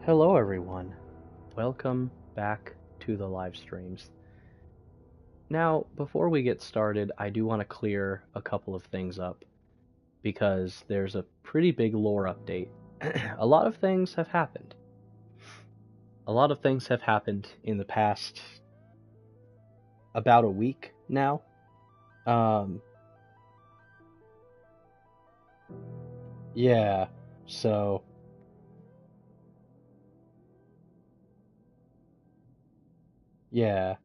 Hello, everyone. Welcome back to the live streams. Now, before we get started, I do want to clear a couple of things up because there's a pretty big lore update. A lot of things have happened. A lot of things have happened in the past about a week now. Um, yeah, so yeah.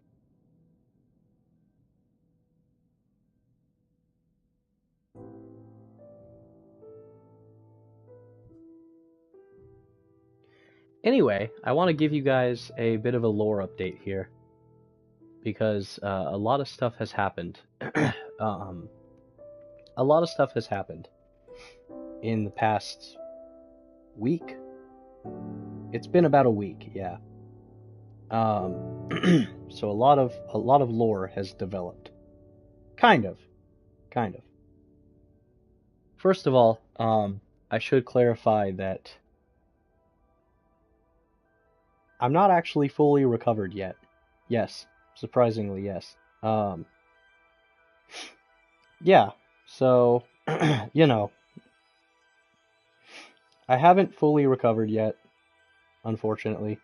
Anyway, I want to give you guys a bit of a lore update here because a lot of stuff has happened. um, a lot of stuff has happened in the past week. It's been about a week, yeah. So a lot of lore has developed. Kind of, kind of. First of all, I should clarify that I'm not actually fully recovered yet. Yes, surprisingly, yes. Yeah. So, you know, I haven't fully recovered yet, unfortunately.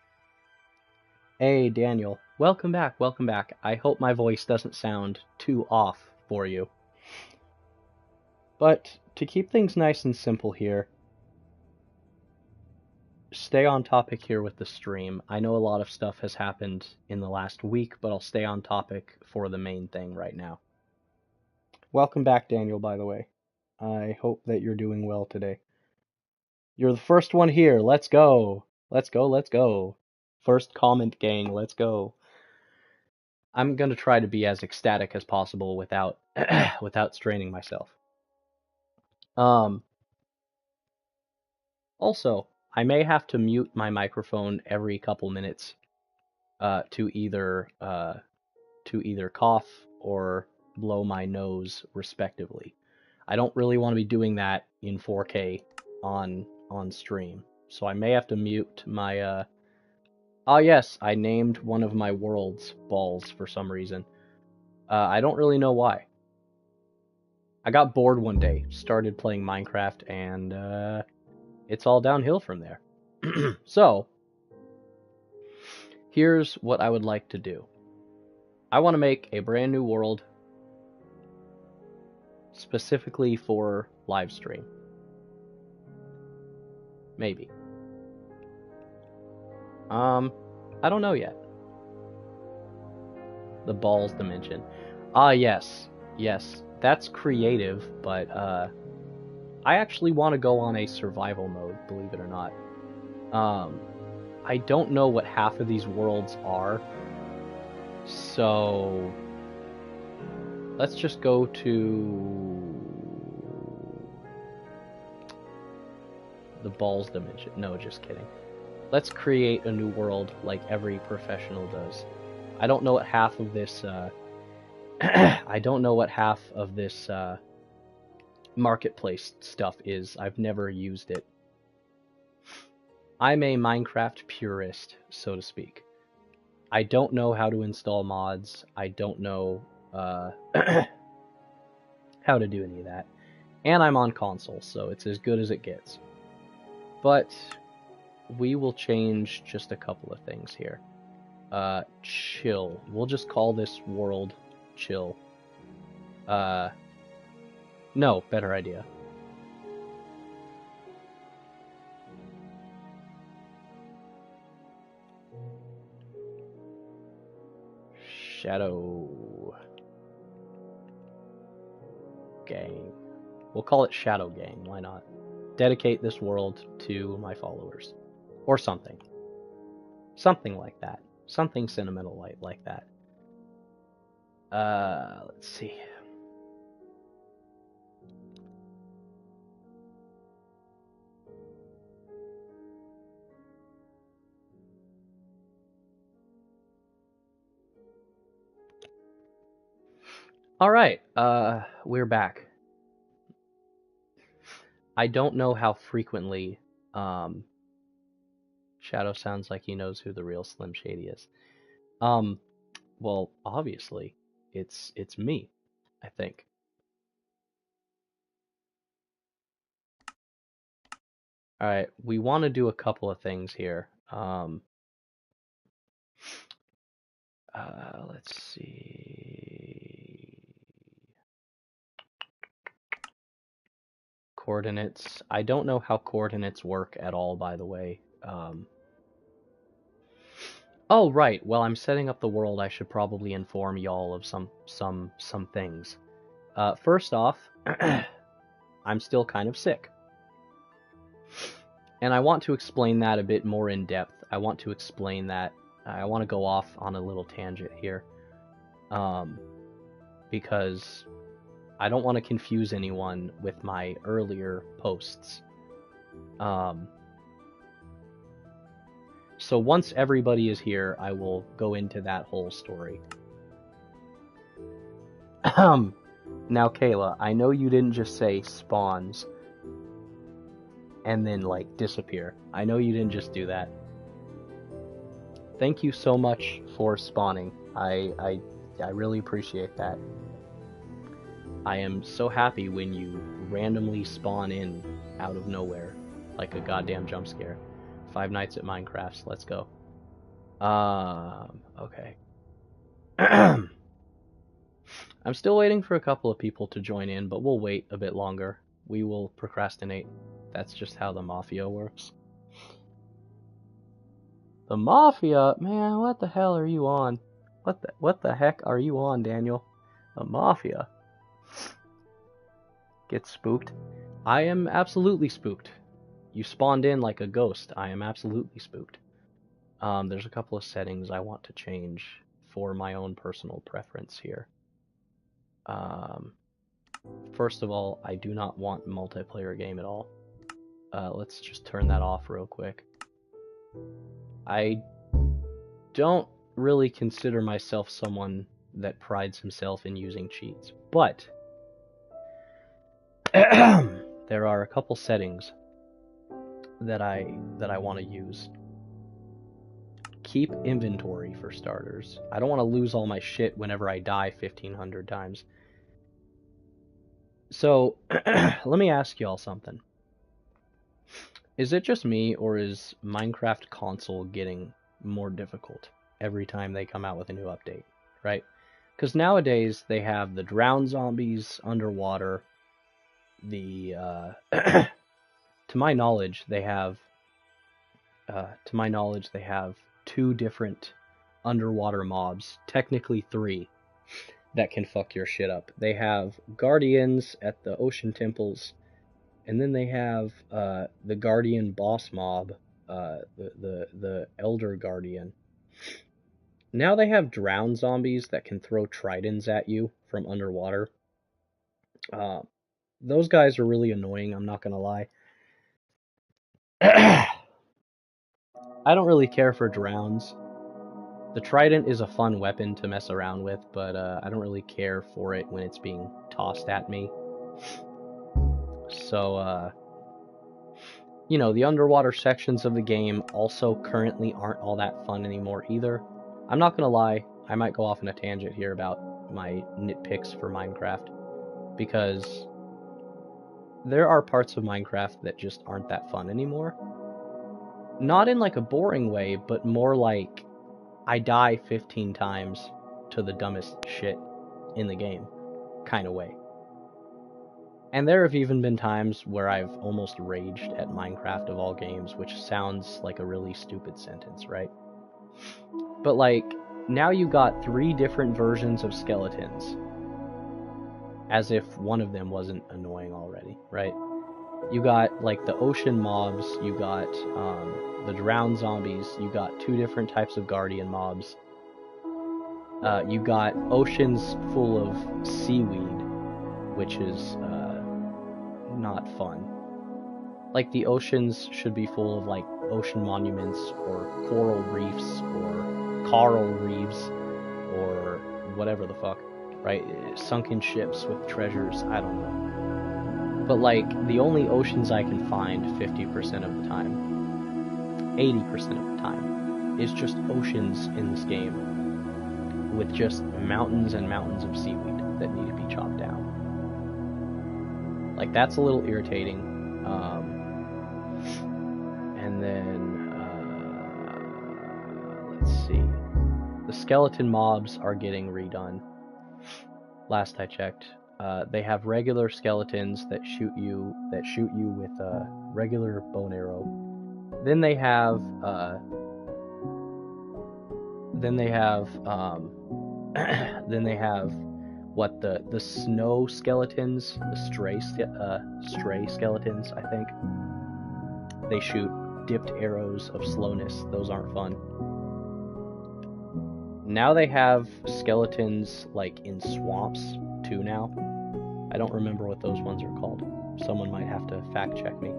Hey, Daniel. Welcome back, welcome back. I hope my voice doesn't sound too off for you. But to keep things nice and simple here, stay on topic here with the stream. I know a lot of stuff has happened in the last week, but I'll stay on topic for the main thing right now. Welcome back, Daniel, by the way. I hope that you're doing well today. You're the first one here. Let's go. Let's go, let's go. First comment, gang. Let's go. I'm going to try to be as ecstatic as possible without without straining myself. Also, I may have to mute my microphone every couple minutes to either cough or blow my nose, respectively. I don't really want to be doing that in 4K on stream, so I may have to mute my. Oh yes, I named one of my worlds Balls for some reason. I don't really know why. I got bored one day, started playing Minecraft, and it's all downhill from there. So, here's what I would like to do. I want to make a brand new world specifically for live stream. Maybe. I don't know yet. The Balls dimension. Ah, yes. Yes. That's creative, but I actually want to go on a survival mode, believe it or not. I don't know what half of these worlds are, so let's just go to the Balls dimension. No, just kidding. Let's create a new world like every professional does. I don't know what half of this I don't know what half of this marketplace stuff is. I've never used it. I'm a Minecraft purist, so to speak. I don't know how to install mods. I don't know how to do any of that. And I'm on console, so it's as good as it gets. But we will change just a couple of things here. Chill. We'll just call this world chill. No, better idea. Shadow Gang. We'll call it Shadow Gang, why not? Dedicate this world to my followers. Or something. Something like that. Something sentimental like that. Let's see. Alright, we're back. I don't know how frequently Shadow sounds like he knows who the real Slim Shady is. Well, obviously, it's me, I think. Alright, we want to do a couple of things here. Let's see. Coordinates. I don't know how coordinates work at all, by the way. Oh, right. Well, I'm setting up the world. I should probably inform y'all of some things. First off, I'm still kind of sick. And I want to explain that a bit more in depth. I want to explain that. I want to go off on a little tangent here. Because I don't want to confuse anyone with my earlier posts. So once everybody is here, I will go into that whole story. Now, Kayla, I know you didn't just say spawns and then, like, disappear. I know you didn't just do that. Thank you so much for spawning. I really appreciate that. I am so happy when you randomly spawn in out of nowhere, like a goddamn jump scare. 5 Nights at Minecraft's, let's go. Okay. I'm still waiting for a couple of people to join in, but we'll wait a bit longer. We will procrastinate. That's just how the Mafia works. The Mafia? Man, what the hell are you on? What the heck are you on, Daniel? The Mafia? Get spooked? I am absolutely spooked. You spawned in like a ghost. I am absolutely spooked. There's a couple of settings I want to change for my own personal preference here. First of all, I do not want a multiplayer game at all. Let's just turn that off real quick. I don't really consider myself someone that prides himself in using cheats, but there are a couple settings that I want to use. Keep inventory for starters. I don't want to lose all my shit whenever I die 1,500 times. So, let me ask y'all something. Is it just me, or is Minecraft console getting more difficult every time they come out with a new update, right? Because nowadays they have the drown zombies underwater, the, to my knowledge, they have 2 different underwater mobs, technically 3, that can fuck your shit up. They have guardians at the ocean temples, and then they have the guardian boss mob, the elder guardian. Now they have drown zombies that can throw tridents at you from underwater. Those guys are really annoying, I'm not gonna lie. I don't really care for drowns. The trident is a fun weapon to mess around with, but I don't really care for it when it's being tossed at me. So, you know, the underwater sections of the game also currently aren't all that fun anymore either. I'm not gonna lie, I might go off on a tangent here about my nitpicks for Minecraft, because there are parts of Minecraft that just aren't that fun anymore. Not in like a boring way, but more like I die 15 times to the dumbest shit in the game kind of way. And there have even been times where I've almost raged at Minecraft of all games, which sounds like a really stupid sentence, right? But like, now you got 3 different versions of skeletons. As if one of them wasn't annoying already, right? You got like the ocean mobs, you got the drown zombies, you got 2 different types of guardian mobs. You got oceans full of seaweed, which is not fun. Like, the oceans should be full of like ocean monuments or coral reefs or coral reefs or whatever the fuck, right? Sunken ships with treasures, I don't know. But like, the only oceans I can find 50% of the time. 80% of the time, is just oceans in this game, with just mountains and mountains of seaweed that need to be chopped down. Like, that's a little irritating. And then, let's see. The skeleton mobs are getting redone. Last I checked. They have regular skeletons that shoot you with a regular bow and arrow. Then they have what, the snow skeletons, the stray skeletons, I think. They shoot dipped arrows of slowness. Those aren't fun. Now they have skeletons like in swamps too now. I don't remember what those ones are called. Someone might have to fact check me.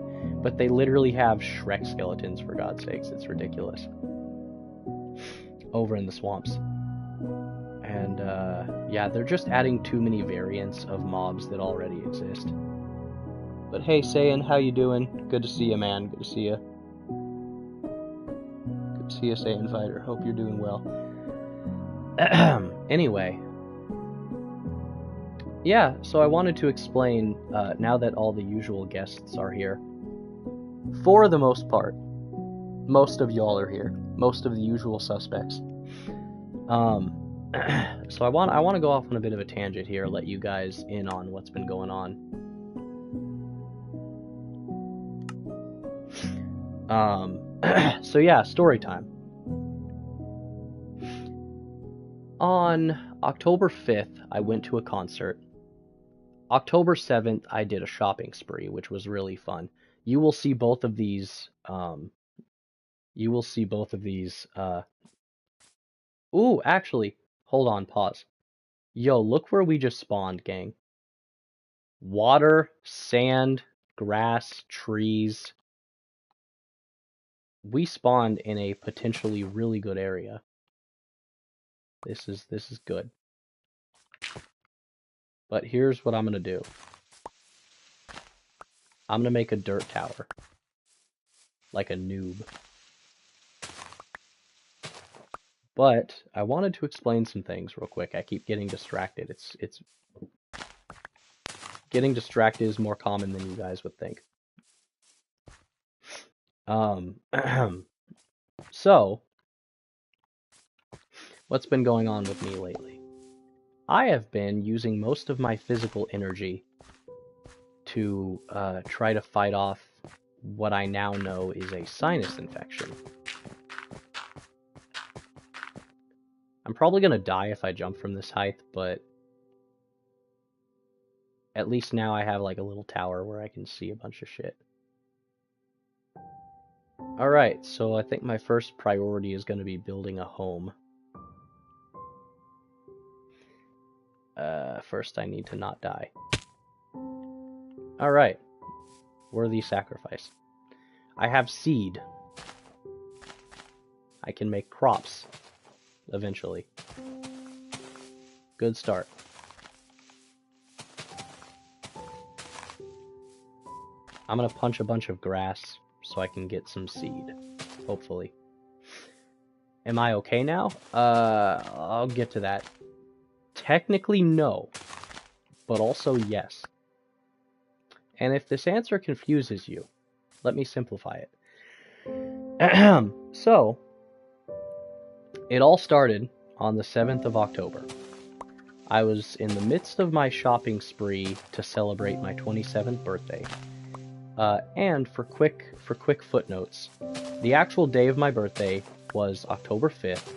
But they literally have Shrek skeletons, for God's sakes. It's ridiculous. Over in the swamps. And yeah, they're just adding too many variants of mobs that already exist. But hey, Saiyan, how you doing? Good to see you, man. Good to see you. Good to see you, Saiyan Fighter. Hope you're doing well. Anyway. Yeah, so I wanted to explain, now that all the usual guests are here. For the most part, most of y'all are here. Most of the usual suspects. So I want to go off on a bit of a tangent here, let you guys in on what's been going on. So yeah, story time. On October 5th, I went to a concert. October 7th, I did a shopping spree, which was really fun. You will see both of these, ooh, actually, hold on, pause. Yo, look where we just spawned, gang. Water, sand, grass, trees. We spawned in a potentially really good area. This is good. But here's what I'm gonna do. I'm gonna make a dirt tower. Like a noob. But I wanted to explain some things real quick. I keep getting distracted. It's getting distracted is more common than you guys would think. So, what's been going on with me lately? I have been using most of my physical energy to try to fight off what I now know is a sinus infection. I'm probably gonna die if I jump from this height, but at least now I have like a little tower where I can see a bunch of shit. Alright, so I think my first priority is gonna be building a home. First I need to not die. Alright. Worthy sacrifice. I have seed. I can make crops. Eventually. Good start. I'm gonna punch a bunch of grass so I can get some seed. Hopefully. Am I okay now? I'll get to that. Technically, no. But also, yes. And if this answer confuses you, let me simplify it. So, it all started on the 7th of October. I was in the midst of my shopping spree to celebrate my 27th birthday. And for quick footnotes, the actual day of my birthday was October 5th.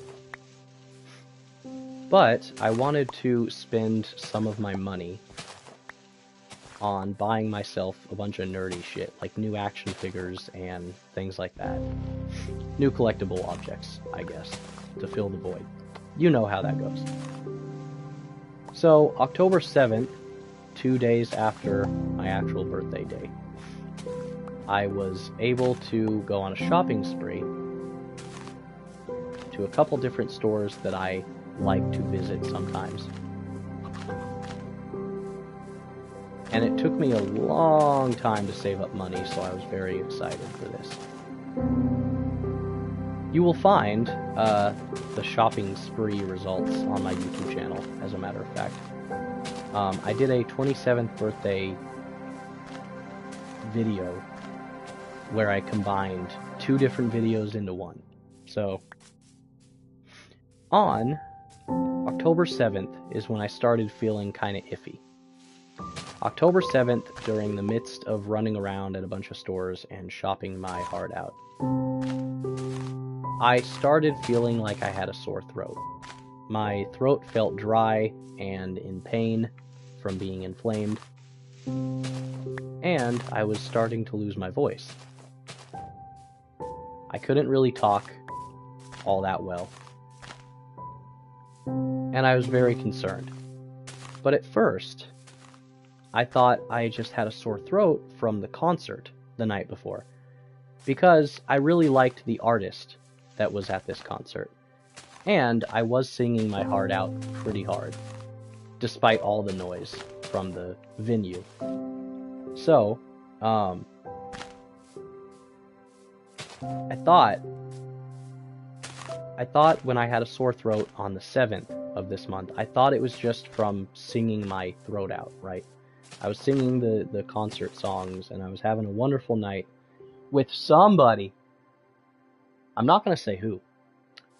But I wanted to spend some of my money on buying myself a bunch of nerdy shit, like new action figures and things like that. New collectible objects, I guess, to fill the void. You know how that goes. So, October 7th, 2 days after my actual birthday day, I was able to go on a shopping spree to a couple different stores that I like to visit sometimes. And it took me a long time to save up money, so I was very excited for this. You will find the shopping spree results on my YouTube channel, as a matter of fact. I did a 27th birthday video where I combined 2 different videos into one. So, on October 7th is when I started feeling kind of iffy. October 7th, during the midst of running around at a bunch of stores and shopping my heart out, I started feeling like I had a sore throat. My throat felt dry and in pain from being inflamed, and I was starting to lose my voice. I couldn't really talk all that well, and I was very concerned. But at first, I thought I just had a sore throat from the concert the night before, because I really liked the artist that was at this concert, and I was singing my heart out pretty hard, despite all the noise from the venue. So, I thought when I had a sore throat on the 7th of this month, I thought it was just from singing my throat out, right? I was singing the concert songs, and I was having a wonderful night with somebody. I'm not going to say who.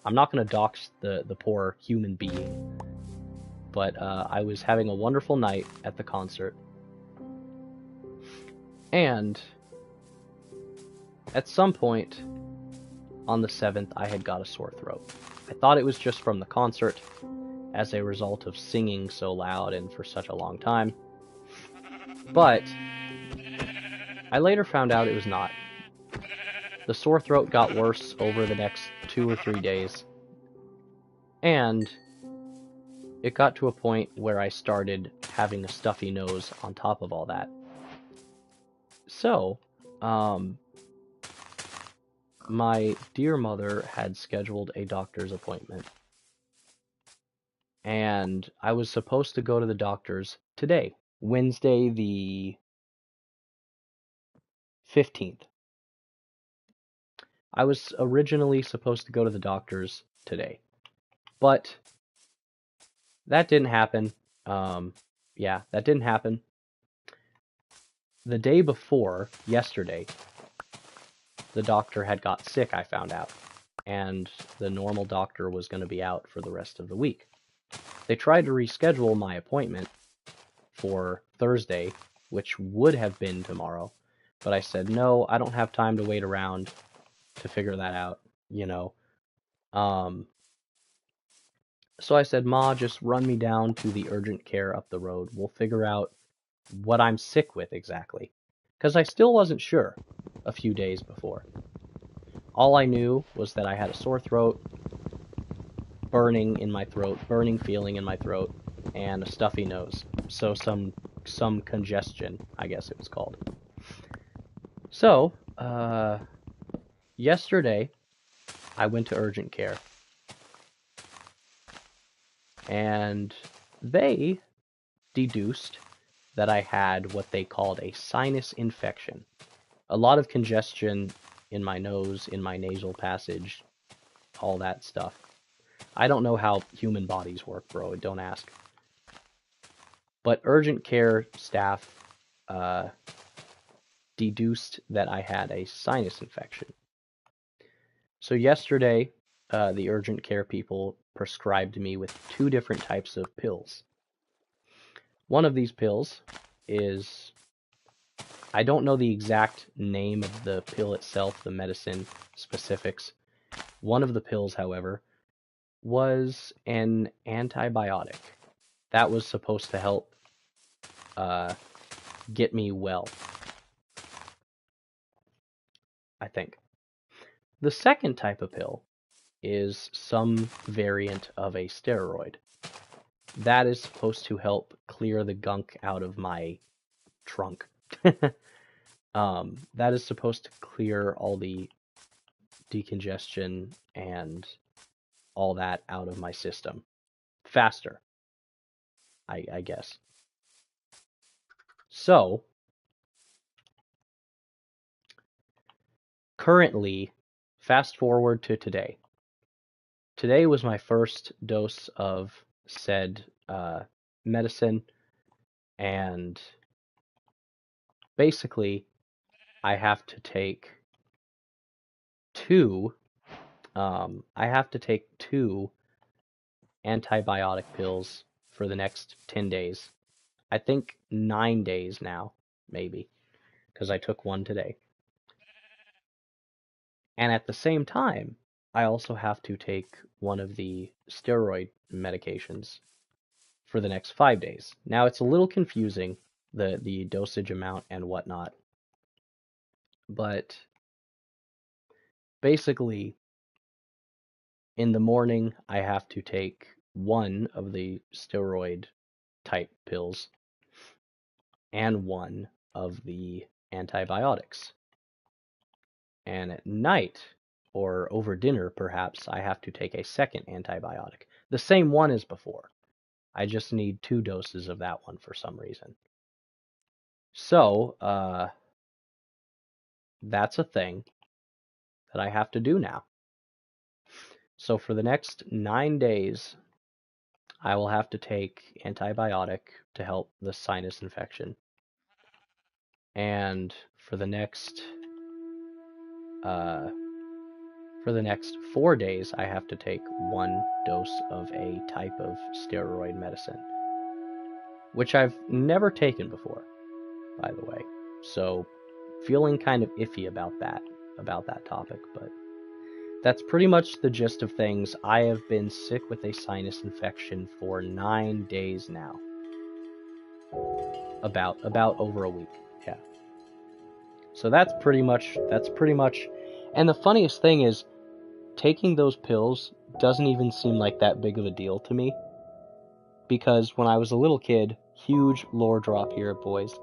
I'm not going to dox the poor human being. But I was having a wonderful night at the concert. And at some point on the 7th, I had got a sore throat. I thought it was just from the concert as a result of singing so loud and for such a long time. But I later found out it was not. The sore throat got worse over the next 2 or 3 days. And it got to a point where I started having a stuffy nose on top of all that. So, my dear mother had scheduled a doctor's appointment, and I was supposed to go to the doctor's today, Wednesday the 15th. I was originally supposed to go to the doctor's today, but that didn't happen. That didn't happen. The day before, yesterday, the doctor had got sick, I found out, and the normal doctor was going to be out for the rest of the week. They tried to reschedule my appointment for Thursday, which would have been tomorrow, but I said, no, I don't have time to wait around to figure that out, you know. So I said, Ma, just run me down to the urgent care up the road. We'll figure out what I'm sick with exactly. Because I still wasn't sure a few days before. All I knew was that I had a sore throat, burning feeling in my throat, and a stuffy nose. So some congestion, I guess it was called. So, yesterday, I went to urgent care. And they deduced that I had what they called a sinus infection. A lot of congestion in my nose, in my nasal passage, all that stuff. I don't know how human bodies work, bro. Don't ask. But urgent care staff deduced that I had a sinus infection. So yesterday, the urgent care people prescribed me with 2 different types of pills. One of these pills is, I don't know the exact name of the pill itself, the medicine specifics. One of the pills, however, was an antibiotic. That was supposed to help get me well, I think. The second type of pill is some variant of a steroid. That is supposed to help clear the gunk out of my trunk. That is supposed to clear all the decongestion and all that out of my system faster, I guess. So, currently, fast forward to today. Today was my first dose of said medicine, and basically I have to take two antibiotic pills for the next 10 days. I think 9 days now, maybe, because I took one today. And at the same time, I also have to take one of the steroid medications for the next 5 days. Now, it's a little confusing, the dosage amount and whatnot, but basically, in the morning, I have to take one of the steroid type pills and one of the antibiotics. And at night, or over dinner perhaps, I have to take a second antibiotic. The same one as before. I just need 2 doses of that one for some reason. So, that's a thing that I have to do now. So for the next 9 days, I will have to take antibiotic to help the sinus infection. And for the next 4 days, I have to take 1 dose of a type of steroid medicine, which I've never taken before, by the way. So feeling kind of iffy about that topic, but that's pretty much the gist of things. I have been sick with a sinus infection for 9 days now. About over a week, yeah. So that's pretty much, and the funniest thing is, taking those pills doesn't even seem like that big of a deal to me, because when I was a little kid, huge lore drop here, boys.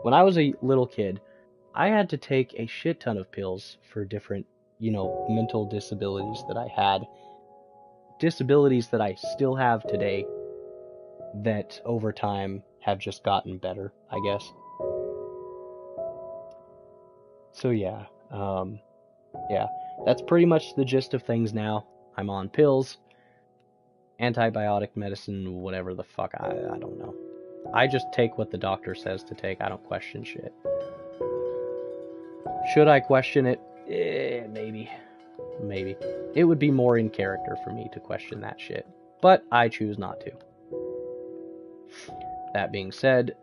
When I was a little kid, I had to take a shit ton of pills for different, mental disabilities that I had. Disabilities that I still have today that over time have just gotten better, I guess. So yeah, that's pretty much the gist of things now. I'm on pills, antibiotic medicine, whatever the fuck, I don't know. I just take what the doctor says to take. I don't question shit. Should I question it? Maybe. It would be more in character for me to question that shit, but I choose not to. That being said,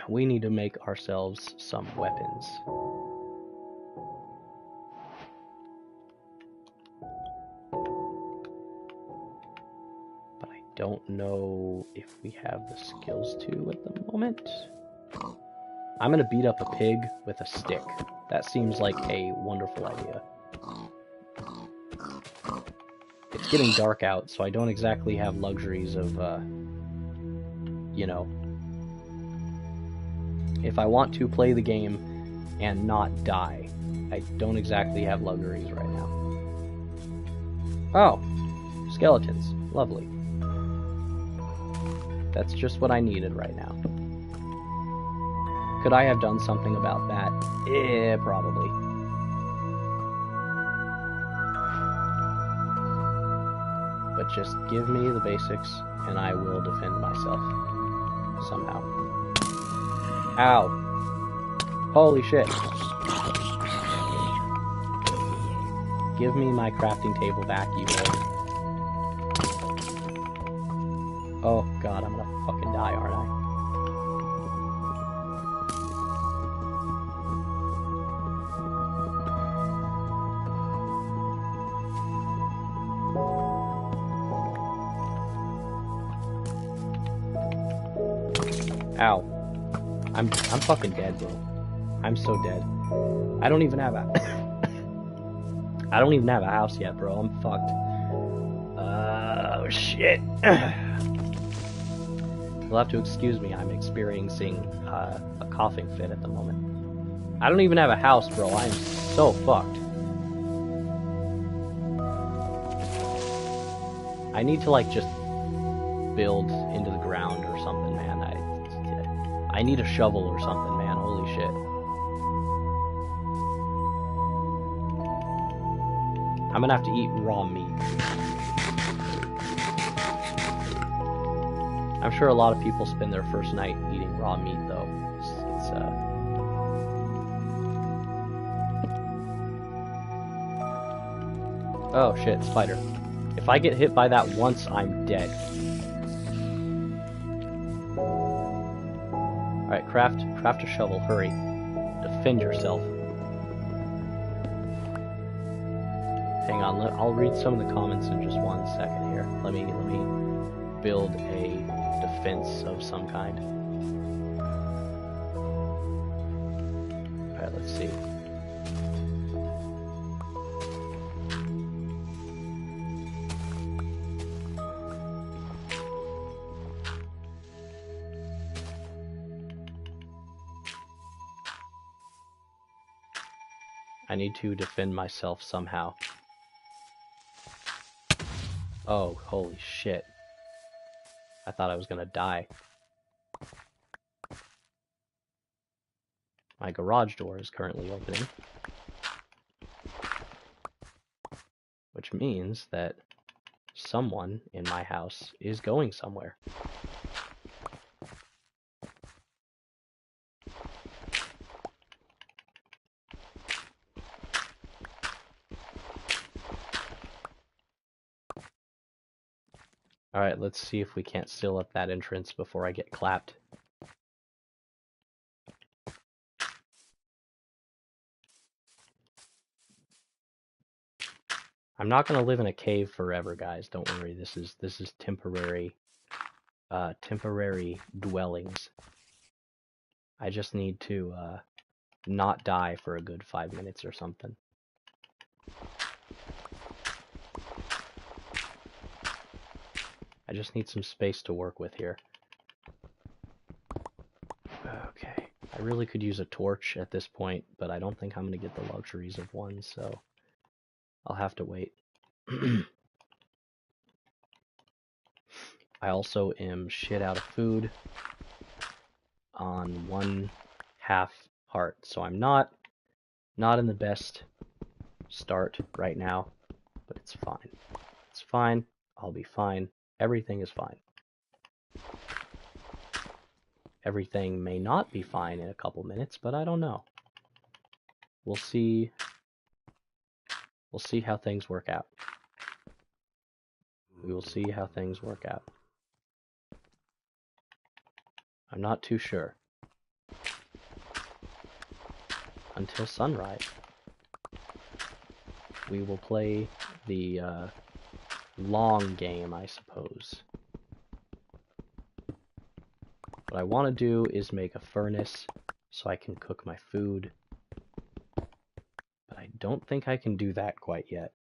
we need to make ourselves some weapons. But I don't know if we have the skills to at the moment. I'm gonna beat up a pig with a stick. That seems like a wonderful idea. It's getting dark out, so I don't exactly have luxuries of, if I want to play the game and not die, I don't exactly have luxuries right now. Oh, skeletons. Lovely. That's just what I needed right now. Could I have done something about that? Probably. But just give me the basics, and I will defend myself. Somehow. Ow. Holy shit. Give me my crafting table back, you will. Oh god, I'm gonna fucking die, aren't I? Ow. I'm fucking dead, bro. I'm so dead. I don't even have a I don't even have a house yet, bro. I'm fucked. Oh shit. You'll have to excuse me. I'm experiencing a coughing fit at the moment. I don't even have a house, bro. I am so fucked. I need to like just build into the ground or something, man. I need a shovel or something, man. Holy shit. I'm gonna have to eat raw meat. I'm sure a lot of people spend their first night eating raw meat, though. Oh shit, spider. If I get hit by that once, I'm dead. Alright, craft a shovel, hurry. Defend yourself. Hang on, I'll read some of the comments in just 1 second here. Let me build a defense of some kind. Alright, let's see. I need to defend myself somehow. Oh, holy shit. I thought I was gonna die. My garage door is currently opening. Which means that someone in my house is going somewhere. Alright, let's see if we can't seal up that entrance before I get clapped. I'm not gonna live in a cave forever, guys. Don't worry. This is temporary dwellings. I just need to not die for a good 5 minutes or something. I just need some space to work with here. Okay. I really could use a torch at this point, but I don't think I'm gonna get the luxuries of one, so I'll have to wait. I also am shit out of food on 1/2 heart, so I'm not in the best start right now, but it's fine. It's fine. I'll be fine. Everything is fine. Everything may not be fine in a couple minutes, but I don't know. We'll see. We'll see how things work out. We will see how things work out. I'm not too sure. Until sunrise. We will play the long game, I suppose. What I want to do is make a furnace so I can cook my food. But I don't think I can do that quite yet.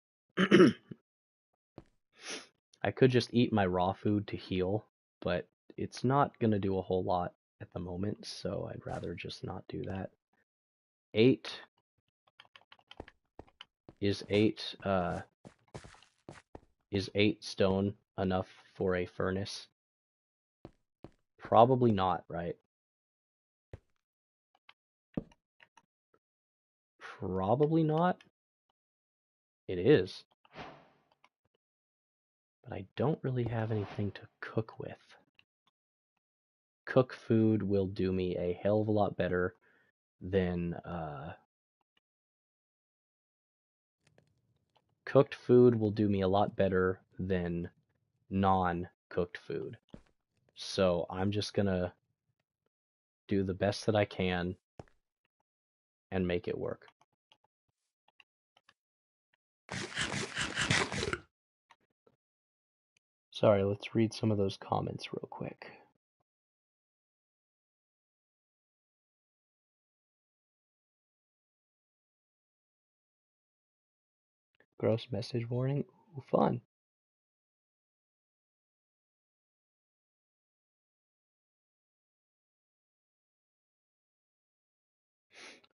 I could just eat my raw food to heal, but it's not going to do a whole lot at the moment, so I'd rather just not do that. 8 is 8 stone enough for a furnace? Probably not, right? Probably not. It is. But I don't really have anything to cook with. Cook food will do me a hell of a lot better than cooked food will do me a lot better than non-cooked food. So I'm just gonna do the best that I can and make it work. Sorry, let's read some of those comments real quick. Gross message warning? Ooh, fun.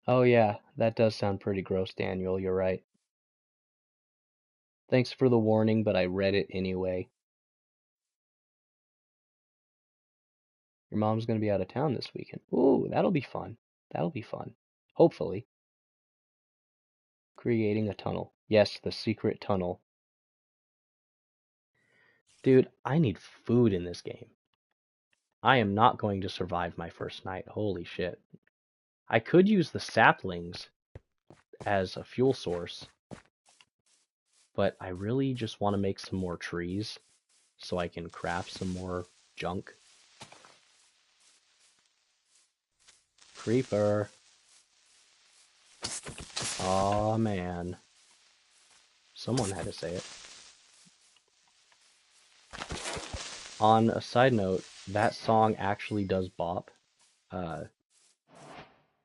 Oh yeah, that does sound pretty gross, Daniel, you're right. Thanks for the warning, but I read it anyway. Your mom's gonna be out of town this weekend. Ooh, that'll be fun. That'll be fun. Hopefully. Creating a tunnel. Yes, the secret tunnel. Dude, I need food in this game. I am not going to survive my first night. Holy shit. I could use the saplings as a fuel source, but I really just want to make some more trees so I can craft some more junk. Creeper. Aw, man. Someone had to say it. On a side note, that song actually does bop.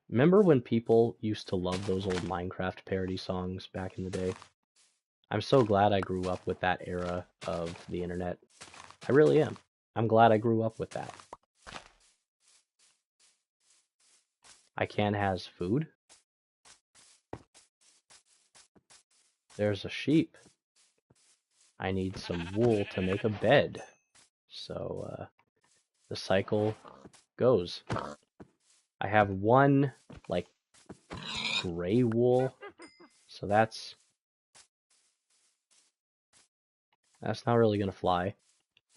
Remember when people used to love those old Minecraft parody songs back in the day? I'm so glad I grew up with that era of the internet. I really am. I'm glad I grew up with that. I can has food. There's a sheep. I need some wool to make a bed. So, the cycle goes. I have one, like, gray wool. So that's not really gonna fly.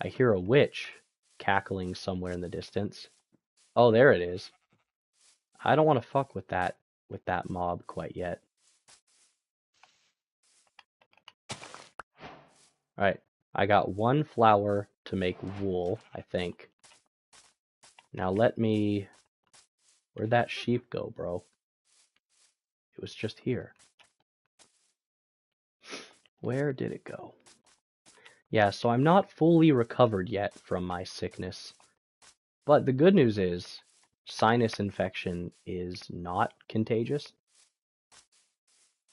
I hear a witch cackling somewhere in the distance. Oh, there it is. I don't want to fuck with that mob quite yet. Alright, I got one flower to make wool, I think. Now let me... Where'd that sheep go, bro? It was just here. Where did it go? Yeah, so I'm not fully recovered yet from my sickness. But the good news is, sinus infection is not contagious.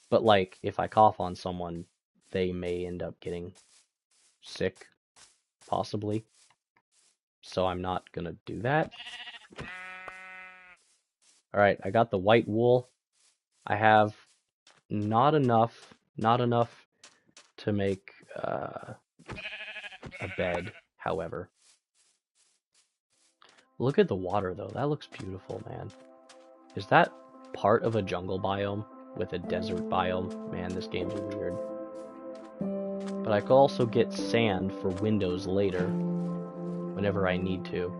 But, like, if I cough on someone, they may end up getting sick, possibly. So I'm not gonna do that. Alright, I got the white wool. I have not enough to make a bed, however. Look at the water, though. That looks beautiful, man. Is that part of a jungle biome with a desert biome? Man, this game's weird. But I could also get sand for windows later, whenever I need to.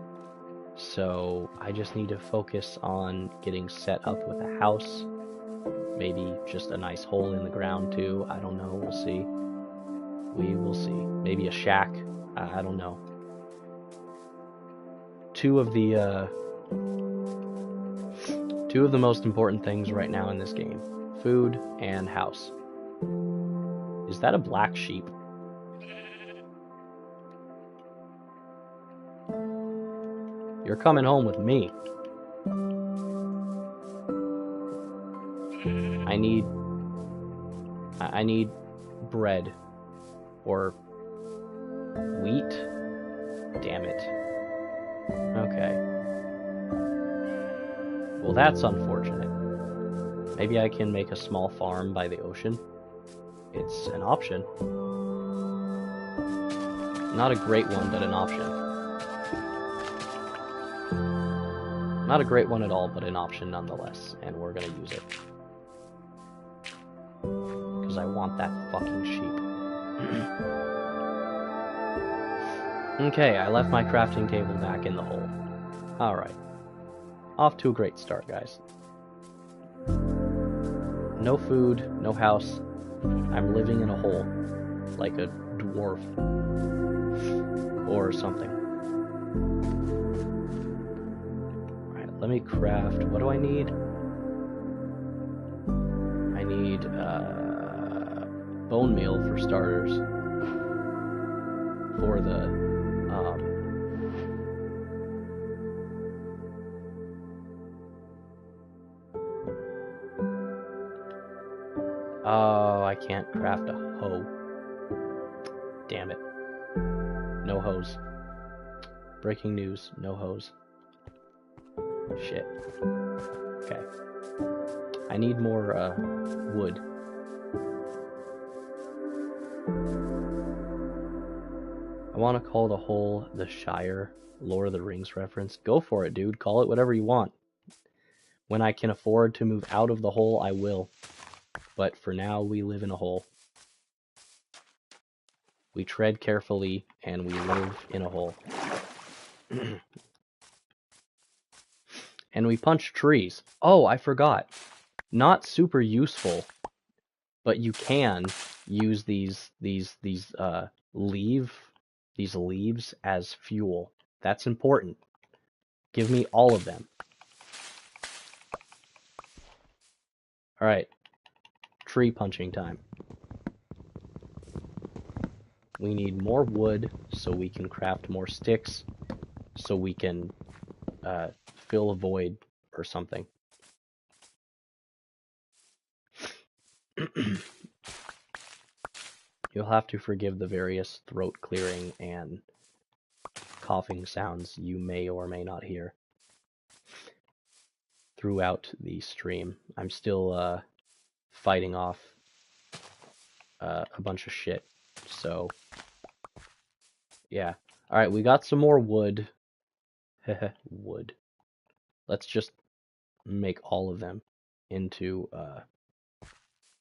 So I just need to focus on getting set up with a house. Maybe just a nice hole in the ground, too. I don't know. We'll see. We will see. Maybe a shack. I don't know. Two of the most important things right now in this game. Food and house. Is that a black sheep? You're coming home with me. I need bread. Or wheat? Damn it. Okay. Well, that's unfortunate. Maybe I can make a small farm by the ocean. It's an option. Not a great one, but an option. Not a great one at all, but an option nonetheless. And we're gonna use it. Because I want that fucking sheep. Okay, I left my crafting table back in the hole. Alright. Off to a great start, guys. No food, no house. I'm living in a hole. Like a dwarf. Or something. Alright, let me craft... What do I need? I need, bone meal for starters. For the, Oh, I can't craft a hoe. Damn it. No hose. Breaking news, no hose. Shit. Okay. I need more, wood. I want to call the hole the Shire. Lord of the Rings reference. Go for it, dude. Call it whatever you want. When I can afford to move out of the hole, I will. But for now, we live in a hole. we tread carefully, and we live in a hole. And we punch trees. Oh, I forgot. Not super useful, but you can use these leaves as fuel. That's important. Give me all of them. All right. Tree punching time. We need more wood so we can craft more sticks, so we can fill a void or something. You'll have to forgive the various throat clearing and coughing sounds you may or may not hear throughout the stream. I'm still fighting off a bunch of shit, so yeah. Alright, we got some more wood. Wood. Let's just make all of them into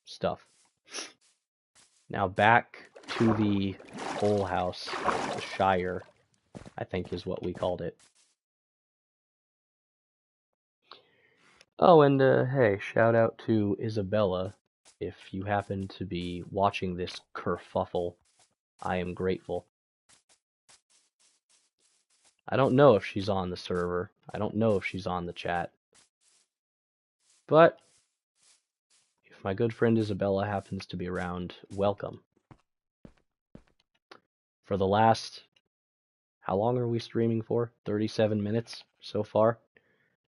stuff. Now back to the whole house, the Shire, I think is what we called it. Oh, and hey, shout out to Isabella. If you happen to be watching this kerfuffle, I am grateful. I don't know if she's on the server. I don't know if she's on the chat. But if my good friend Isabella happens to be around, welcome. For the last, how long are we streaming for? 37 minutes so far?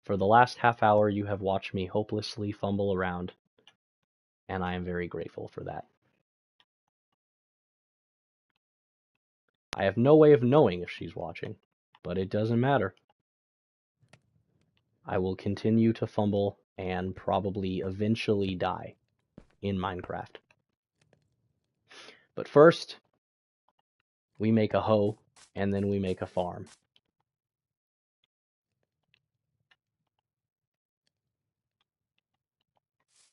For the last half hour, you have watched me hopelessly fumble around, and I am very grateful for that. I have no way of knowing if she's watching, but it doesn't matter. I will continue to fumble and probably eventually die in Minecraft. But first, we make a hoe, and then we make a farm.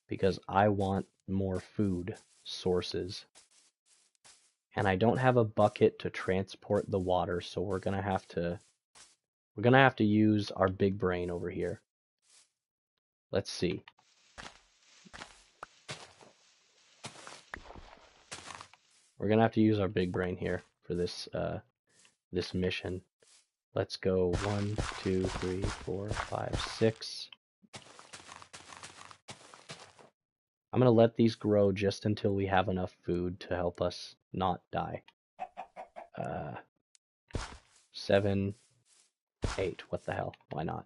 Because I want more food sources. And I don't have a bucket to transport the water, so we're gonna have to use our big brain over here. Let's see. We're gonna have to use our big brain here for this this mission. Let's go 1, 2, 3, 4, 5, 6. I'm gonna let these grow just until we have enough food to help us not die. 7, 8. What the hell? Why not?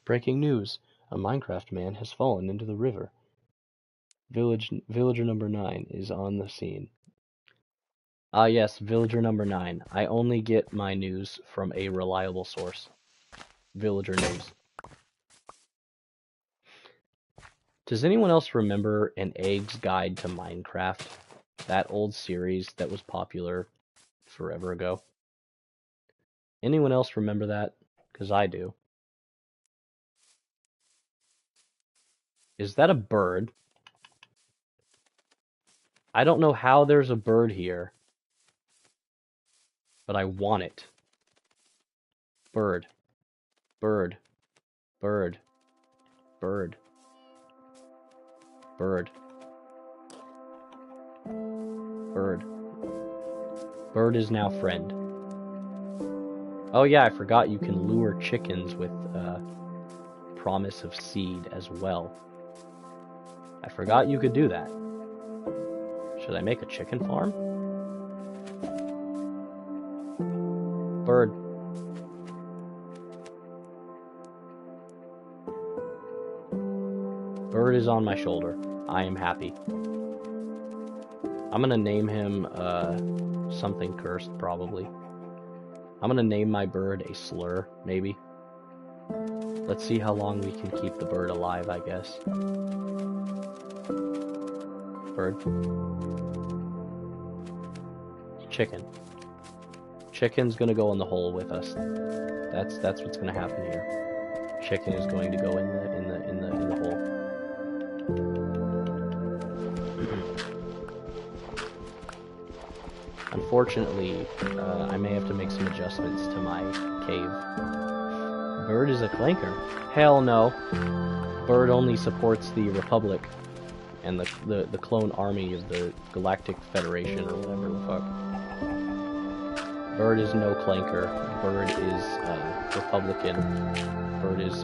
Breaking news. A Minecraft man has fallen into the river. Villager number 9 is on the scene. Ah yes, villager number 9. I only get my news from a reliable source. Villager news. Does anyone else remember An Egg's Guide to Minecraft? That old series that was popular forever ago. Anyone else remember that? Because I do. Is that a bird? I don't know how there's a bird here, but I want it. Bird. Bird. Bird. Bird. Bird. Bird. Bird is now friend. Oh yeah, I forgot you can lure chickens with promise of seed as well. I forgot you could do that. Should I make a chicken farm? Bird. Bird is on my shoulder. I am happy. I'm gonna name him something cursed, probably. I'm gonna name my bird a slur, maybe. Let's see how long we can keep the bird alive, I guess. Bird. Chicken. Chicken's gonna go in the hole with us. That's what's gonna happen here. Chicken is going to go in the hole. unfortunately, I may have to make some adjustments to my cave. Bird is a clanker. Hell no. Bird only supports the Republic and the clone army of the Galactic Federation or whatever the fuck. Bird is no clanker. Bird is Republican. Bird is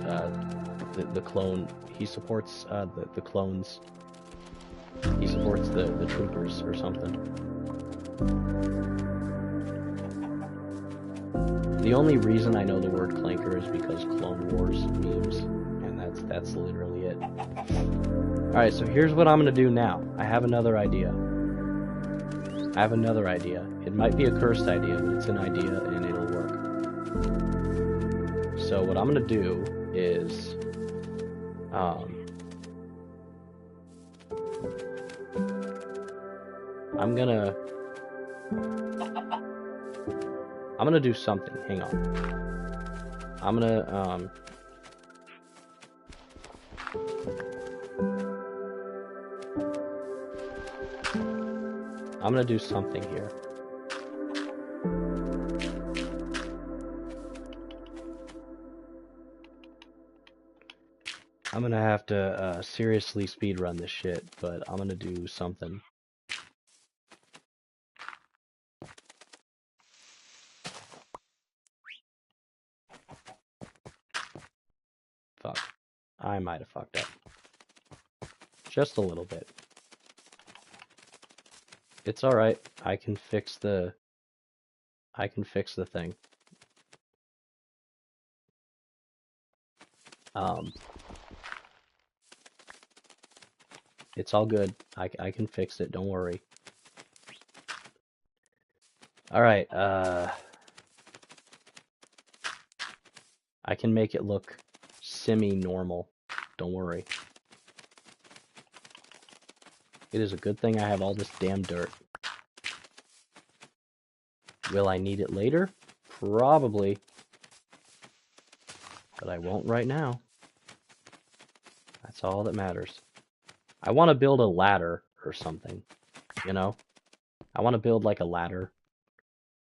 the clone. He supports the clones. He supports the troopers or something. The only reason I know the word clanker is because Clone Wars memes, and that's literally it. Alright, so here's what I'm gonna do now. I have another idea. It might be a cursed idea, but it's an idea and it'll work. So what I'm gonna do is I'm gonna do something. Hang on. I'm gonna do something here. I'm gonna have to seriously speedrun this shit, but I'm gonna do something. Fuck. I might have fucked up. Just a little bit. It's alright. I can fix the thing. It's all good. I can fix it, don't worry. Alright, I can make it look semi-normal. Don't worry. It is a good thing I have all this damn dirt. Will I need it later? Probably. But I won't right now. That's all that matters. I want to build a ladder or something, you know? I want to build like a ladder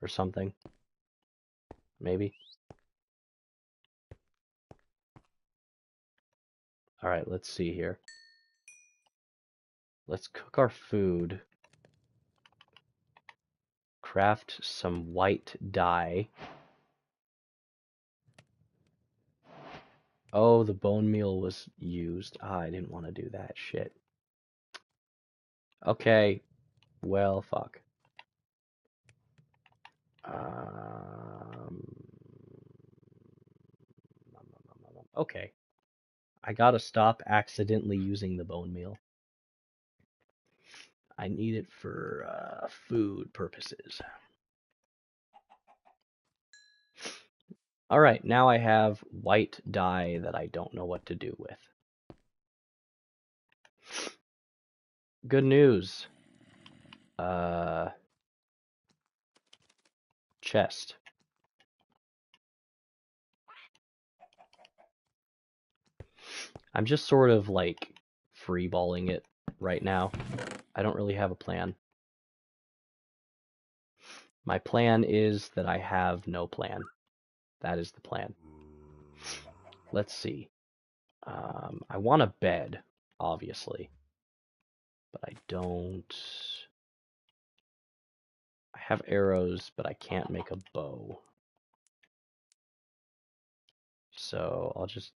or something. Maybe. Alright, let's see here. Let's cook our food. Craft some white dye. Oh, the bone meal was used. Ah, I didn't want to do that shit. Okay. Well, fuck. Okay. I gotta stop accidentally using the bone meal. I need it for food purposes. Alright, now I have white dye that I don't know what to do with. Good news. Chest. I'm just sort of like freeballing it right now. I don't really have a plan. My plan is that I have no plan. That is the plan. Let's see. I want a bed, obviously. But I don't... I have arrows, but I can't make a bow. So I'll just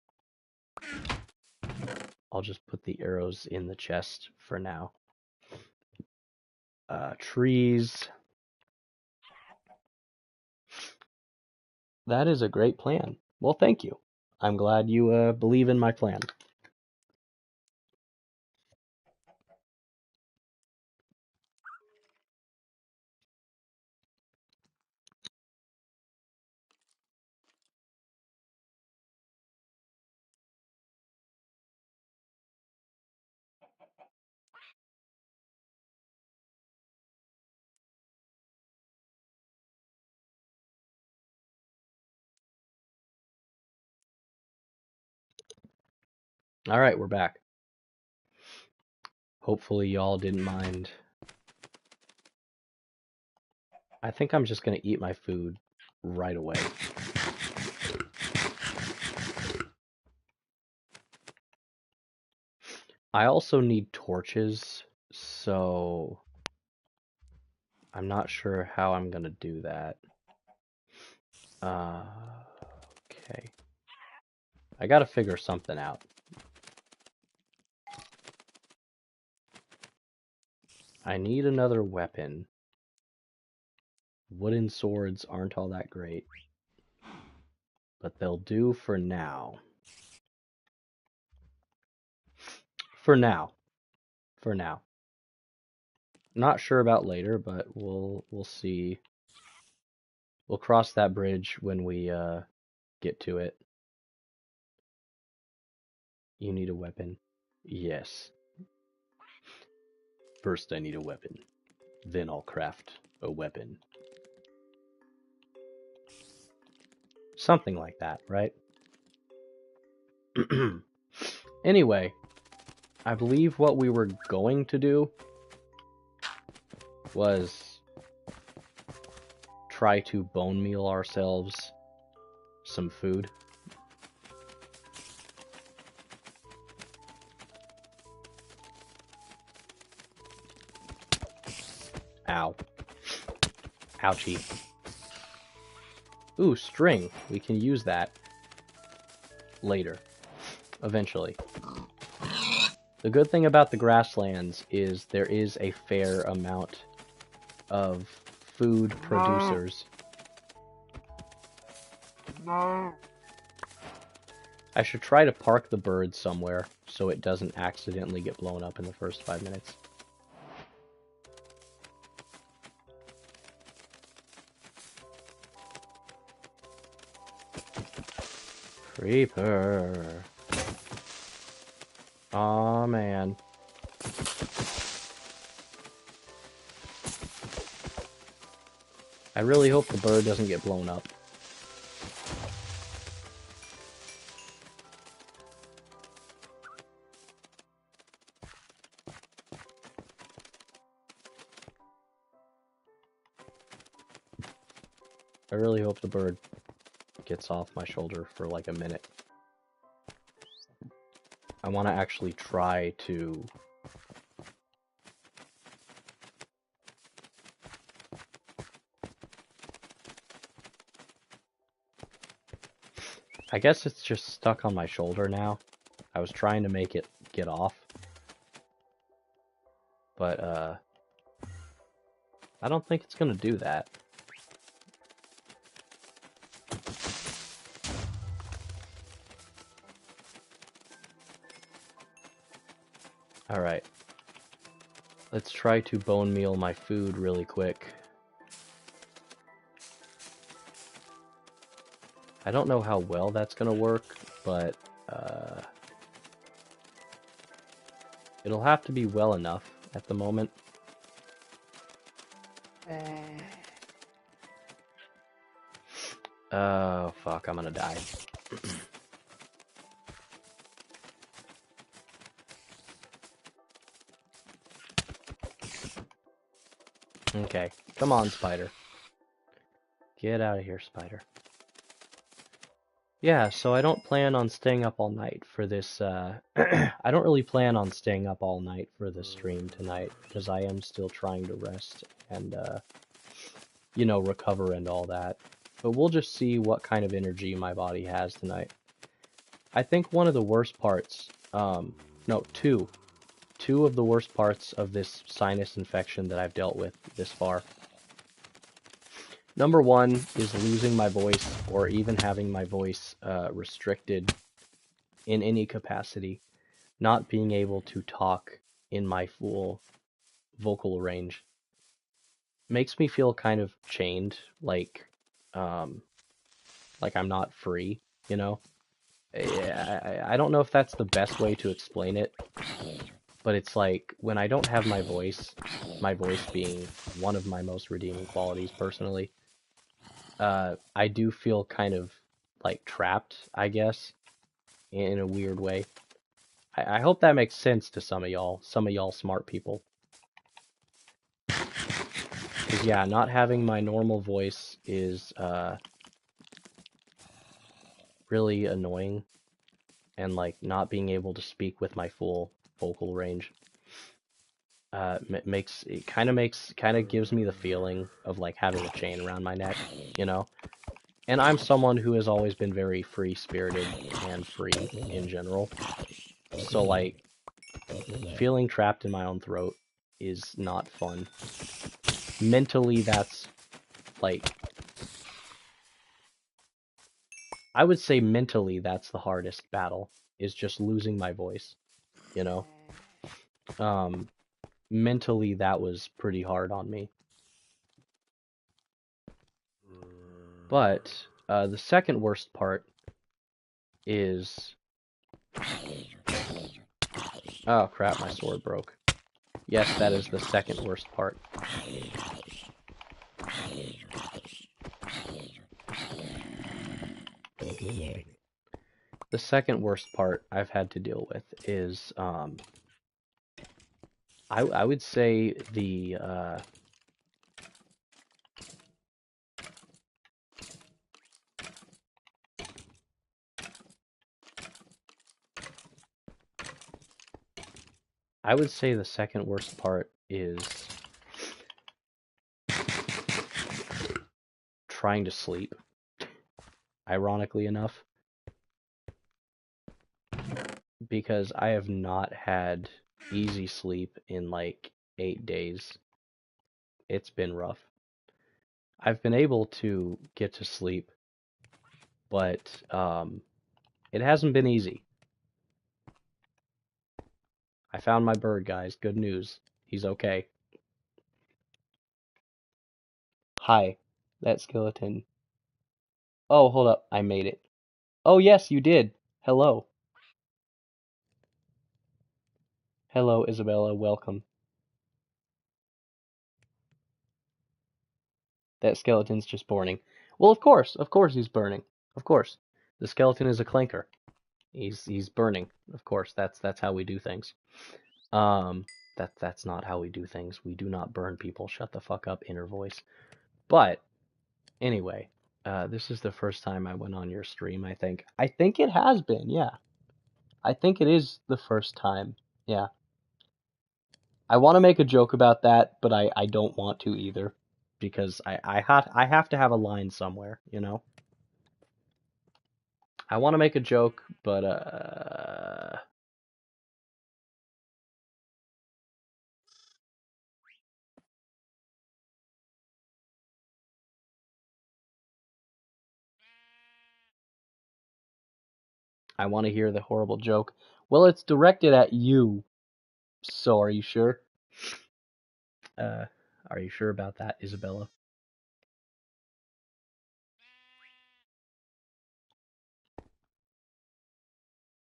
put the arrows in the chest for now. Trees. That is a great plan. Well, thank you. I'm glad you believe in my plan. Alright, we're back. Hopefully y'all didn't mind I think I'm just gonna eat my food right away. I also need torches, so I'm not sure how I'm gonna do that. Okay. I gotta figure something out. I need another weapon. Wooden swords aren't all that great, but they'll do for now. For now. For now. Not sure about later, but we'll see. We'll cross that bridge when we get to it. You need a weapon. Yes. First I need a weapon. Then I'll craft a weapon. Something like that, right? Anyway, I believe what we were going to do was try to bone meal ourselves some food. Ow. Ouchie. Ooh, string. We can use that later. Eventually. The good thing about the grasslands is there is a fair amount of food producers. No. I should try to park the bird somewhere so it doesn't accidentally get blown up in the first 5 minutes. Creeper. Aw, man. I really hope the bird doesn't get blown up. I really hope the bird gets off my shoulder for like a minute. I want to actually try to... I guess it's just stuck on my shoulder now. I was trying to make it get off. But, I don't think it's gonna do that. Alright. Let's try to bone meal my food really quick. I don't know how well that's gonna work, but, it'll have to be well enough at the moment. Oh, fuck, I'm gonna die. Okay, come on, spider. Get out of here, spider. Yeah, so I don't plan on staying up all night for this, I don't really plan on staying up all night for the stream tonight, because I am still trying to rest and, you know, recover and all that. But we'll just see what kind of energy my body has tonight. I think one of the worst parts, no, two of the worst parts of this sinus infection that I've dealt with this far. Number one is losing my voice, or even having my voice restricted in any capacity. Not being able to talk in my full vocal range. Makes me feel kind of chained, like I'm not free, you know? I don't know if that's the best way to explain it, but it's like, when I don't have my voice being one of my most redeeming qualities personally, I do feel kind of like trapped, I guess, in a weird way. I hope that makes sense to some of y'all smart people. 'Cause yeah, not having my normal voice is really annoying, and like not being able to speak with my full vocal range kind of gives me the feeling of like having a chain around my neck, you know? And I'm someone who has always been very free-spirited and free in general. So like feeling trapped in my own throat is not fun. Mentally, that's like I would say mentally that's the hardest battle, is just losing my voice, you know? Mentally that was pretty hard on me. But the second worst part is... Oh crap, my sword broke. Yes, that is the second worst part. The second worst part I've had to deal with is, I would say the, I would say the second worst part is trying to sleep, ironically enough, because I have not had easy sleep in like 8 days. It's been rough. I've been able to get to sleep, but it hasn't been easy. I found my bird, guys. Good news. He's okay. Hi, that skeleton. Oh, hold up. I made it. Oh, yes, you did. Hello. Hello, Isabella. Welcome. That skeleton's just burning. Well, of course he's burning. Of course. The skeleton is a clanker. He's burning. Of course, that's how we do things. That's not how we do things. We do not burn people. Shut the fuck up, inner voice. But anyway, this is the first time I went on your stream, I think. I think it has been, yeah. I think it is the first time. Yeah. I want to make a joke about that, but I don't want to either, because I have to have a line somewhere, you know? I want to make a joke, but I want to hear the horrible joke. Well, it's directed at you, so are you sure? Are you sure about that, Isabella?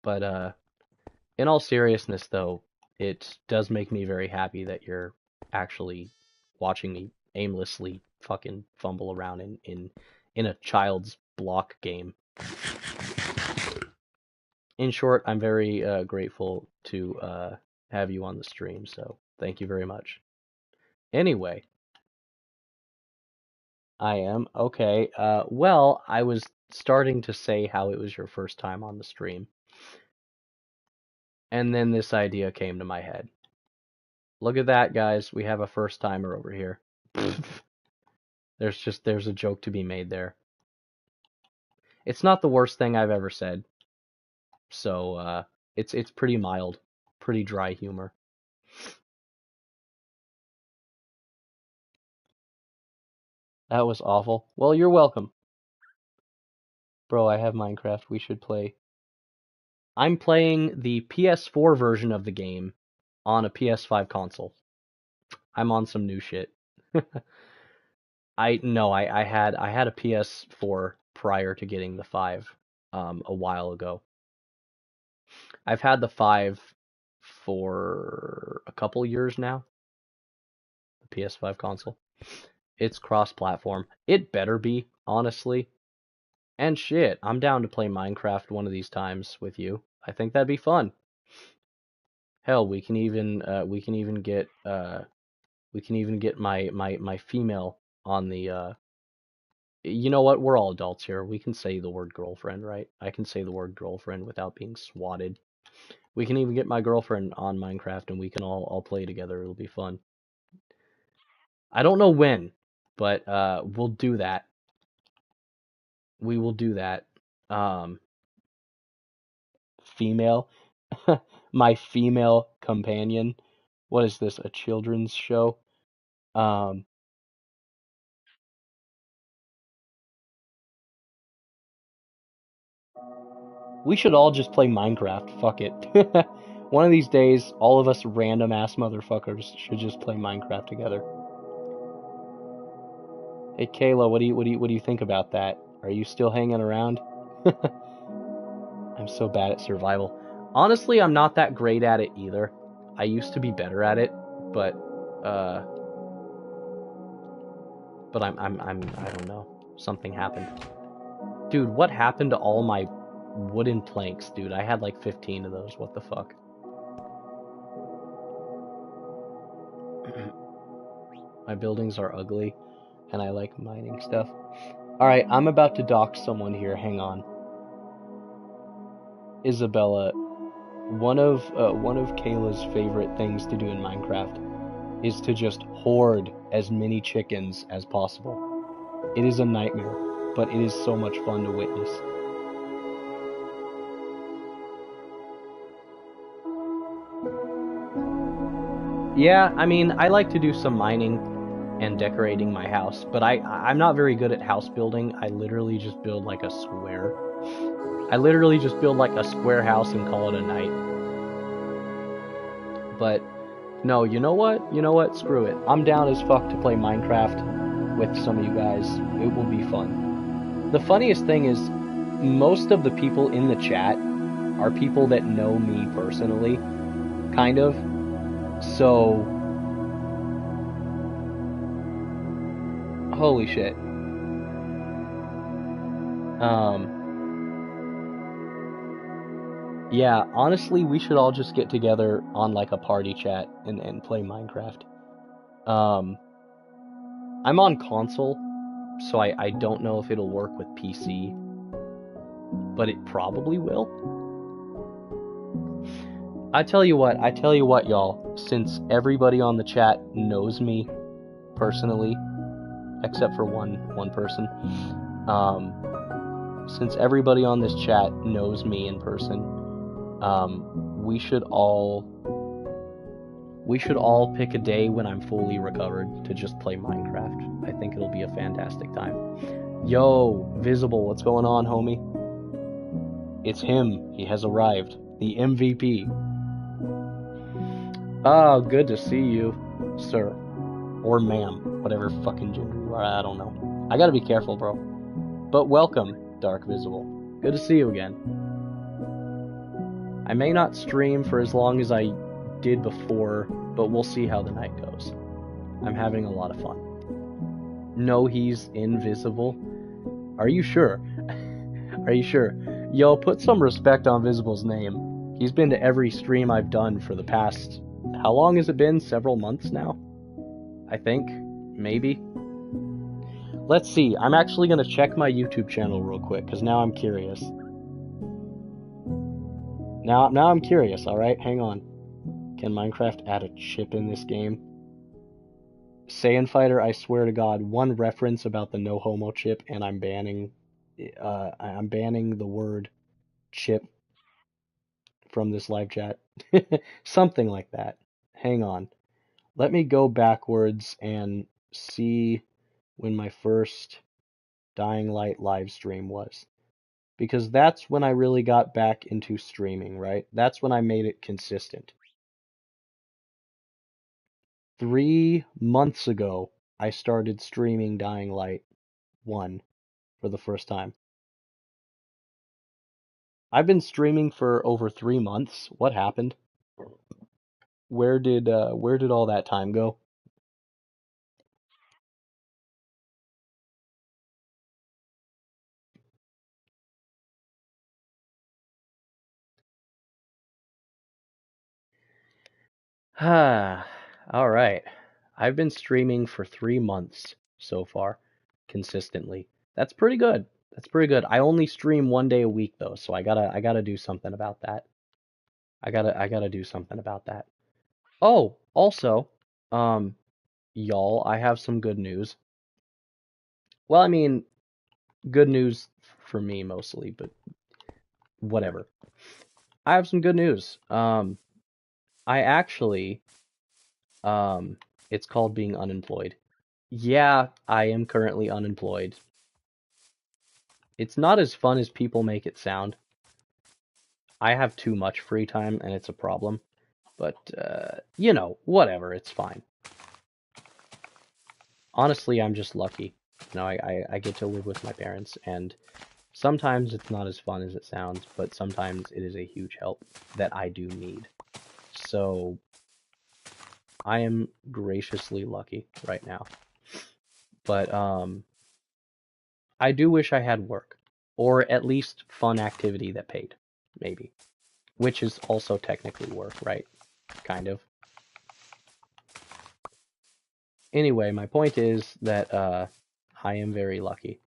But in all seriousness, though, it does make me very happy that you're actually watching me aimlessly fucking fumble around in a child's block game. In short, I'm very grateful to have you on the stream, so thank you very much. Anyway, I am. Okay, well, I was starting to say how it was your first time on the stream, and then this idea came to my head. Look at that, guys. We have a first timer over here. There's a joke to be made there. It's not the worst thing I've ever said. So it's pretty mild, pretty dry humor. That was awful. Well, you're welcome. Bro, I have Minecraft. We should play. I'm playing the PS4 version of the game on a PS5 console. I'm on some new shit. I had a PS4 prior to getting the 5 a while ago. I've had the 5 for a couple years now. The PS5 console. It's cross-platform. It better be, honestly. And shit, I'm down to play Minecraft one of these times with you. I think that'd be fun. Hell, we can even get We can even get my female on the. You know what? We're all adults here. We can say the word girlfriend, right? I can say the word girlfriend without being swatted. We can even get my girlfriend on Minecraft, and we can all play together. It'll be fun. I don't know when, but we'll do that. We will do that. Um, Female, my female companion. What is this? A children's show? Um, we should all just play Minecraft. Fuck it. One of these days, all of us random ass motherfuckers should just play Minecraft together. Hey Kayla, what do you think about that? Are you still hanging around? I'm so bad at survival. Honestly, I'm not that great at it either. I used to be better at it, but uh I don't know. Something happened. Dude, what happened to all my wooden planks, dude? I had like 15 of those. What the fuck? My buildings are ugly and I like mining stuff. All right, I'm about to dox someone here. Hang on. Isabella, one of Kayla's favorite things to do in Minecraft is to just hoard as many chickens as possible. It is a nightmare, but it is so much fun to witness. Yeah, I mean, I like to do some mining and decorating my house, but I'm not very good at house building. I literally just build like a square. I literally just build like a square house and call it a night. But no, you know what? You know what? Screw it. I'm down as fuck to play Minecraft with some of you guys. It will be fun. The funniest thing is most of the people in the chat are people that know me personally, kind of. So, holy shit. Yeah, honestly, we should all just get together on like a party chat and play Minecraft. Um, I'm on console, so I don't know if it'll work with PC, but it probably will. I tell you what, y'all, since everybody on the chat knows me personally, except for one person, since everybody on this chat knows me in person, we should all pick a day when I'm fully recovered to just play Minecraft. I think it'll be a fantastic time. Yo, Visible, what's going on, homie? It's him. He has arrived. The MVP. Oh, good to see you, sir. Or ma'am. Whatever fucking gender you are, I don't know. I gotta be careful, bro. But welcome, Dark Visible. Good to see you again. I may not stream for as long as I did before, but we'll see how the night goes. I'm having a lot of fun. No, he's invisible. Are you sure? Are you sure? Yo, put some respect on Visible's name. He's been to every stream I've done for the past... How long has it been? Several months now? I think. Maybe. Let's see. I'm actually going to check my YouTube channel real quick, because now I'm curious. Now I'm curious, alright? Hang on. Can Minecraft add a chip in this game? Saiyan Fighter, I swear to God, one reference about the no homo chip, and I'm banning the word chip from this live chat. Something like that. Hang on. Let me go backwards and see when my first Dying Light live stream was. Because that's when I really got back into streaming, right? That's when I made it consistent. 3 months ago, I started streaming Dying Light 1 for the first time. I've been streaming for over 3 months. What happened? Where did all that time go? All right. I've been streaming for 3 months so far, consistently. That's pretty good. That's pretty good. I only stream 1 day a week though, so I gotta do something about that. I gotta do something about that. Oh, also, um, y'all, I have some good news. Well, I mean, good news for me mostly, but whatever. I have some good news. I actually, um, it's called being unemployed. Yeah, I am currently unemployed. It's not as fun as people make it sound. I have too much free time and it's a problem. But, you know, whatever, it's fine. Honestly, I'm just lucky. You know, I get to live with my parents, and sometimes it's not as fun as it sounds, but sometimes it is a huge help that I do need. So, I am graciously lucky right now. But, I do wish I had work, or at least fun activity that paid, maybe. Which is also technically work, right? Kind of. Anyway, my point is that I am very lucky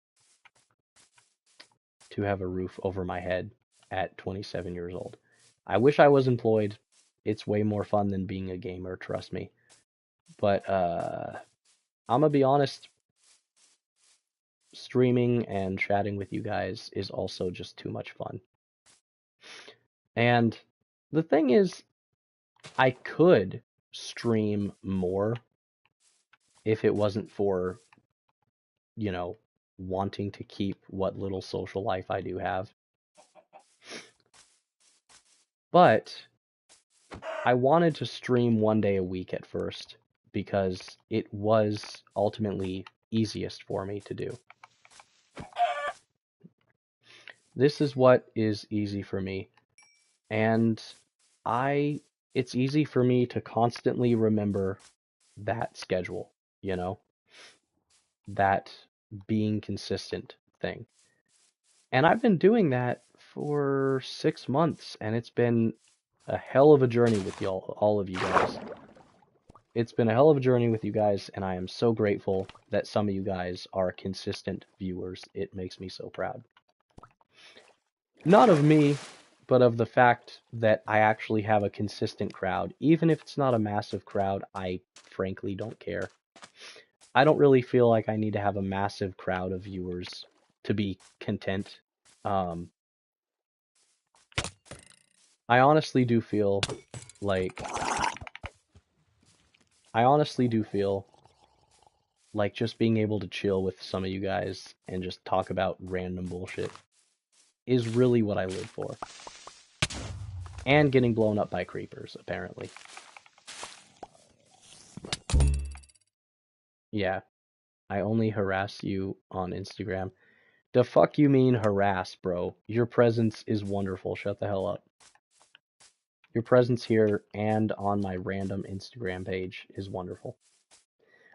to have a roof over my head at 27 years old. I wish I was employed. It's way more fun than being a gamer, trust me. But I'm gonna be honest, streaming and chatting with you guys is also just too much fun. And the thing is, I could stream more if it wasn't for, you know, wanting to keep what little social life I do have. But I wanted to stream 1 day a week at first because it was ultimately easiest for me to do. This is what is easy for me. And it's easy for me to constantly remember that schedule, you know, that being consistent thing. And I've been doing that for 6 months, and it's been a hell of a journey with y'all, all of you guys. It's been a hell of a journey with you guys, and I am so grateful that some of you guys are consistent viewers. It makes me so proud. Not of me, but of the fact that I actually have a consistent crowd. Even if it's not a massive crowd, I frankly don't care. I don't really feel like I need to have a massive crowd of viewers to be content. Um, I honestly do feel like just being able to chill with some of you guys and just talk about random bullshit is really what I live for. And getting blown up by creepers, apparently. Yeah, I only harass you on Instagram. The fuck you mean harass, bro? Your presence is wonderful. Shut the hell up. Your presence here and on my random Instagram page is wonderful.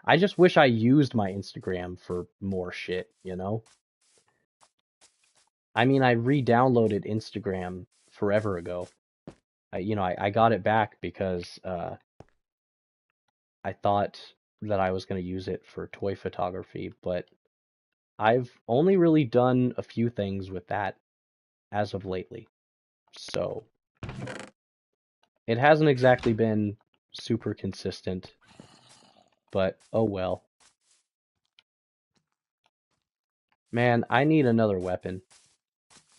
I just wish I used my Instagram for more shit, you know? I mean, I re-downloaded Instagram forever ago. I got it back because I thought that I was going to use it for toy photography, but I've only really done a few things with that as of lately. So it hasn't exactly been super consistent, but oh well. Man, I need another weapon.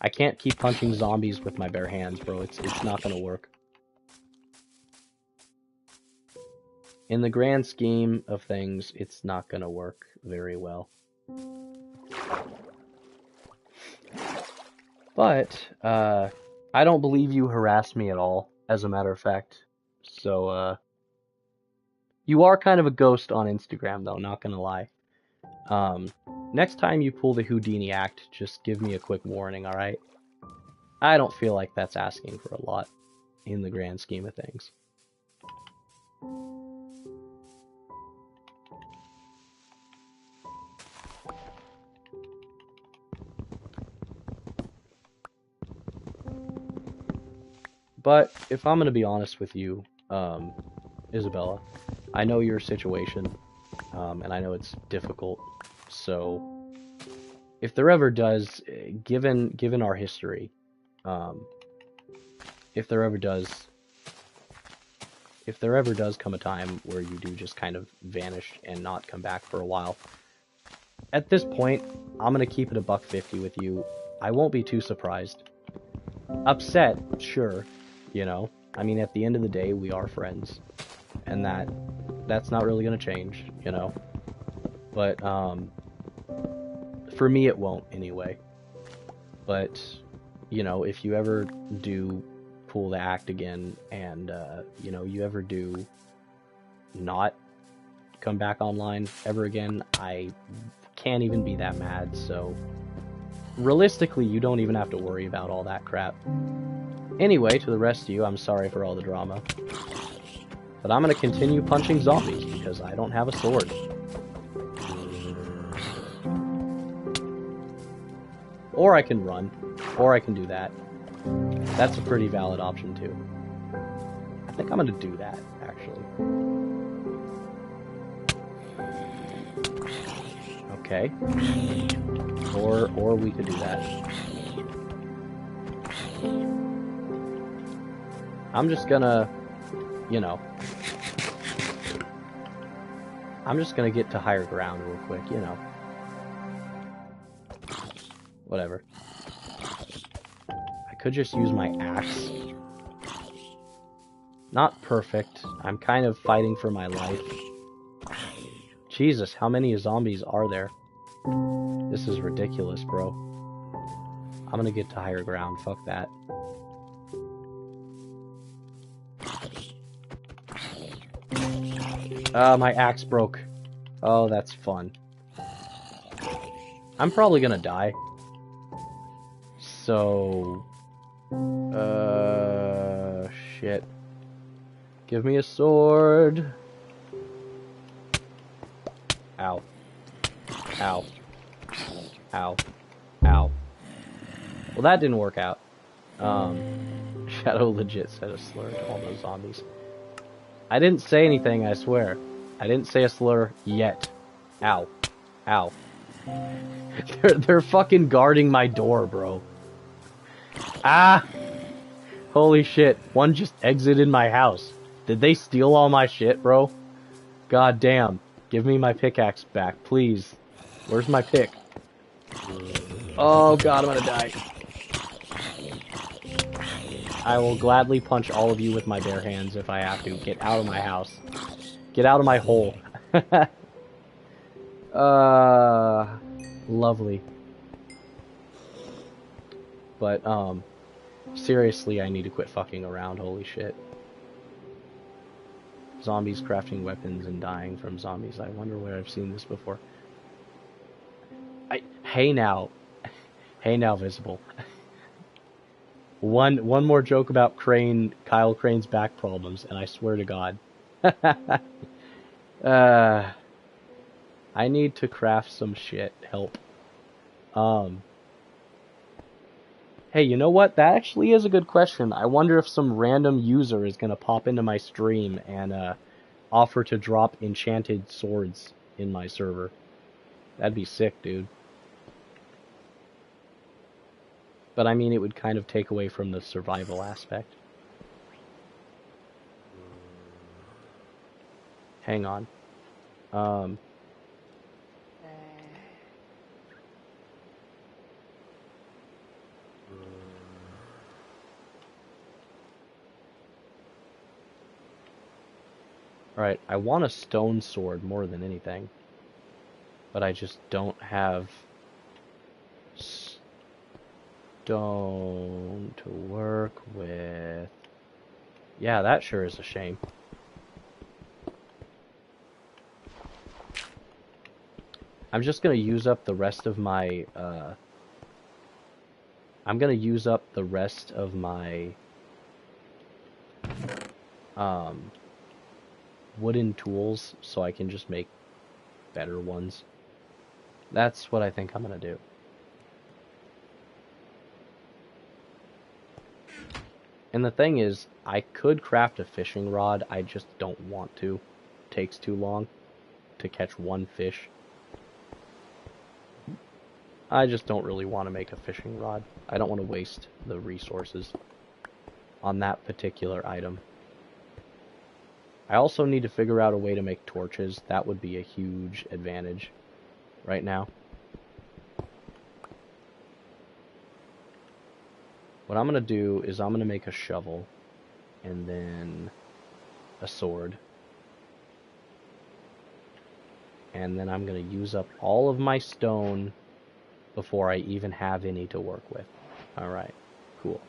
I can't keep punching zombies with my bare hands, bro. It's not gonna work. In the grand scheme of things, it's not gonna work very well. But, I don't believe you harassed me at all, as a matter of fact. So, you are kind of a ghost on Instagram, though, not gonna lie. Next time you pull the Houdini act, just give me a quick warning, alright? I don't feel like that's asking for a lot in the grand scheme of things. But if I'm gonna be honest with you, Isabella, I know your situation, and I know it's difficult, so if there ever does, given our history, if there ever does come a time where you do just kind of vanish and not come back for a while, at this point, I'm gonna keep it $1.50 with you. I won't be too surprised. Upset, sure, you know. I mean, at the end of the day, we are friends, and that's not really gonna change, you know. But for me, it won't anyway. But you know, if you ever do pull the act again, and you know, you ever do not come back online ever again, I can't even be that mad. So realistically, you don't even have to worry about all that crap. Anyway, to the rest of you, I'm sorry for all the drama, but I'm gonna continue punching zombies because I don't have a sword. Or I can run, or I can do that. That's a pretty valid option too. I think I'm gonna do that, actually. Okay. Or we could do that. I'm just gonna, you know, I'm just gonna get to higher ground real quick, you know. Whatever. I could just use my axe. Not perfect. I'm kind of fighting for my life. Jesus, how many zombies are there? This is ridiculous, bro. I'm gonna get to higher ground. Fuck that. My axe broke. Oh, that's fun. I'm probably gonna die. So... shit. Give me a sword. Ow. Ow. Ow. Ow. Well, that didn't work out. Shadow legit said a slur to all those zombies. I didn't say anything, I swear. I didn't say a slur yet. Ow. Ow. They're fucking guarding my door, bro. Ah! Holy shit. One just exited my house. Did they steal all my shit, bro? God damn. Give me my pickaxe back, please. Where's my pick? Oh god, I'm gonna die. I will gladly punch all of you with my bare hands if I have to. Get out of my house. Get out of my hole. Lovely. But, seriously, I need to quit fucking around, holy shit. Zombies crafting weapons and dying from zombies. I wonder where I've seen this before. Hey now. Hey now, Visible. One more joke about Kyle Crane's back problems, and I swear to God. I need to craft some shit. Help. Hey, you know what? That actually is a good question. I wonder if some random user is gonna pop into my stream and offer to drop enchanted swords in my server. That'd be sick, dude. But I mean, it would kind of take away from the survival aspect. Hang on. Alright, I want a stone sword more than anything. But I just don't have stone to work with. Yeah, that sure is a shame. I'm just gonna use up the rest of my, I'm gonna use up the rest of my, wooden tools so I can just make better ones. That's what I think I'm gonna do. And the thing is, I could craft a fishing rod, I just don't want to. It takes too long to catch one fish. I just don't really want to make a fishing rod. I don't want to waste the resources on that particular item. I also need to figure out a way to make torches. That would be a huge advantage right now. What I'm going to do is I'm going to make a shovel and then a sword. And then I'm going to use up all of my stone before I even have any to work with. Alright, cool.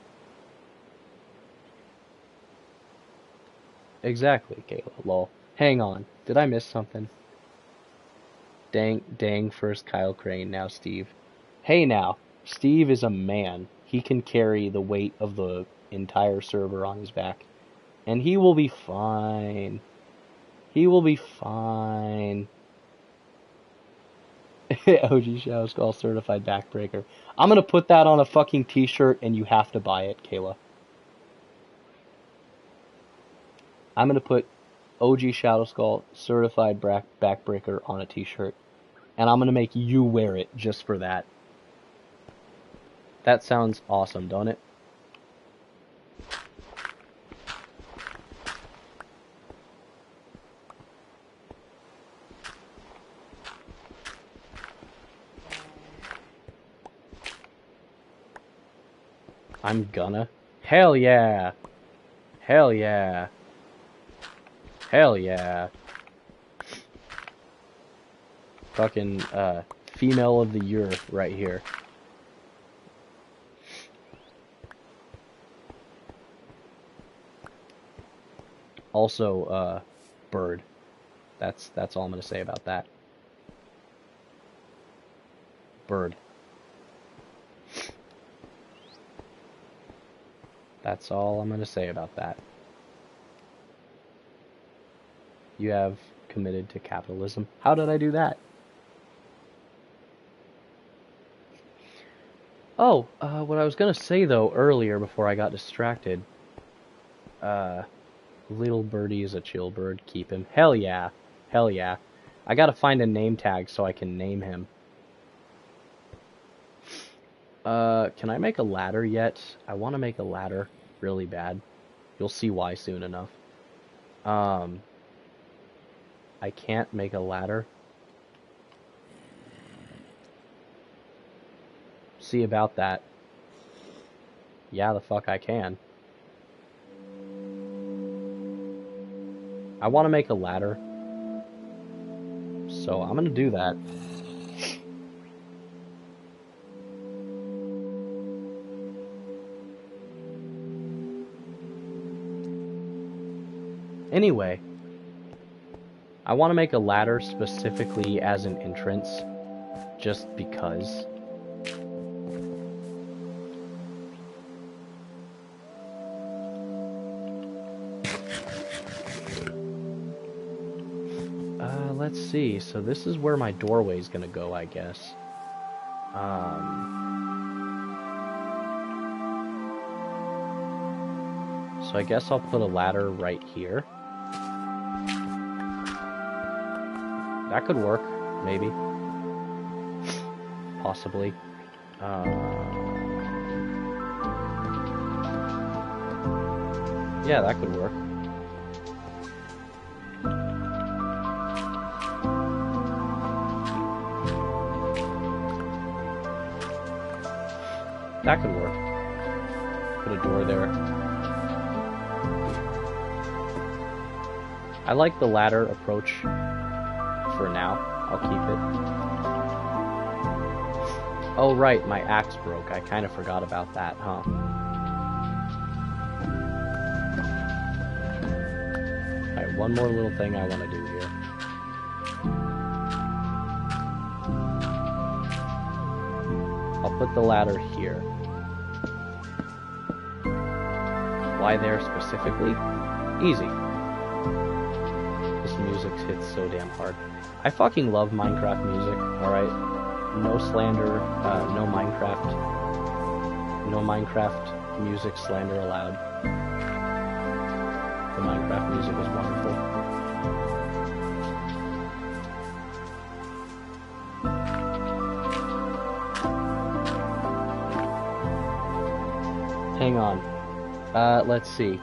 Exactly, Kayla, lol. Hang on, did I miss something? Dang, first Kyle Crane, now Steve. Hey now, Steve is a man. He can carry the weight of the entire server on his back. And he will be fine. He will be fine. OG Shadow Skull Certified Backbreaker. I'm gonna put that on a fucking t-shirt and you have to buy it, Kayla. I'm gonna put OG Shadow Skull Certified Backbreaker on a t-shirt. And I'm gonna make you wear it just for that. That sounds awesome, don't it? I'm gonna. Hell yeah! Hell yeah! Hell yeah! Fucking, female of the year right here. Also, bird. That's all I'm gonna say about that. Bird. That's all I'm gonna say about that. You have committed to capitalism. How did I do that? Oh, what I was gonna say though earlier before I got distracted. Little birdie is a chill bird. Keep him. Hell yeah. Hell yeah. I gotta find a name tag so I can name him. Can I make a ladder yet? I want to make a ladder really bad. You'll see why soon enough. I can't make a ladder. See about that. Yeah, the fuck I can. I want to make a ladder. So I'm gonna do that. Anyway, I want to make a ladder specifically as an entrance, just because. Let's see, so this is where my doorway is gonna go, I guess. So I guess I'll put a ladder right here. That could work, maybe. Possibly. Yeah, that could work. That could work. Put a door there. I like the ladder approach for now. I'll keep it. Oh right, my axe broke. I kind of forgot about that, huh? Alright, one more little thing I want to do here. I'll put the ladder here. Why there specifically? Easy. This music hits so damn hard. I fucking love Minecraft music, alright? No slander, no Minecraft music slander allowed. The Minecraft music is wonderful. Hang on. Let's see.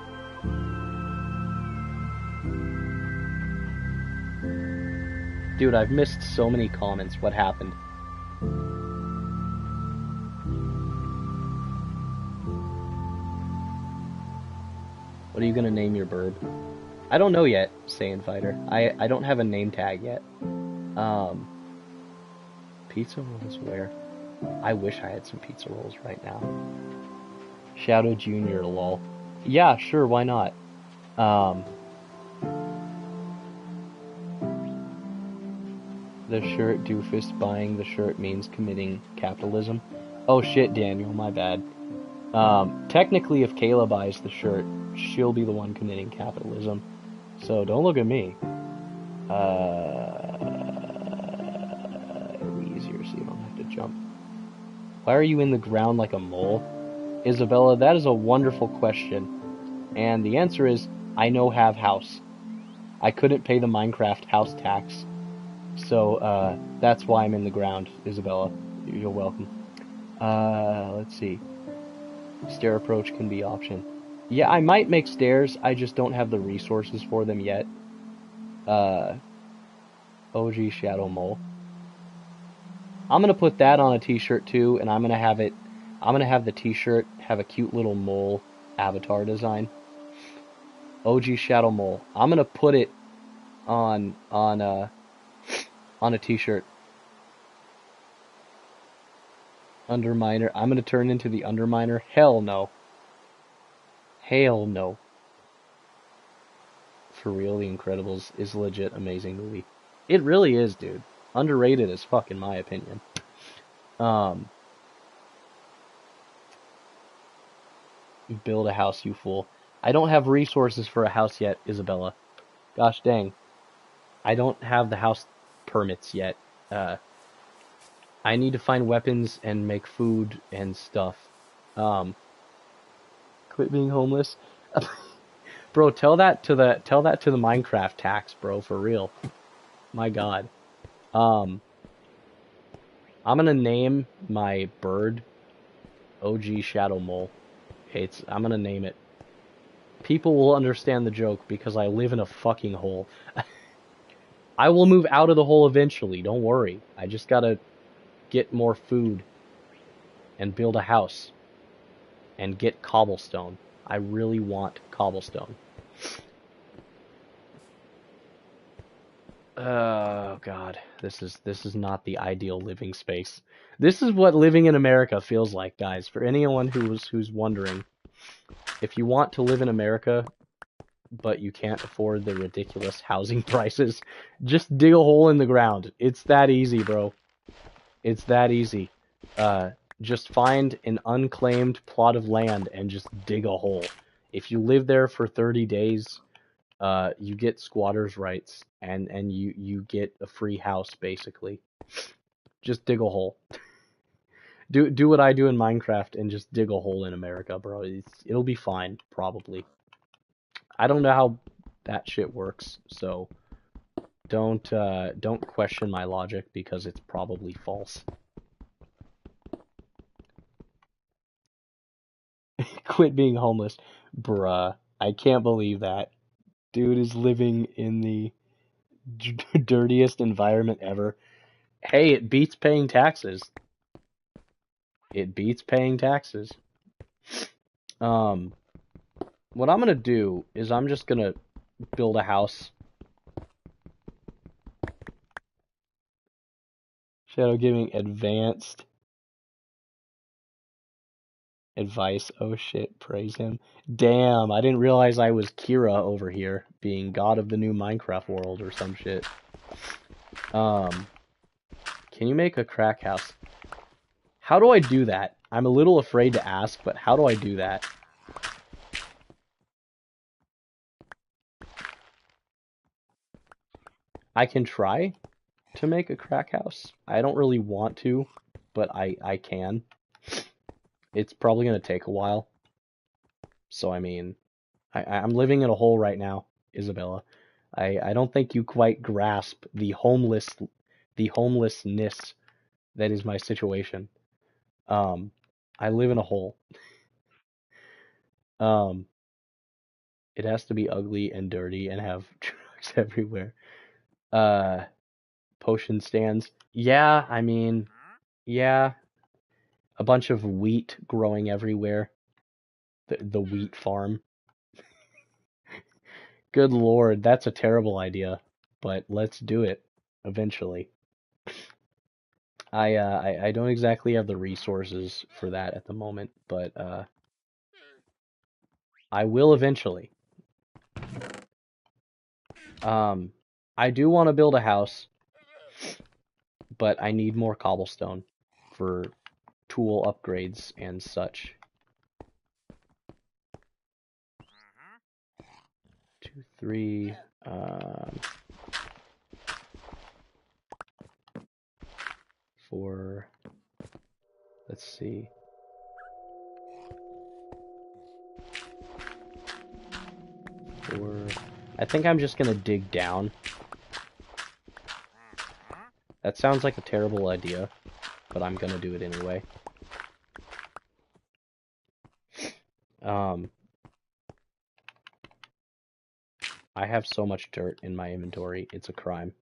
Dude, I've missed so many comments. What happened? What are you gonna name your bird? I don't know yet, Saiyan Fighter. I don't have a name tag yet. Pizza rolls where? I wish I had some pizza rolls right now. Shadow Jr. lol. Yeah, sure, why not? The shirt doofus buying the shirt means committing capitalism. Oh shit, Daniel, my bad. Technically, if Kayla buys the shirt, she'll be the one committing capitalism. So don't look at me. It'll be easier so you don't have to jump. Why are you in the ground like a mole? Isabella, that is a wonderful question. And the answer is, I no have house. I couldn't pay the Minecraft house tax. So, that's why I'm in the ground, Isabella. You're welcome. Let's see. Stair approach can be option. Yeah, I might make stairs, I just don't have the resources for them yet. OG Shadow Mole. I'm gonna put that on a t-shirt too, and I'm gonna have the t-shirt have a cute little mole avatar design. OG Shadow Mole. I'm gonna put it on a t-shirt. Underminer. I'm gonna turn into the Underminer. Hell no. Hell no. For real, The Incredibles is a legit amazing movie. It really is, dude. Underrated as fuck, in my opinion. Build a house, you fool. I don't have resources for a house yet, Isabella. Gosh dang. I don't have the house permits yet. I need to find weapons and make food and stuff. Quit being homeless. Bro, tell that to the Minecraft tax, bro, for real. My god. I'm gonna name my bird OG Shadow Mole. Okay, I'm gonna name it. People will understand the joke because I live in a fucking hole. I will move out of the hole eventually, don't worry. I just gotta get more food and build a house and get cobblestone. I really want cobblestone. Oh god, this is not the ideal living space. This is what living in America feels like, guys. For anyone who's wondering, if you want to live in America but you can't afford the ridiculous housing prices, just dig a hole in the ground. It's that easy, bro. It's that easy. Just find an unclaimed plot of land and just dig a hole. If you live there for 30 days, you get squatters' rights, and you get a free house, basically. Just dig a hole. Do what I do in Minecraft and just dig a hole in America, bro. It'll be fine, probably. I don't know how that shit works, so don't question my logic because it's probably false. Quit being homeless. Bruh, I can't believe that. Dude is living in the dirtiest environment ever. Hey, it beats paying taxes. It beats paying taxes. What I'm gonna do is I'm just gonna build a house. Shadow giving advanced advice. Oh shit, praise him. Damn, I didn't realize I was Kira over here, being god of the new Minecraft world or some shit. Can you make a crack house? How do I do that? I'm a little afraid to ask, but how do I do that? I can try to make a crack house. I don't really want to, but I can. It's probably going to take a while. So I mean, I'm living in a hole right now, Isabella. I don't think you quite grasp the homelessness that is my situation. Um, I live in a hole. Um, it has to be ugly and dirty and have trucks everywhere. Uh, Potion stands. Yeah, I mean, yeah, a bunch of wheat growing everywhere. The wheat farm. Good lord, that's a terrible idea, but let's do it eventually. I don't exactly have the resources for that at the moment, but I will eventually. I do want to build a house, but I need more cobblestone for tool upgrades and such. 2, 3, 4. Let's see. 4. I think I'm just gonna dig down. That sounds like a terrible idea, but I'm gonna do it anyway. I have so much dirt in my inventory, it's a crime.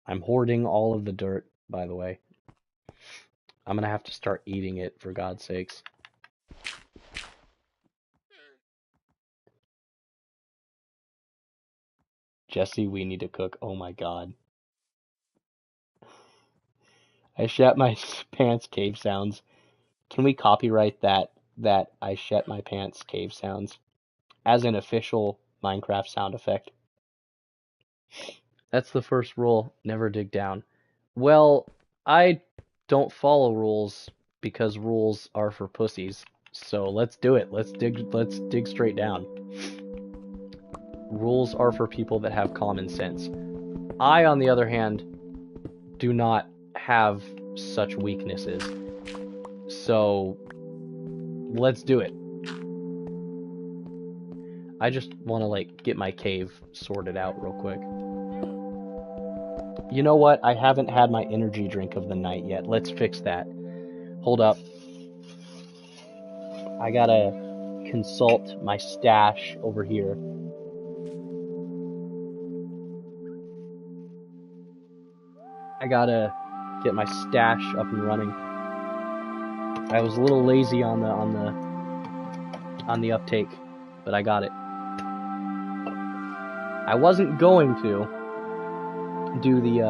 I'm hoarding all of the dirt, by the way. I'm gonna have to start eating it, for God's sakes. Jesse, we need to cook. Oh my god. I shat my pants cave sounds. Can we copyright that I shat my pants cave sounds as an official Minecraft sound effect? That's the first rule, never dig down. Well, I don't follow rules because rules are for pussies. So let's do it. Let's dig straight down. Rules are for people that have common sense. I, on the other hand, do not have such weaknesses. So let's do it. I just want to like get my cave sorted out real quick. You know what? I haven't had my energy drink of the night yet. Let's fix that. Hold up. I gotta consult my stash over here. I gotta get my stash up and running. I was a little lazy on the uptake, but I got it. I wasn't going to do the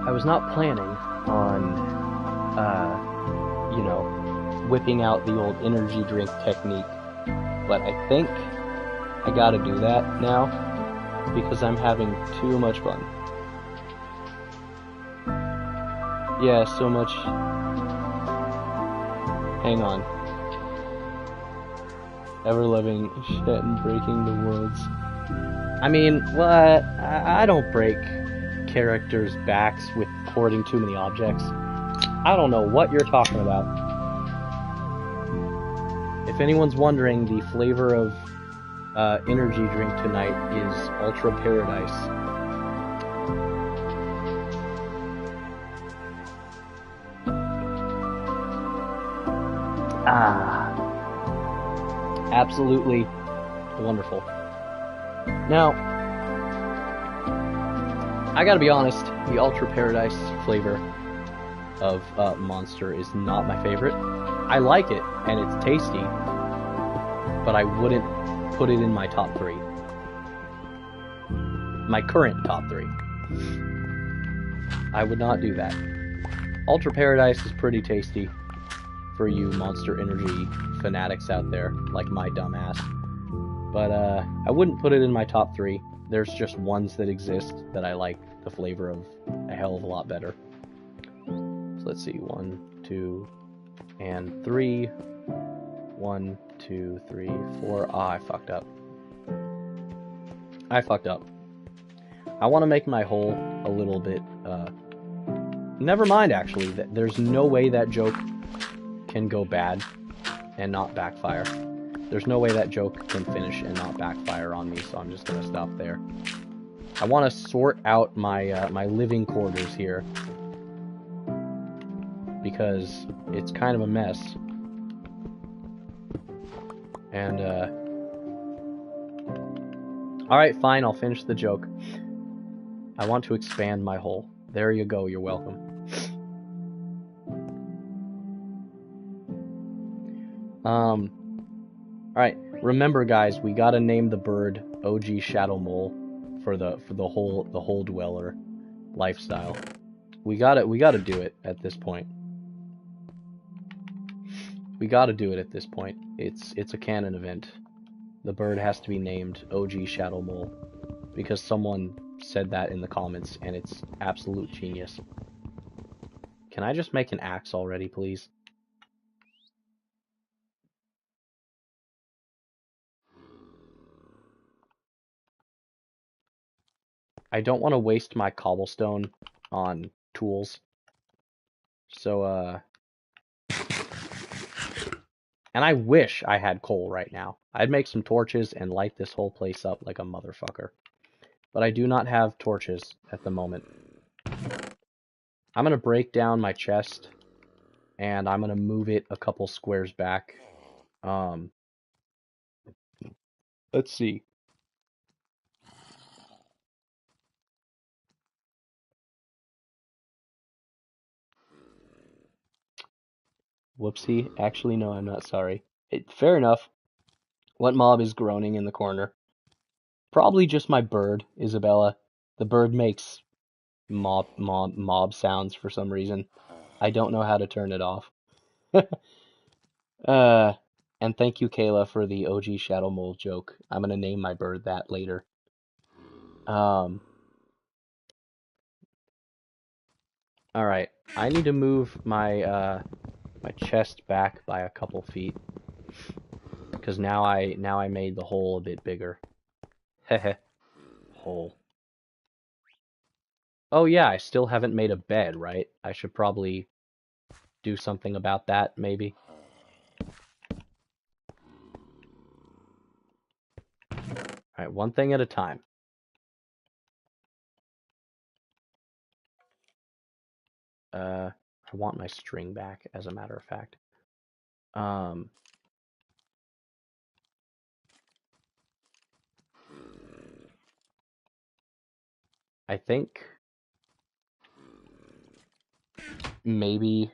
I was not planning on you know, whipping out the old energy drink technique, but I think I gotta do that now because I'm having too much fun. Yeah, so much. Hang on. Ever-loving shit and breaking the worlds. I mean, what? I don't break characters' backs with hoarding too many objects. I don't know what you're talking about. If anyone's wondering, the flavor of energy drink tonight is Ultra Paradise. Absolutely wonderful. Now, I gotta be honest, the Ultra Paradise flavor of Monster is not my favorite. I like it, and it's tasty, but I wouldn't put it in my top 3. My current top 3. I would not do that. Ultra Paradise is pretty tasty for you Monster Energy fanatics out there, like my dumbass. But I wouldn't put it in my top 3. There's just ones that exist that I like the flavor of a hell of a lot better. So let's see, 1, 2, and 3. 1, 2, 3, 4. Ah, I fucked up. I want to make my hole a little bit, never mind, actually. There's no way that joke can go bad and not backfire. There's no way that joke can finish and not backfire on me, so I'm just gonna stop there. I want to sort out my my living quarters here, because it's kind of a mess. And, alright, fine, I'll finish the joke. I want to expand my hole. There you go, you're welcome. Alright, remember guys, we gotta name the bird OG Shadow Mole for the hole dweller lifestyle. We gotta do it at this point. We gotta do it at this point. It's a canon event. The bird has to be named OG Shadow Mole, because someone said that in the comments, and it's absolute genius. Can I just make an axe already, please? I don't want to waste my cobblestone on tools. So, and I wish I had coal right now. I'd make some torches and light this whole place up like a motherfucker. But I do not have torches at the moment. I'm going to break down my chest, and I'm going to move it a couple squares back. Let's see. Whoopsie. Actually, no, I'm not sorry. Fair enough. What mob is groaning in the corner? Probably just my bird, Isabella. The bird makes mob sounds for some reason. I don't know how to turn it off. And thank you, Kayla, for the OG Shadow Mole joke. I'm gonna name my bird that later. Alright. I need to move my my chest back by a couple feet, because now I made the hole a bit bigger. Heh. Hole. Oh yeah, I still haven't made a bed, right? I should probably do something about that, maybe. Alright, one thing at a time. I want my string back, as a matter of fact. I think maybe,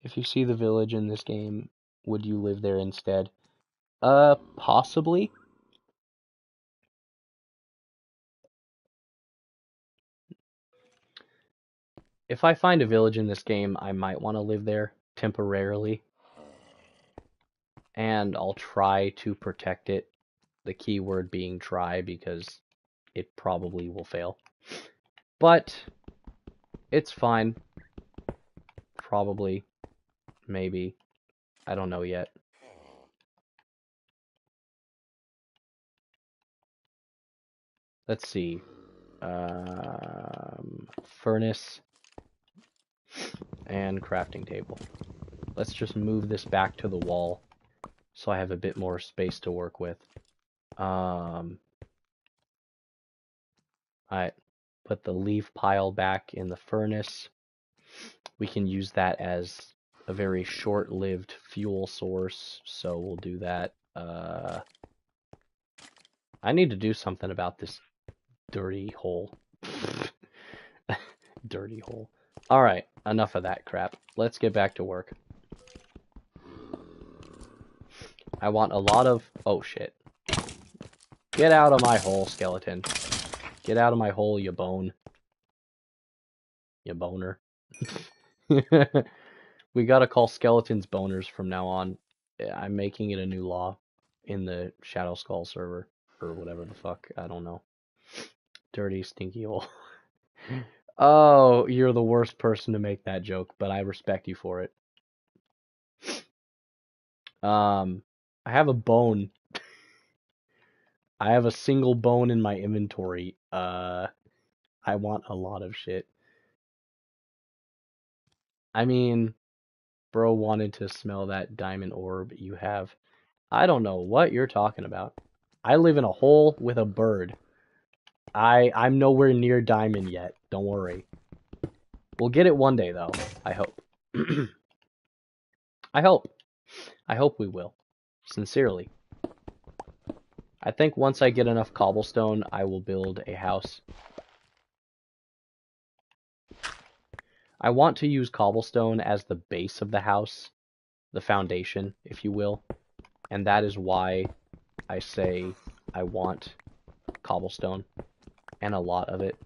if you see the village in this game, would you live there instead? Possibly. If I find a village in this game, I might want to live there temporarily. And I'll try to protect it. The key word being try, because it probably will fail. But it's fine. Probably. Maybe. I don't know yet. Let's see. Furnace and crafting table. Let's just move this back to the wall so I have a bit more space to work with. Alright. Put the leaf pile back in the furnace. We can use that as a very short-lived fuel source, so we'll do that. I need to do something about this dirty hole. Dirty hole. Alright, enough of that crap. Let's get back to work. I want a lot of... Oh, shit. Get out of my hole, skeleton. Get out of my hole, you bone. You boner. We gotta call skeletons boners from now on. I'm making it a new law in the Shadow Skull server. Or whatever the fuck. I don't know. Dirty, stinky hole. Oh, you're the worst person to make that joke, but I respect you for it. I have a bone. I have a single bone in my inventory. I want a lot of shit. I mean, bro wanted to smell that diamond orb you have. I don't know what you're talking about. I live in a hole with a bird. I'm nowhere near diamond yet. Don't worry. We'll get it one day though. I hope. I hope. I hope we will. Sincerely. I think once I get enough cobblestone, I will build a house. I want to use cobblestone as the base of the house, the foundation, if you will. And that is why I say I want cobblestone, and a lot of it.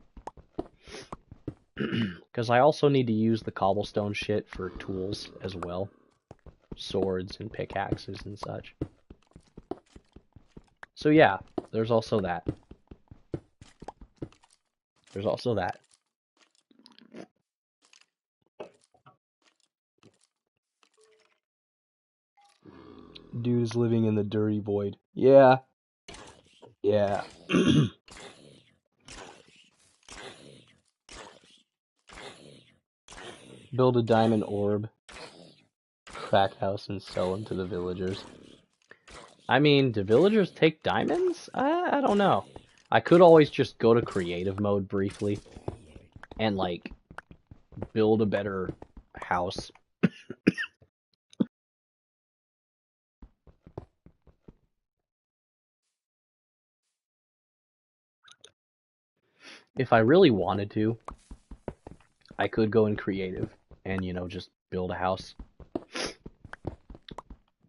Because I also need to use the cobblestone shit for tools as well. Swords and pickaxes and such. So yeah, there's also that. There's also that. Dude is living in the dirty void. Yeah. Yeah. Build a diamond orb, crack house, and sell them to the villagers. I mean, do villagers take diamonds? I don't know. I could always just go to creative mode briefly and, like, build a better house. If I really wanted to, I could go in creative and, just build a house.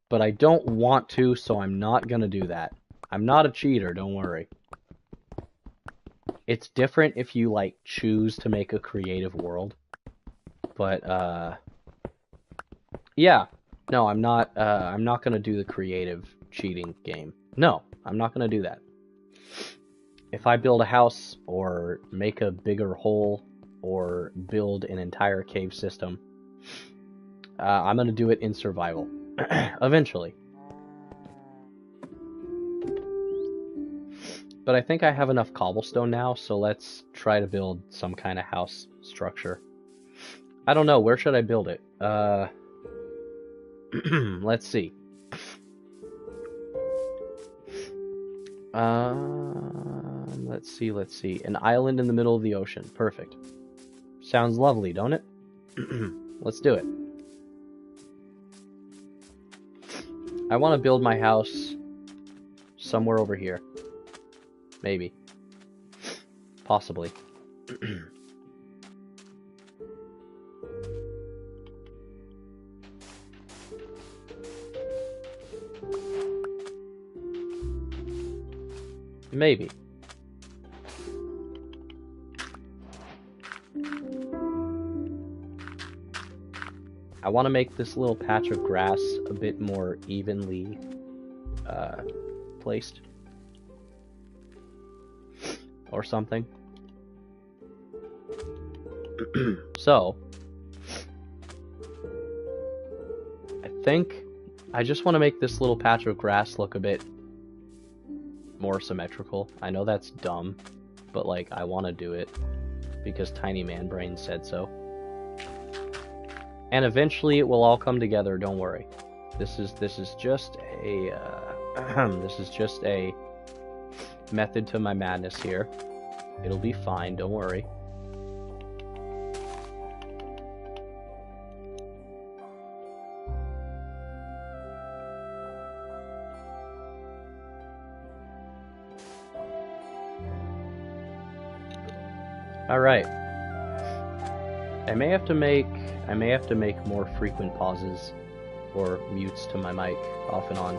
But I don't want to, so I'm not gonna do that. I'm not a cheater, don't worry. It's different if you, like, choose to make a creative world. But, yeah. No, I'm not gonna do the creative cheating game. No, I'm not gonna do that. If I build a house, or make a bigger hole, or build an entire cave system, I'm gonna do it in survival. Eventually. But I think I have enough cobblestone now, so let's try to build some kind of house structure. I don't know, where should I build it? Let's see. Let's see. An island in the middle of the ocean. Perfect. Sounds lovely, don't it? Let's do it. I want to build my house somewhere over here. Maybe. Possibly. Maybe. I want to make this little patch of grass a bit more evenly placed. Or something. So, I think I just want to make this little patch of grass look a bit more symmetrical. I know that's dumb, but, like, I want to do it because Tiny Man Brain said so. And eventually it will all come together, don't worry. This is just a this is just a method to my madness here. It'll be fine, don't worry. Alright. I may have to make more frequent pauses or mutes to my mic off and on,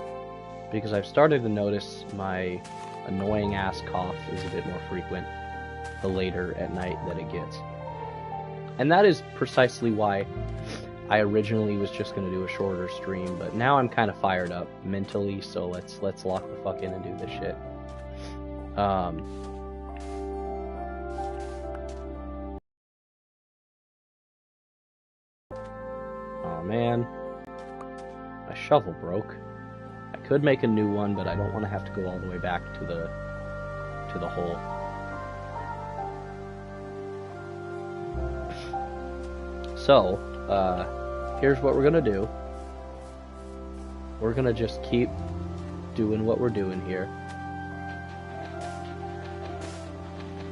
because I've started to notice my annoying ass cough is a bit more frequent the later at night that it gets. And that is precisely why I originally was just going to do a shorter stream, but now I'm kind of fired up mentally, so let's lock the fuck in and do this shit. Oh man. My shovel broke. I could make a new one, but I don't want to have to go all the way back to the hole. So, here's what we're gonna do. We're gonna just keep doing what we're doing here.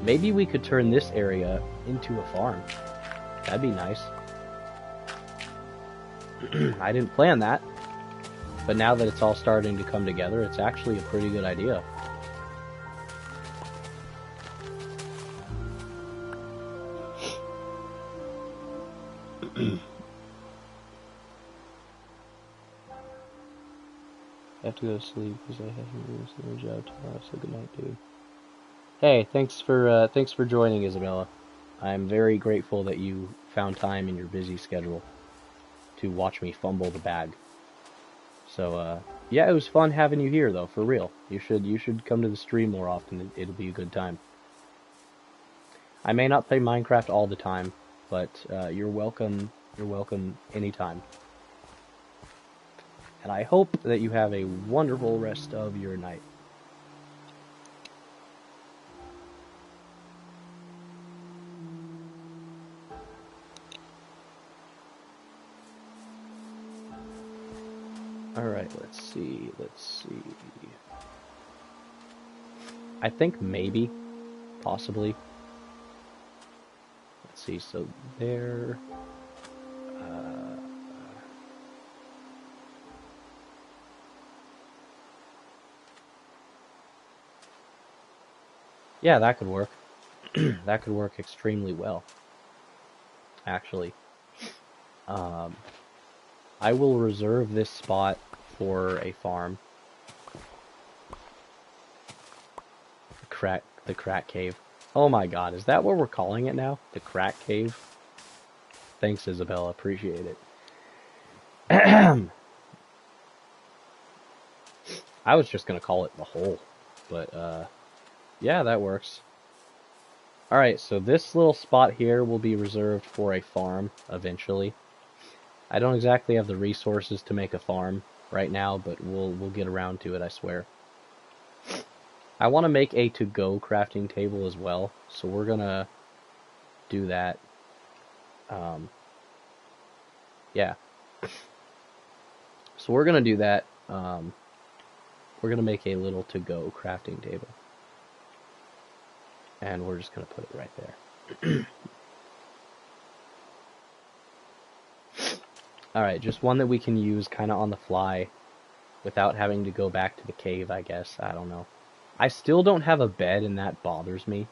Maybe we could turn this area into a farm. That'd be nice. I didn't plan that, but now that it's all starting to come together, it's actually a pretty good idea. I have to go to sleep because I have a job tomorrow, so good night, dude. Hey, thanks for joining, Isabella. I'm very grateful that you found time in your busy schedule to watch me fumble the bag. So, yeah, it was fun having you here, though, for real. You should come to the stream more often. It'll be a good time. I may not play Minecraft all the time, but you're welcome. You're welcome anytime. And I hope that you have a wonderful rest of your night. Alright, let's see. I think maybe, possibly. Let's see, so there... yeah, that could work. That could work extremely well, actually. I will reserve this spot for a farm. The crack cave. Oh my god, is that what we're calling it now? The crack cave? Thanks, Isabella, appreciate it. I was just gonna call it the hole, but yeah, that works. Alright, so this little spot here will be reserved for a farm, eventually. I don't exactly have the resources to make a farm right now, but we'll get around to it, I swear. I want to make a to-go crafting table as well, so we're gonna do that. Yeah. So we're gonna do that. We're gonna make a little to-go crafting table. And we're just gonna put it right there. Alright, just one that we can use kind of on the fly without having to go back to the cave, I guess. I don't know. I still don't have a bed, and that bothers me.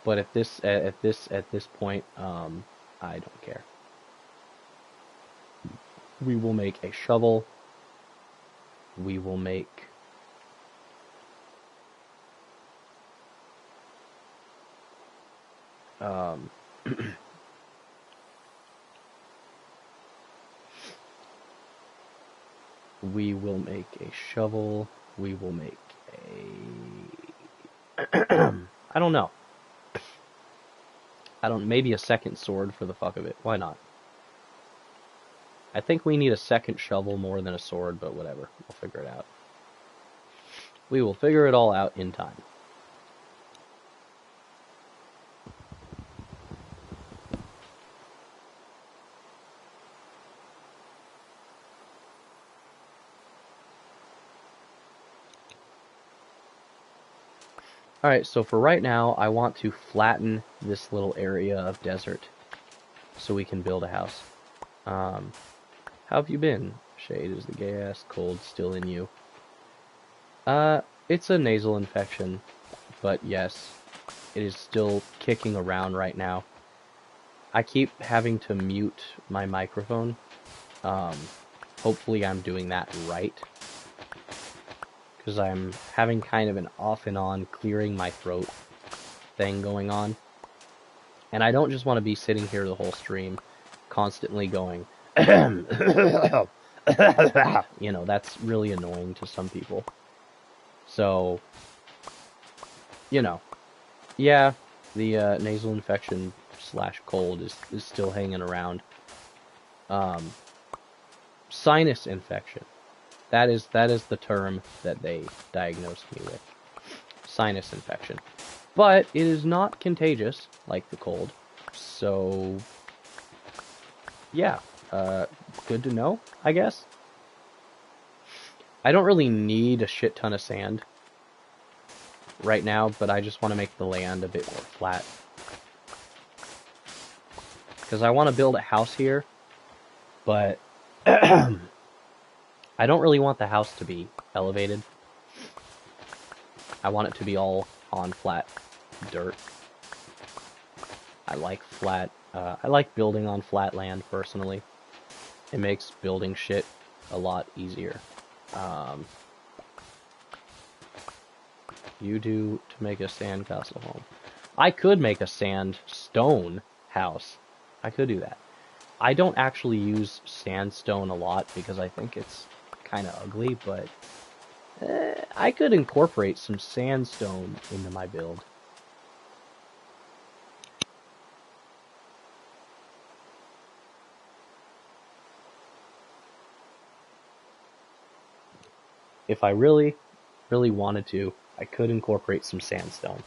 But at this point, I don't care. We will make a shovel. We will make we will make a shovel. We will make a I don't know. Maybe a second sword for the fuck of it. Why not? I think we need a second shovel more than a sword, but whatever. We'll figure it out. We will figure it all out in time. Alright, so for right now, I want to flatten this little area of desert so we can build a house. How have you been? Shade, is the gay-ass cold still in you? It's a nasal infection, but yes, it is still kicking around right now. I keep having to mute my microphone. Hopefully I'm doing that right. Because I'm having kind of an off and on clearing my throat thing going on. And I don't just want to be sitting here the whole stream constantly going, you know, that's really annoying to some people. So, you know, yeah, the nasal infection / cold is still hanging around. Sinus infection. That is the term that they diagnosed me with. Sinus infection. But it is not contagious like the cold. So yeah, good to know, I guess. I don't really need a shit ton of sand right now, but I just want to make the land a bit more flat. Because I want to build a house here, but I don't really want the house to be elevated. I want it to be all on flat dirt. I like flat, I like building on flat land personally. It makes building shit a lot easier. You do to make a sandcastle home. I could make a sandstone house. I could do that. I don't actually use sandstone a lot because I think it's kind of ugly, but I could incorporate some sandstone into my build. If I really, really wanted to, I could incorporate some sandstone.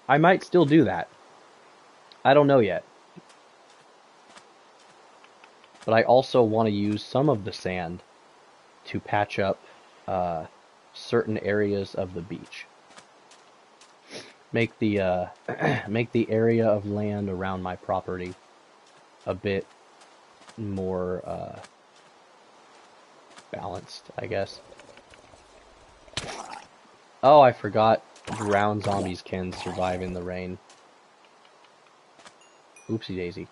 I might still do that. I don't know yet. But I also want to use some of the sand to patch up certain areas of the beach. Make the make the area of land around my property a bit more balanced, I guess. Oh, I forgot ground zombies can survive in the rain. Oopsie daisy.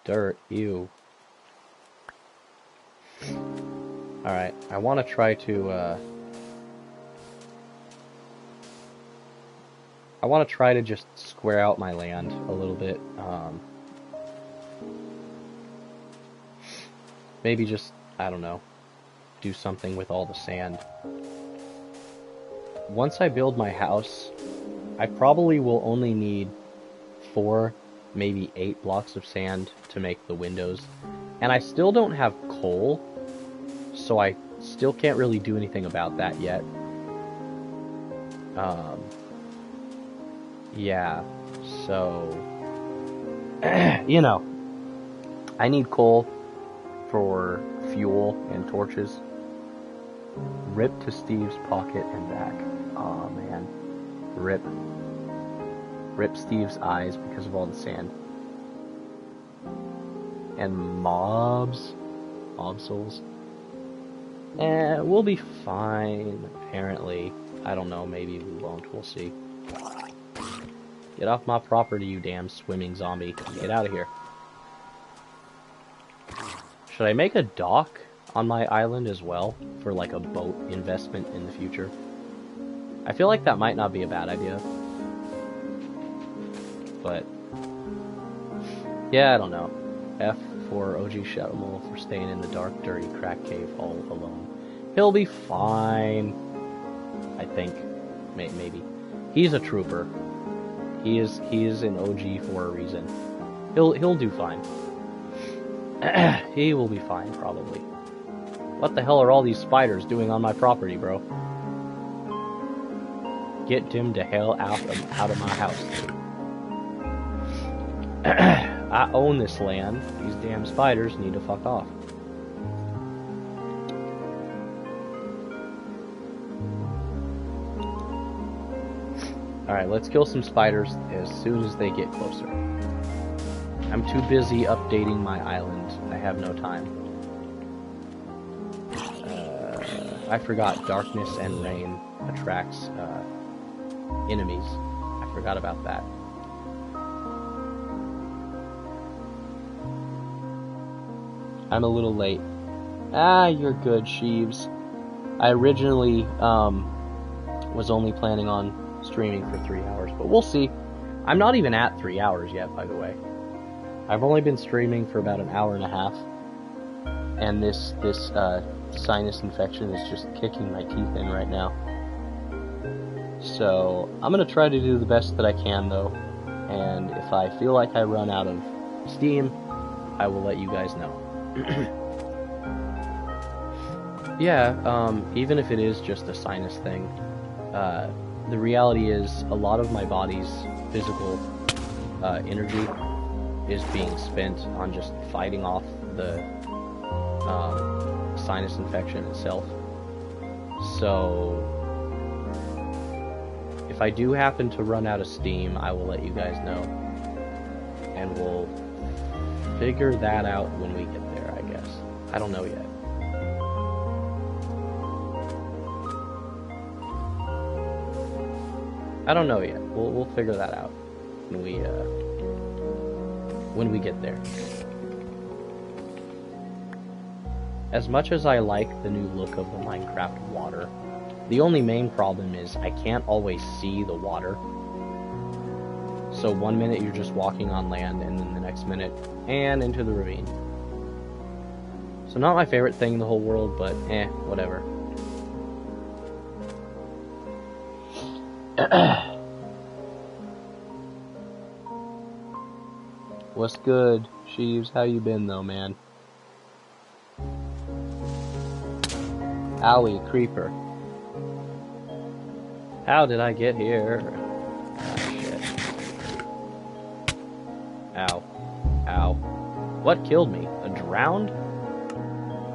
Dirt, ew. Alright, I want to try to I want to try to just square out my land a little bit. Maybe just, I don't know, do something with all the sand. Once I build my house, I probably will only need 4, maybe 8 blocks of sand to make the windows. And I still don't have coal, so I still can't really do anything about that yet. Yeah, so, you know, I need coal for fuel and torches. Rip to Steve's pocket and back. Aw, man. Rip. Rip Steve's eyes because of all the sand. And mobs. Mob souls. We'll be fine, apparently. I don't know, maybe we won't, we'll see. Get off my property, you damn swimming zombie. Get out of here. Should I make a dock on my island as well, for like a boat investment in the future? I feel like that might not be a bad idea. But, yeah, I don't know. F for OG Shadow Mole for staying in the dark, dirty crack cave all alone. He'll be fine. I think. Maybe. He's a trooper. He is an OG for a reason. He'll do fine. He will be fine, probably. What the hell are all these spiders doing on my property, bro? Get them to hell out of my house. I own this land. These damn spiders need to fuck off. Alright, let's kill some spiders as soon as they get closer. I'm too busy updating my island. I have no time. I forgot darkness and rain attracts enemies. I forgot about that. I'm a little late. Ah, you're good, Sheeves. I originally was only planning on streaming for 3 hours, but we'll see. I'm not even at 3 hours yet, by the way. I've only been streaming for about an hour and a half, and this sinus infection is just kicking my teeth in right now. So I'm gonna try to do the best that I can though, and if I feel like I run out of steam, I will let you guys know. Yeah, even if it is just a sinus thing, the reality is a lot of my body's physical energy is being spent on just fighting off the sinus infection itself. So if I do happen to run out of steam, I will let you guys know, and we'll figure that out when we get there, I guess. I don't know yet. I don't know yet. We'll figure that out when we get there. As much as I like the new look of the Minecraft water, the only main problem is I can't always see the water. So one minute you're just walking on land, and then the next minute, and into the ravine. So not my favorite thing in the whole world, but whatever. What's good, Sheaves? How you been though, man? Owie, creeper. How did I get here? Ah, shit. Ow. Ow. What killed me? A drowned?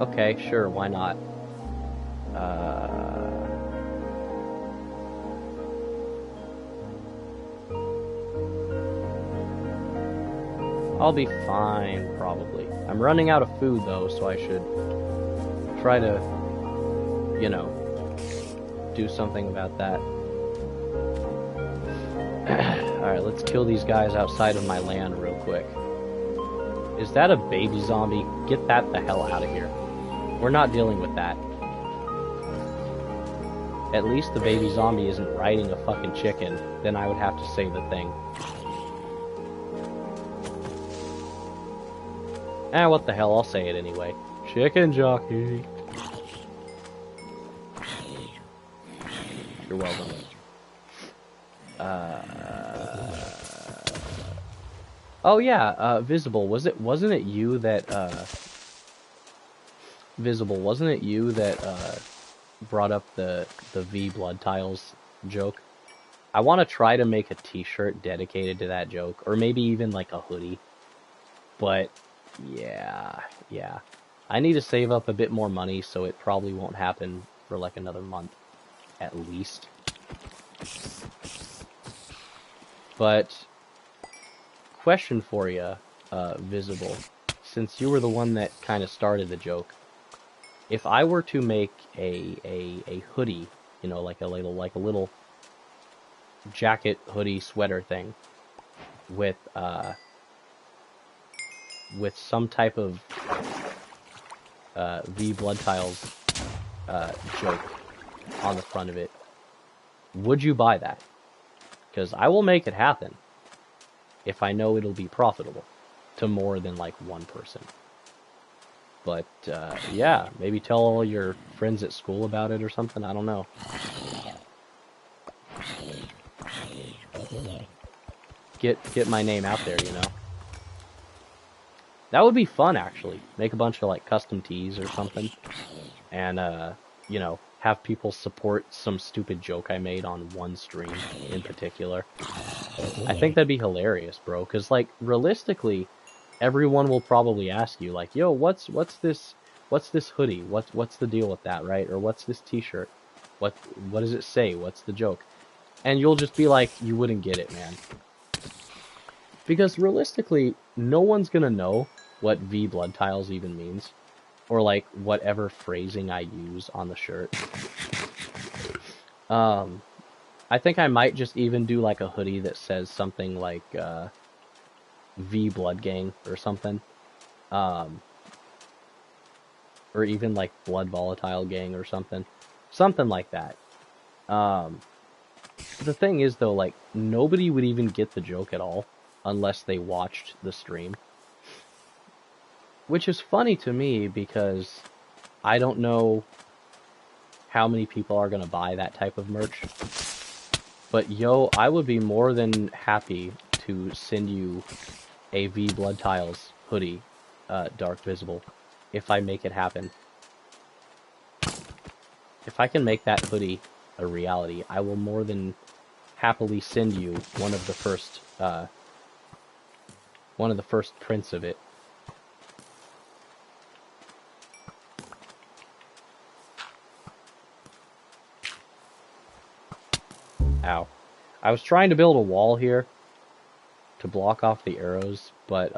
Okay, sure, why not? I'll be fine, probably. I'm running out of food, though, so I should try to, you know, do something about that. Alright, let's kill these guys outside of my land real quick. Is that a baby zombie? Get that the hell out of here. We're not dealing with that. At least the baby zombie isn't riding a fucking chicken. Then I would have to say the thing. What the hell, I'll say it anyway. Chicken jockey. You're welcome. Oh yeah, Visible, wasn't it you that, Visible, wasn't it you that, brought up the V blood tiles joke? I want to try to make a t-shirt dedicated to that joke, or maybe even like a hoodie. But yeah. I need to save up a bit more money, so it probably won't happen for like another month, at least. But, question for you, Visible, since you were the one that kind of started the joke, if I were to make a hoodie, you know, like a little jacket, hoodie, sweater thing, with some type of V blood tiles joke on the front of it, would you buy that? Because I will make it happen if I know it'll be profitable to more than like one person. But yeah, maybe tell all your friends at school about it or something. I don't know. Get my name out there, you know. That would be fun, actually. Make a bunch of like custom tees or something, and you know, have people support some stupid joke I made on one stream in particular. I think that'd be hilarious, bro. Because like realistically, everyone will probably ask you like, "Yo, what's this hoodie? What's the deal with that, right? Or what's this T-shirt? What does it say? What's the joke?" And you'll just be like, "You wouldn't get it, man." Because realistically, no one's gonna know what V blood tiles even means, or like whatever phrasing I use on the shirt. I think I might just even do like a hoodie that says something like V Blood Gang or something, or even like Blood Volatile Gang or something like that. The thing is though, like nobody would even get the joke at all unless they watched the stream. Which is funny to me because I don't know how many people are going to buy that type of merch. But yo, I would be more than happy to send you a V Blood Tiles hoodie, Dark Visible, if I make it happen. If I can make that hoodie a reality, I will more than happily send you one of the first prints of it. Ow. I was trying to build a wall here to block off the arrows, but,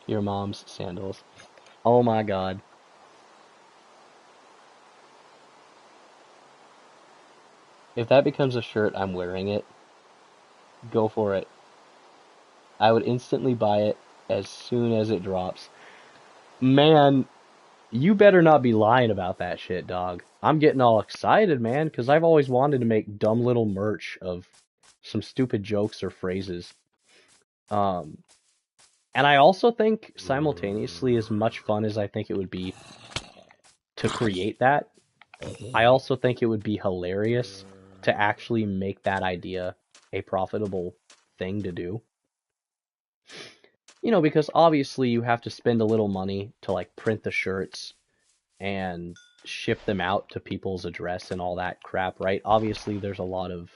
your mom's sandals. Oh my god. If that becomes a shirt, I'm wearing it. Go for it. I would instantly buy it as soon as it drops. Man, you better not be lying about that shit, dog. I'm getting all excited, man, because I've always wanted to make dumb little merch of some stupid jokes or phrases. And I also think simultaneously, as much fun as I think it would be to create that, I also think it would be hilarious to actually make that idea a profitable thing to do. You know, because obviously you have to spend a little money to like print the shirts and ship them out to people's address and all that crap, right? Obviously there's a lot of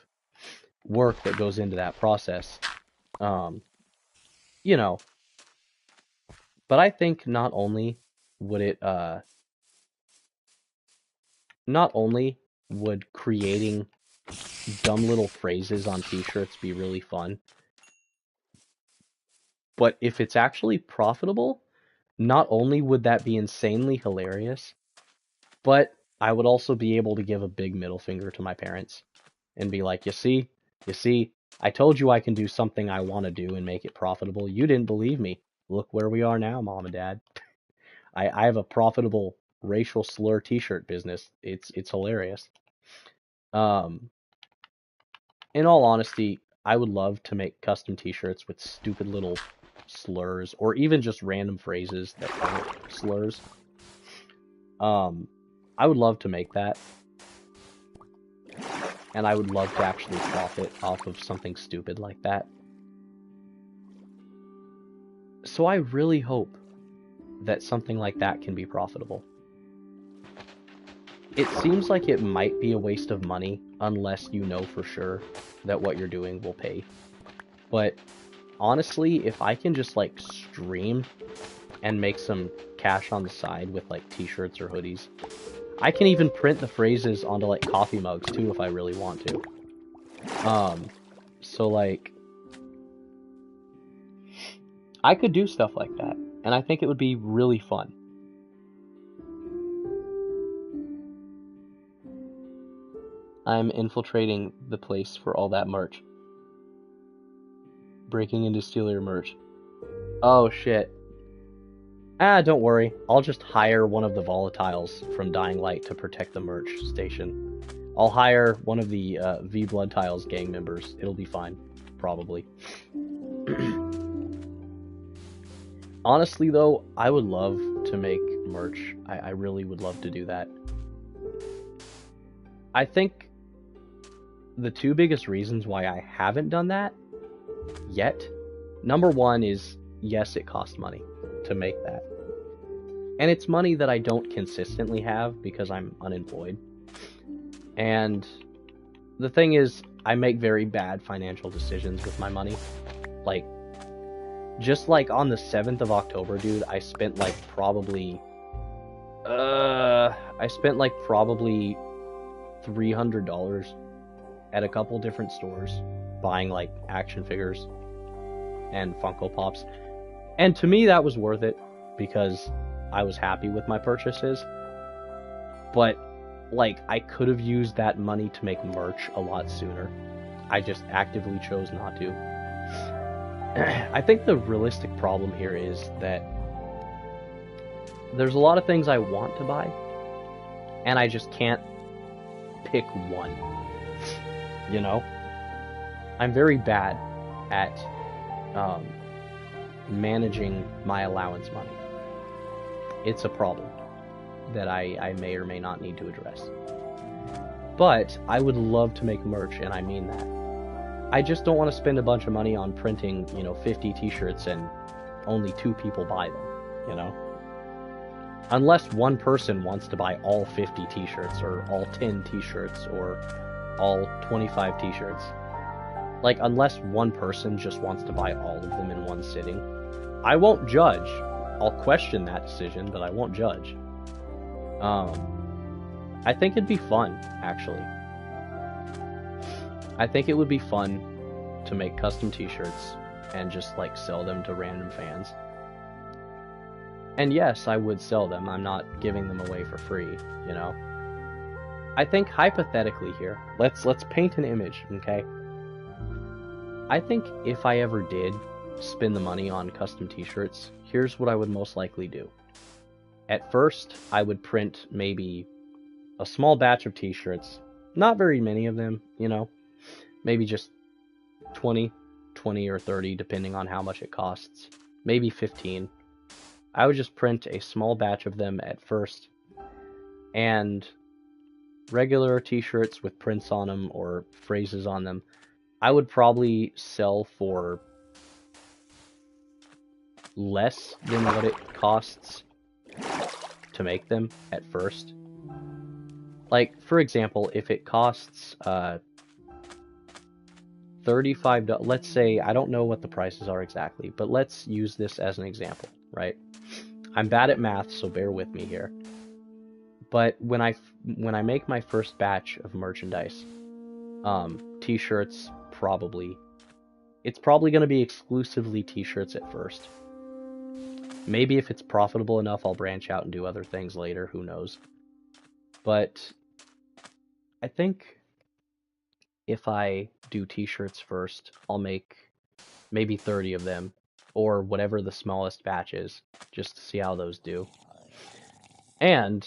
work that goes into that process. You know, but I think not only would creating dumb little phrases on t-shirts be really fun, but if it's actually profitable, not only would that be insanely hilarious, but I would also be able to give a big middle finger to my parents and be like, you see, I told you I can do something I want to do and make it profitable. You didn't believe me. Look where we are now, Mom and Dad. I have a profitable racial slur t-shirt business. It's hilarious. In all honesty, I would love to make custom t-shirts with stupid little slurs or even just random phrases that aren't slurs. I would love to make that. And I would love to actually profit off of something stupid like that. So I really hope that something like that can be profitable. It seems like it might be a waste of money unless you know for sure that what you're doing will pay. But honestly, if I can just like stream and make some cash on the side with like t-shirts or hoodies, I can even print the phrases onto like coffee mugs too if I really want to. So like, I could do stuff like that, and I think it would be really fun. I'm infiltrating the place for all that merch. Breaking into steal your merch. Oh shit. Don't worry. I'll just hire one of the volatiles from Dying Light to protect the merch station. I'll hire one of the V Blood Tiles gang members. It'll be fine. Probably. Honestly, though, I would love to make merch. I really would love to do that. I think the two biggest reasons why I haven't done that yet, number one is, yes, it costs money to make that. And it's money that I don't consistently have because I'm unemployed. And the thing is, I make very bad financial decisions with my money. Like, just like on the 7th of October, dude, I spent like probably $300 at a couple different stores buying like action figures and Funko Pops. And to me that was worth it because I was happy with my purchases. But like, I could have used that money to make merch a lot sooner. I just actively chose not to. I think the realistic problem here is that there's a lot of things I want to buy, and I just can't pick one. You know? I'm very bad at managing my allowance money. It's a problem that I may or may not need to address. But I would love to make merch, and I mean that. I just don't want to spend a bunch of money on printing, 50 t-shirts and only 2 people buy them, you know? Unless one person wants to buy all 50 t-shirts, or all 10 t-shirts, or all 25 t-shirts. Like, unless one person just wants to buy all of them in one sitting, I won't judge. I'll question that decision, but I won't judge. I think it'd be fun, actually. I think it would be fun to make custom t-shirts and just, like, sell them to random fans. And yes, I would sell them. I'm not giving them away for free, you know? I think hypothetically here, let's paint an image, okay? I think if I ever did spend the money on custom t-shirts, here's what I would most likely do. At first, I would print maybe a small batch of t-shirts, not very many of them, maybe just 20 or 30, depending on how much it costs, maybe 15. I would just print a small batch of them at first, and regular t-shirts with prints on them or phrases on them, I would probably sell for less than what it costs to make them at first. Like, for example, if it costs $35, let's say, I don't know what the prices are exactly, but let's use this as an example, right? I'm bad at math, so bear with me here. But when I make my first batch of merchandise, t-shirts it's probably going to be exclusively t-shirts at first. Maybe if it's profitable enough, I'll branch out and do other things later, who knows. But I think if I do t-shirts first, I'll make maybe 30 of them, or whatever the smallest batch is, just to see how those do. And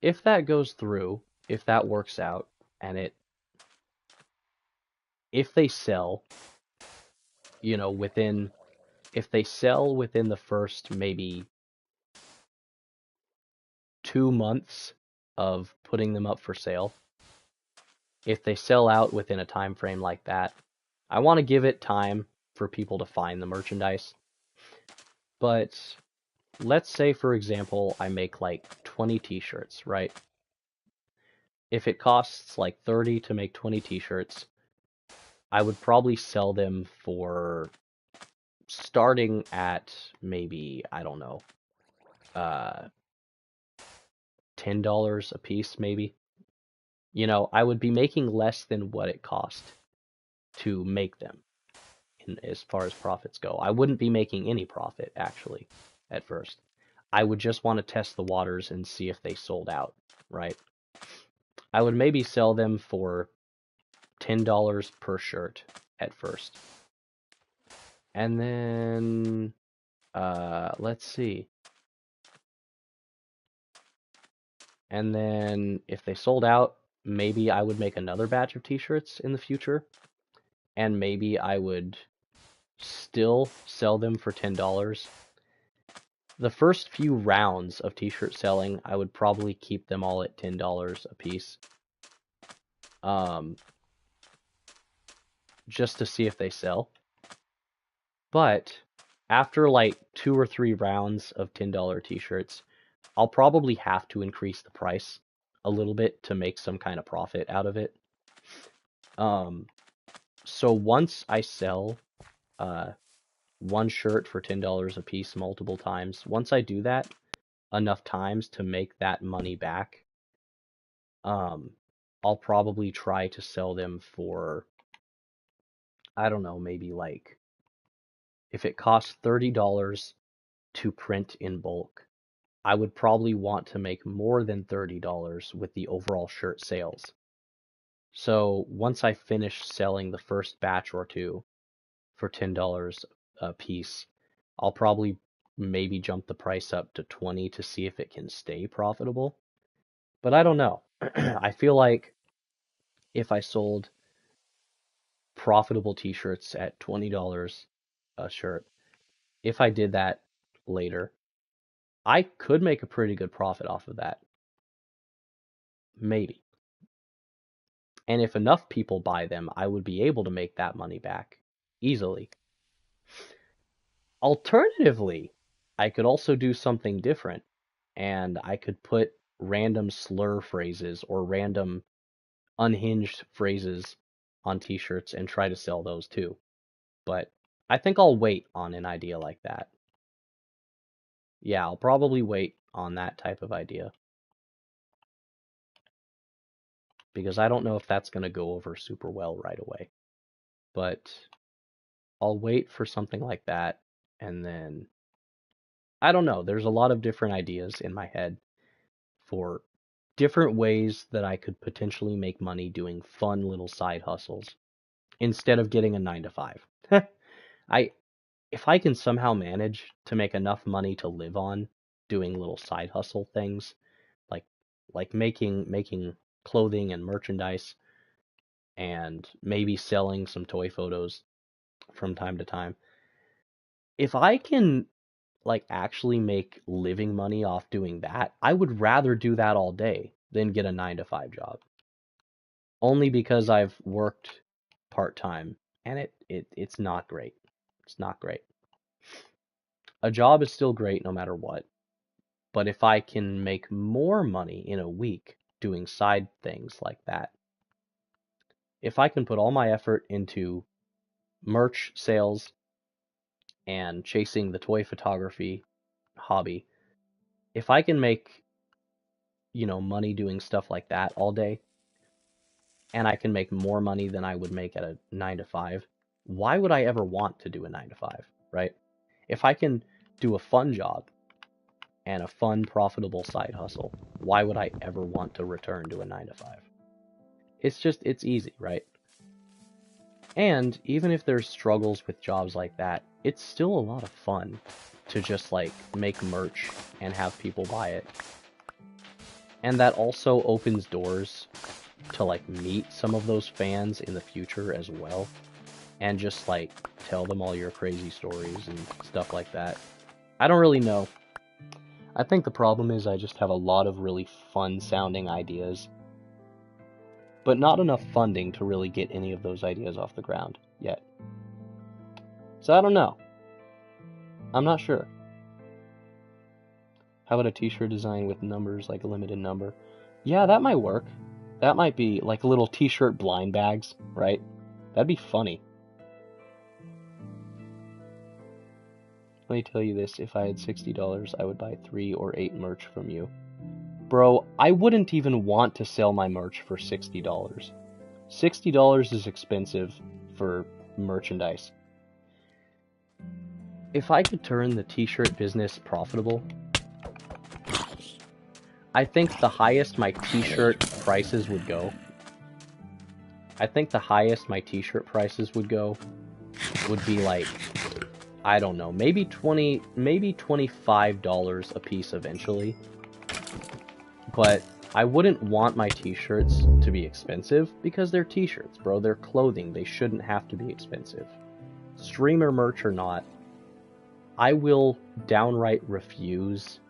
if that goes through, if that works out, and if they sell, if they sell within the first maybe 2 months of putting them up for sale, if they sell out within a time frame like that, I want to give it time for people to find the merchandise. But let's say, for example, I make like 20 t-shirts, right? If it costs like 30 to make 20 t-shirts, I would probably sell them for starting at maybe, I don't know, $10 a piece, maybe. I would be making less than what it cost to make them as far as profits go. I wouldn't be making any profit, actually, at first. I would just want to test the waters and see if they sold out, right? I would maybe sell them for $10 per shirt at first. And then, let's see. And then if they sold out, maybe I would make another batch of t-shirts in the future. And maybe I would still sell them for $10. The first few rounds of t-shirt selling, I would probably keep them all at $10 a piece. Just to see if they sell. But after like 2 or 3 rounds of $10 t-shirts, I'll probably have to increase the price a little bit to make some kind of profit out of it. So once I sell one shirt for $10 a piece multiple times, once I do that enough times to make that money back, I'll probably try to sell them for, I don't know, maybe like, if it costs $30 to print in bulk, I would probably want to make more than $30 with the overall shirt sales. So once I finish selling the first batch or two for $10 a piece, I'll probably maybe jump the price up to 20 to see if it can stay profitable. But I don't know. I feel like if I sold profitable t-shirts at $20 a shirt, if I did that later, I could make a pretty good profit off of that. Maybe. And if enough people buy them, I would be able to make that money back easily. Alternatively, I could also do something different, and I could put random slur phrases or random unhinged phrases on t-shirts and try to sell those too. But I think I'll wait on an idea like that. Yeah, I'll probably wait on that type of idea. Because I don't know if that's going to go over super well right away. But I'll wait for something like that, and then I don't know. There's a lot of different ideas in my head for different ways that I could potentially make money doing fun little side hustles instead of getting a 9 to 5. If I can somehow manage to make enough money to live on doing little side hustle things like making clothing and merchandise and maybe selling some toy photos from time to time. If I can like actually make living money off doing that, I would rather do that all day than get a 9 to 5 job. Only because I've worked part-time and it's not great. It's not great. A job is still great no matter what, but if I can make more money in a week doing side things like that, if I can put all my effort into merch sales and chasing the toy photography hobby, if I can make, money doing stuff like that all day, and I can make more money than I would make at a 9 to 5, why would I ever want to do a 9 to 5, right? If I can do a fun job and a fun, profitable side hustle, why would I ever want to return to a 9 to 5? It's easy, right? And even if there's struggles with jobs like that, it's still a lot of fun to just like make merch and have people buy it. And that also opens doors to like meet some of those fans in the future as well, and just like tell them all your crazy stories and stuff like that. I don't really know. I think the problem is I just have a lot of really fun sounding ideas, but not enough funding to really get any of those ideas off the ground yet. So I don't know. I'm not sure. How about a t-shirt design with numbers, like a limited number? Yeah, that might work. That might be like little t-shirt blind bags, right? That'd be funny. Let me tell you this, if I had $60, I would buy 3 or 8 merch from you. Bro, I wouldn't even want to sell my merch for $60. $60 is expensive for merchandise. If I could turn the t-shirt business profitable, I think the highest my t-shirt prices would go, would be like, I don't know, maybe $25 a piece eventually. But I wouldn't want my t-shirts to be expensive because they're t-shirts, bro. They're clothing. They shouldn't have to be expensive. Streamer merch or not, I will downright refuse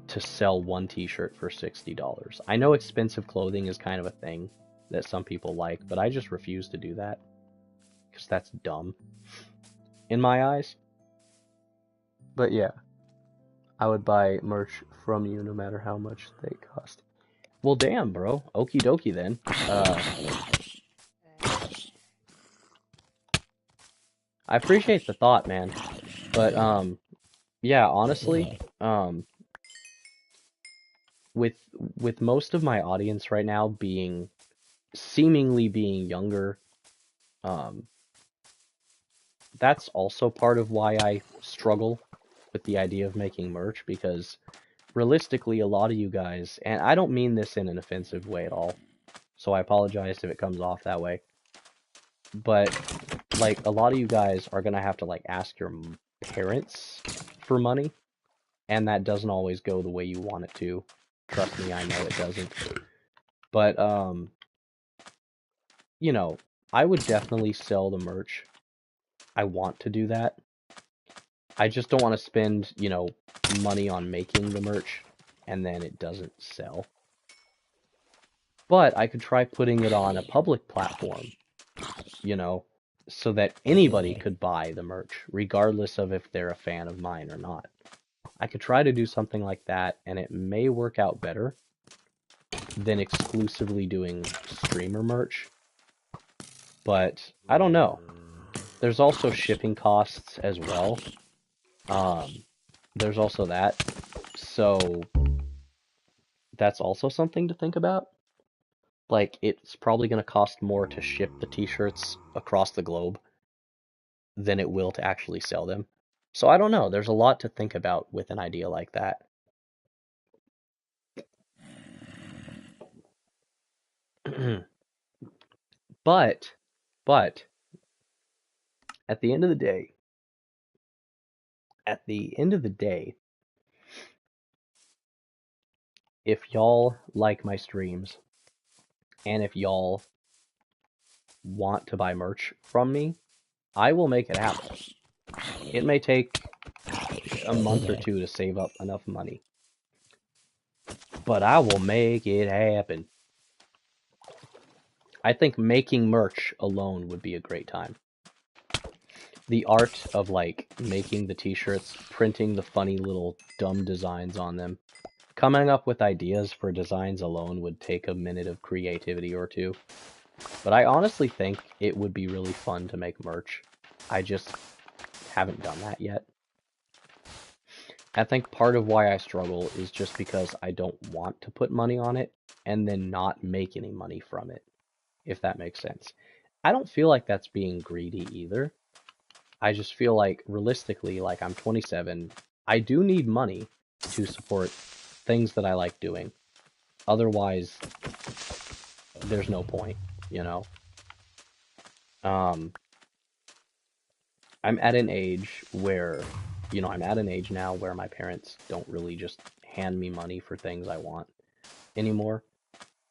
to sell one t-shirt for $60. I know expensive clothing is kind of a thing that some people like, but I just refuse to do that because that's dumb in my eyes. But yeah, I would buy merch from you no matter how much they cost. Well, damn, bro. Okie dokie then. I appreciate the thought, man. But yeah, honestly, with most of my audience right now seemingly being younger, that's also part of why I struggle with the idea of making merch, because realistically, a lot of you guys, and I don't mean this in an offensive way at all, so I apologize if it comes off that way, but like a lot of you guys are gonna have to like ask your parents for money, and that doesn't always go the way you want it to. Trust me, I know it doesn't. But I would definitely sell the merch. I want to do that. I just don't want to spend, money on making the merch. and then it doesn't sell. But I could try putting it on a public platform, you know, so that anybody could buy the merch, regardless of if they're a fan of mine or not. I could try to do something like that, and it may work out better than exclusively doing streamer merch. But I don't know. There's also shipping costs as well. There's also that. So that's also something to think about. Like, it's probably going to cost more to ship the t-shirts across the globe than it will to actually sell them. So I don't know. There's a lot to think about with an idea like that. But at the end of the day, if y'all like my streams and if y'all want to buy merch from me, I will make it happen. It may take a month or two to save up enough money, but I will make it happen. I think making merch alone would be a great time. The art of, like, making the t-shirts, printing the funny little dumb designs on them, coming up with ideas for designs alone would take a minute of creativity or two. But I honestly think it would be really fun to make merch. I just haven't done that yet. I think part of why I struggle is just because I don't want to put money on it and then not make any money from it, if that makes sense. I don't feel like that's being greedy either. I just feel like, realistically, like, I'm 27. I do need money to support things that I like doing. Otherwise, there's no point, you know? I'm at an age where, I'm at an age now where my parents don't really just hand me money for things I want anymore.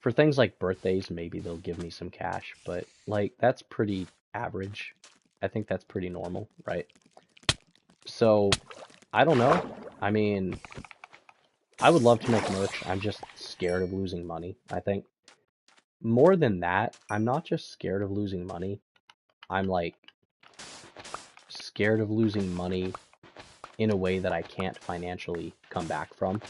For things like birthdays, maybe they'll give me some cash, but, like, that's pretty average. I think that's pretty normal, right? So, I don't know. I mean, I would love to make merch. I'm just scared of losing money, I think. More than that, I'm not just scared of losing money. I'm, like, scared of losing money in a way that I can't financially come back from.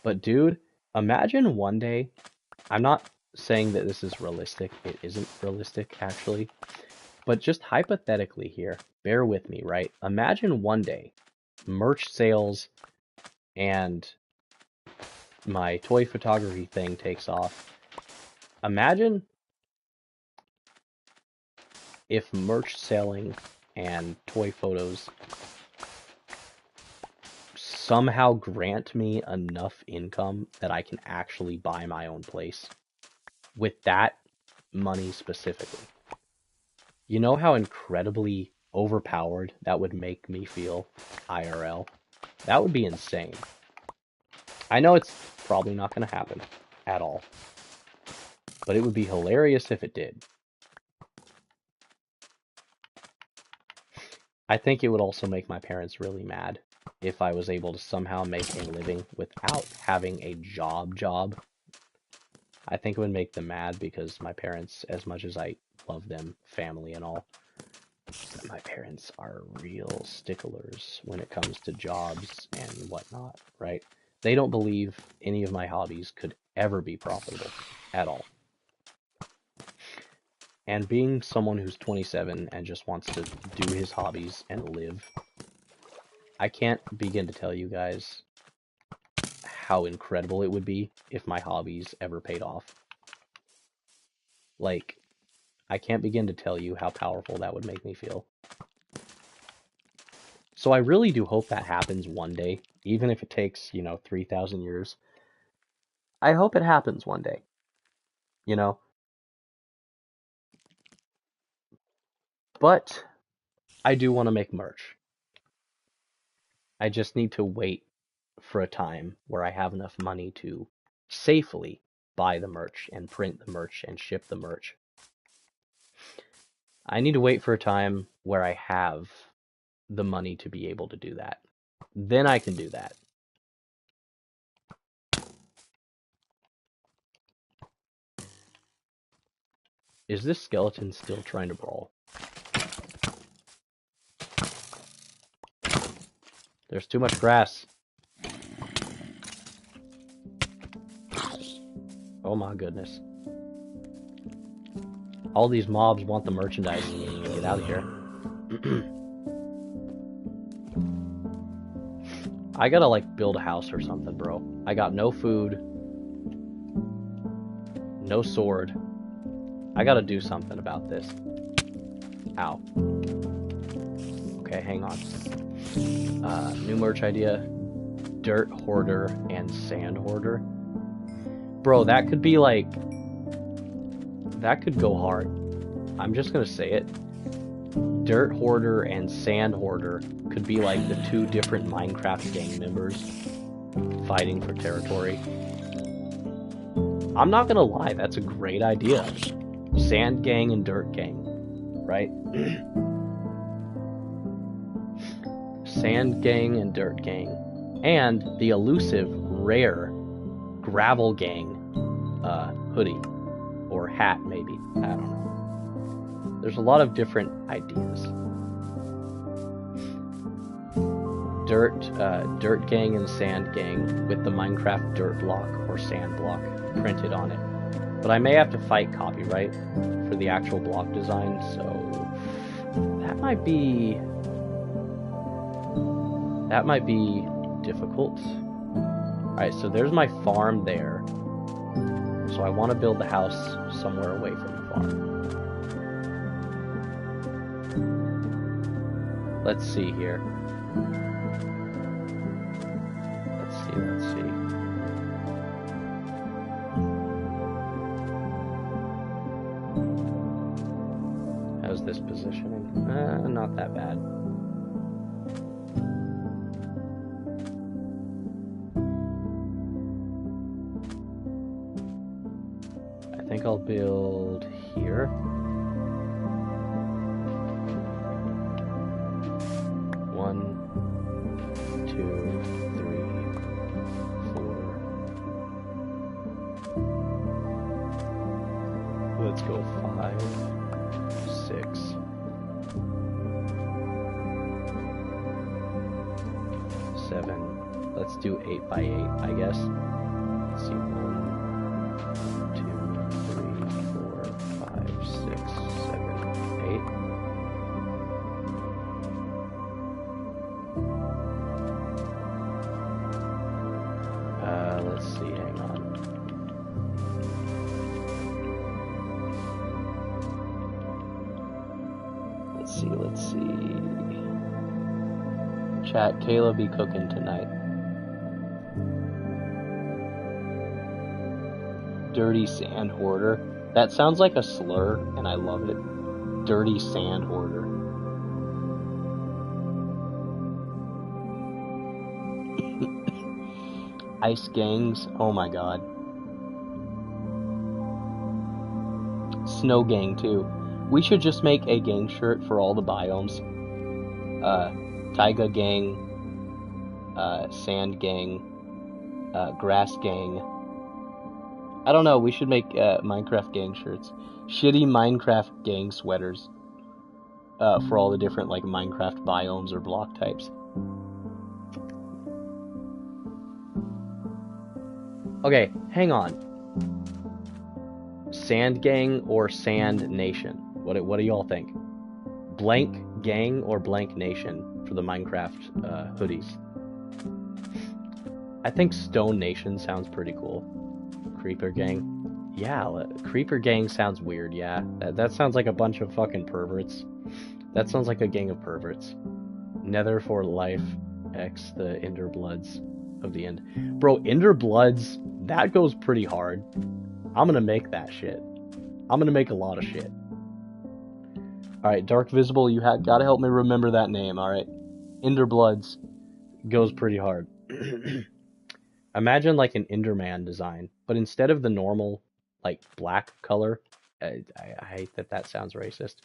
But dude, imagine one day, I'm not saying that this is realistic, it isn't realistic actually, but just hypothetically here, bear with me, right? Imagine one day, merch sales and my toy photography thing takes off. Imagine if merch selling and toy photos somehow grant me enough income that I can actually buy my own place with that money specifically. You know how incredibly overpowered that would make me feel IRL? That would be insane. I know it's probably not going to happen at all, but it would be hilarious if it did. I think it would also make my parents really mad if I was able to somehow make a living without having a job. I think it would make them mad because my parents, as much as I love them, family and all, my parents are real sticklers when it comes to jobs and whatnot, right? They don't believe any of my hobbies could ever be profitable at all. And being someone who's 27 and just wants to do his hobbies and live, I can't begin to tell you guys how incredible it would be if my hobbies ever paid off. Like, I can't begin to tell you how powerful that would make me feel. So I really do hope that happens one day, even if it takes, 3,000 years. I hope it happens one day, you know? But I do want to make merch. I just need to wait for a time where I have enough money to safely buy the merch and print the merch and ship the merch. I need to wait for a time where I have the money to be able to do that. then I can do that. Is this skeleton still trying to brawl? There's too much grass. Oh my goodness. All these mobs want the merchandise. Get out of here. I gotta, like, build a house or something, bro. I got no food. No sword. I gotta do something about this. Ow. Okay, hang on. New merch idea. Dirt hoarder and sand hoarder. Bro, that could be, like... That could go hard. I'm just gonna say it. Dirt hoarder and sand hoarder could be like the two different Minecraft gang members fighting for territory. I'm not gonna lie, that's a great idea. Sand gang and dirt gang, right? Sand gang and dirt gang. And the elusive, rare gravel gang hoodie. Or hat, maybe. I don't know. There's a lot of different ideas. Dirt gang and sand gang with the Minecraft dirt block or sand block printed on it. But I may have to fight copyright for the actual block design, so that might be difficult. Alright, so there's my farm there. So I want to build the house somewhere away from the farm. Let's see here. Let's see. How's this positioning? Not that bad. I think I'll build here. One, 2, 3, 4. Let's go 5, 6. 7. Let's do 8 by 8, I guess. Let's see. 1, 2, 3, 4, 5, 6, 7, 8. Let's see, hang on. Let's see. Chat, Kayla be cooking tonight. Dirty sand hoarder. That sounds like a slur, and I love it. Dirty sand hoarder. Ice gangs. Oh my god. Snow gang too. We should just make a gang shirt for all the biomes. Taiga gang, sand gang, grass gang. I don't know, we should make Minecraft gang shirts. Shitty Minecraft gang sweaters. For all the different like Minecraft biomes or block types. Okay, hang on. Sand gang or Sand Nation? What do y'all think? Blank gang or Blank Nation for the Minecraft hoodies? I think Stone Nation sounds pretty cool. Creeper gang. Yeah, Creeper gang sounds weird, yeah. That sounds like a bunch of fucking perverts. That sounds like a gang of perverts. Nether for life, X the Ender Bloods of the end. Bro, Ender Bloods, that goes pretty hard. I'm gonna make that shit. I'm gonna make a lot of shit. Alright, Dark Visible, you gotta help me remember that name, alright? Ender Bloods goes pretty hard. Imagine like an Enderman design, but instead of the normal, like, black color, I hate that sounds racist,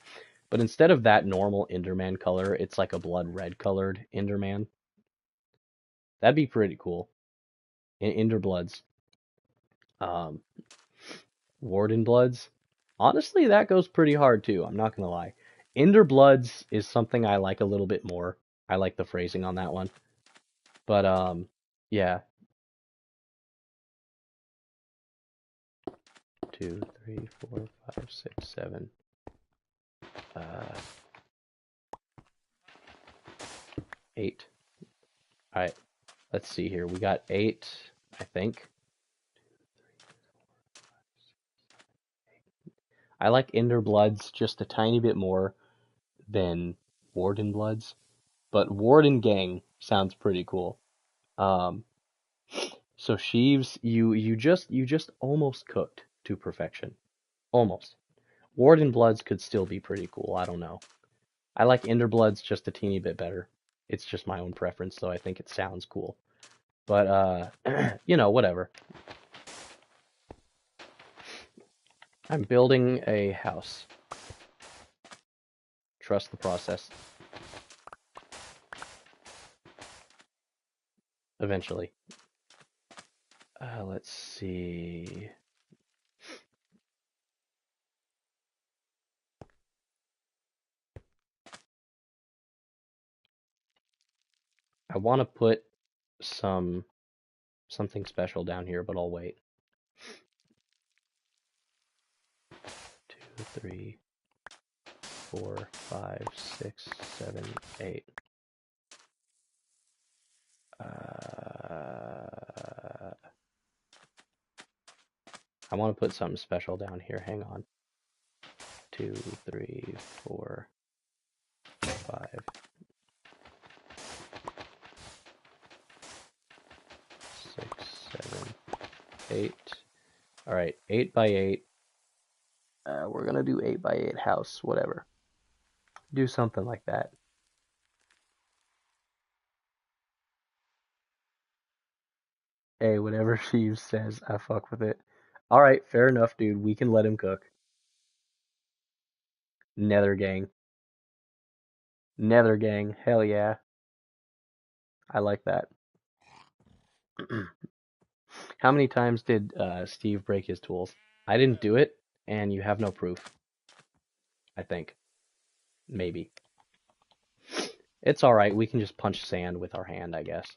but instead of that normal Enderman color, it's like a blood red colored Enderman. That'd be pretty cool. Ender Bloods. Warden Bloods. Honestly, that goes pretty hard too. I'm not gonna lie. Ender Bloods is something I like a little bit more. I like the phrasing on that one. But yeah. 2, 3, 4, 5, 6, 7. 8. All right. Let's see here. We got 8, I think. I like Ender Bloods just a tiny bit more than Warden Bloods, but Warden Gang sounds pretty cool. So Sheaves, you just almost cooked to perfection, almost. Warden Bloods could still be pretty cool. I don't know. I like Ender Bloods just a teeny bit better. It's just my own preference, though. I think it sounds cool. But you know, whatever. I'm building a house. Trust the process. Eventually. Let's see. I want to put something special down here, but I'll wait. 2, 3, 4, 5, 6, 7, 8. I want to put something special down here. Hang on. 2, 3, 4, 5. 6, 7, 8. All right, 8 by 8. We're gonna do 8 by 8 house, whatever. Do something like that. Hey, whatever Sheaves says, I fuck with it. All right, fair enough, dude. We can let him cook. Nether gang. Nether gang. Hell yeah. I like that. How many times did Steve break his tools? I didn't do it, and you have no proof. I think. Maybe. It's alright, we can just punch sand with our hand, I guess.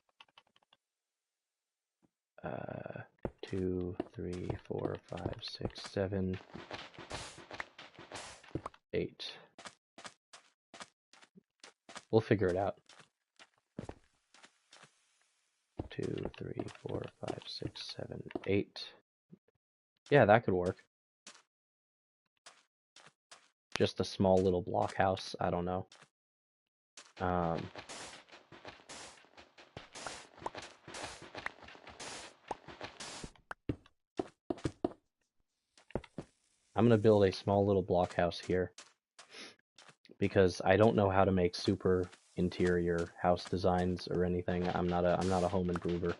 2, 3, 4, 5, 6, 7, 8. We'll figure it out. 2, 3, 4, 5, 6, 7, 8. Yeah, that could work. Just a small little block house, I don't know. I'm gonna build a small little block house here because I don't know how to make super interior house designs or anything. I'm not a home improver.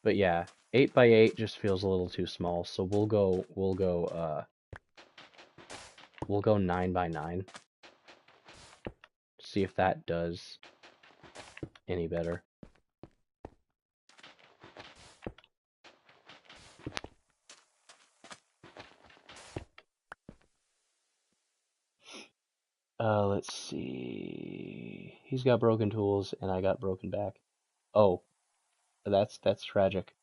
But yeah, 8 by 8 just feels a little too small, so we'll go 9 by 9. See if that does any better. Let's see. He's got broken tools and I got broken back. Oh, that's tragic.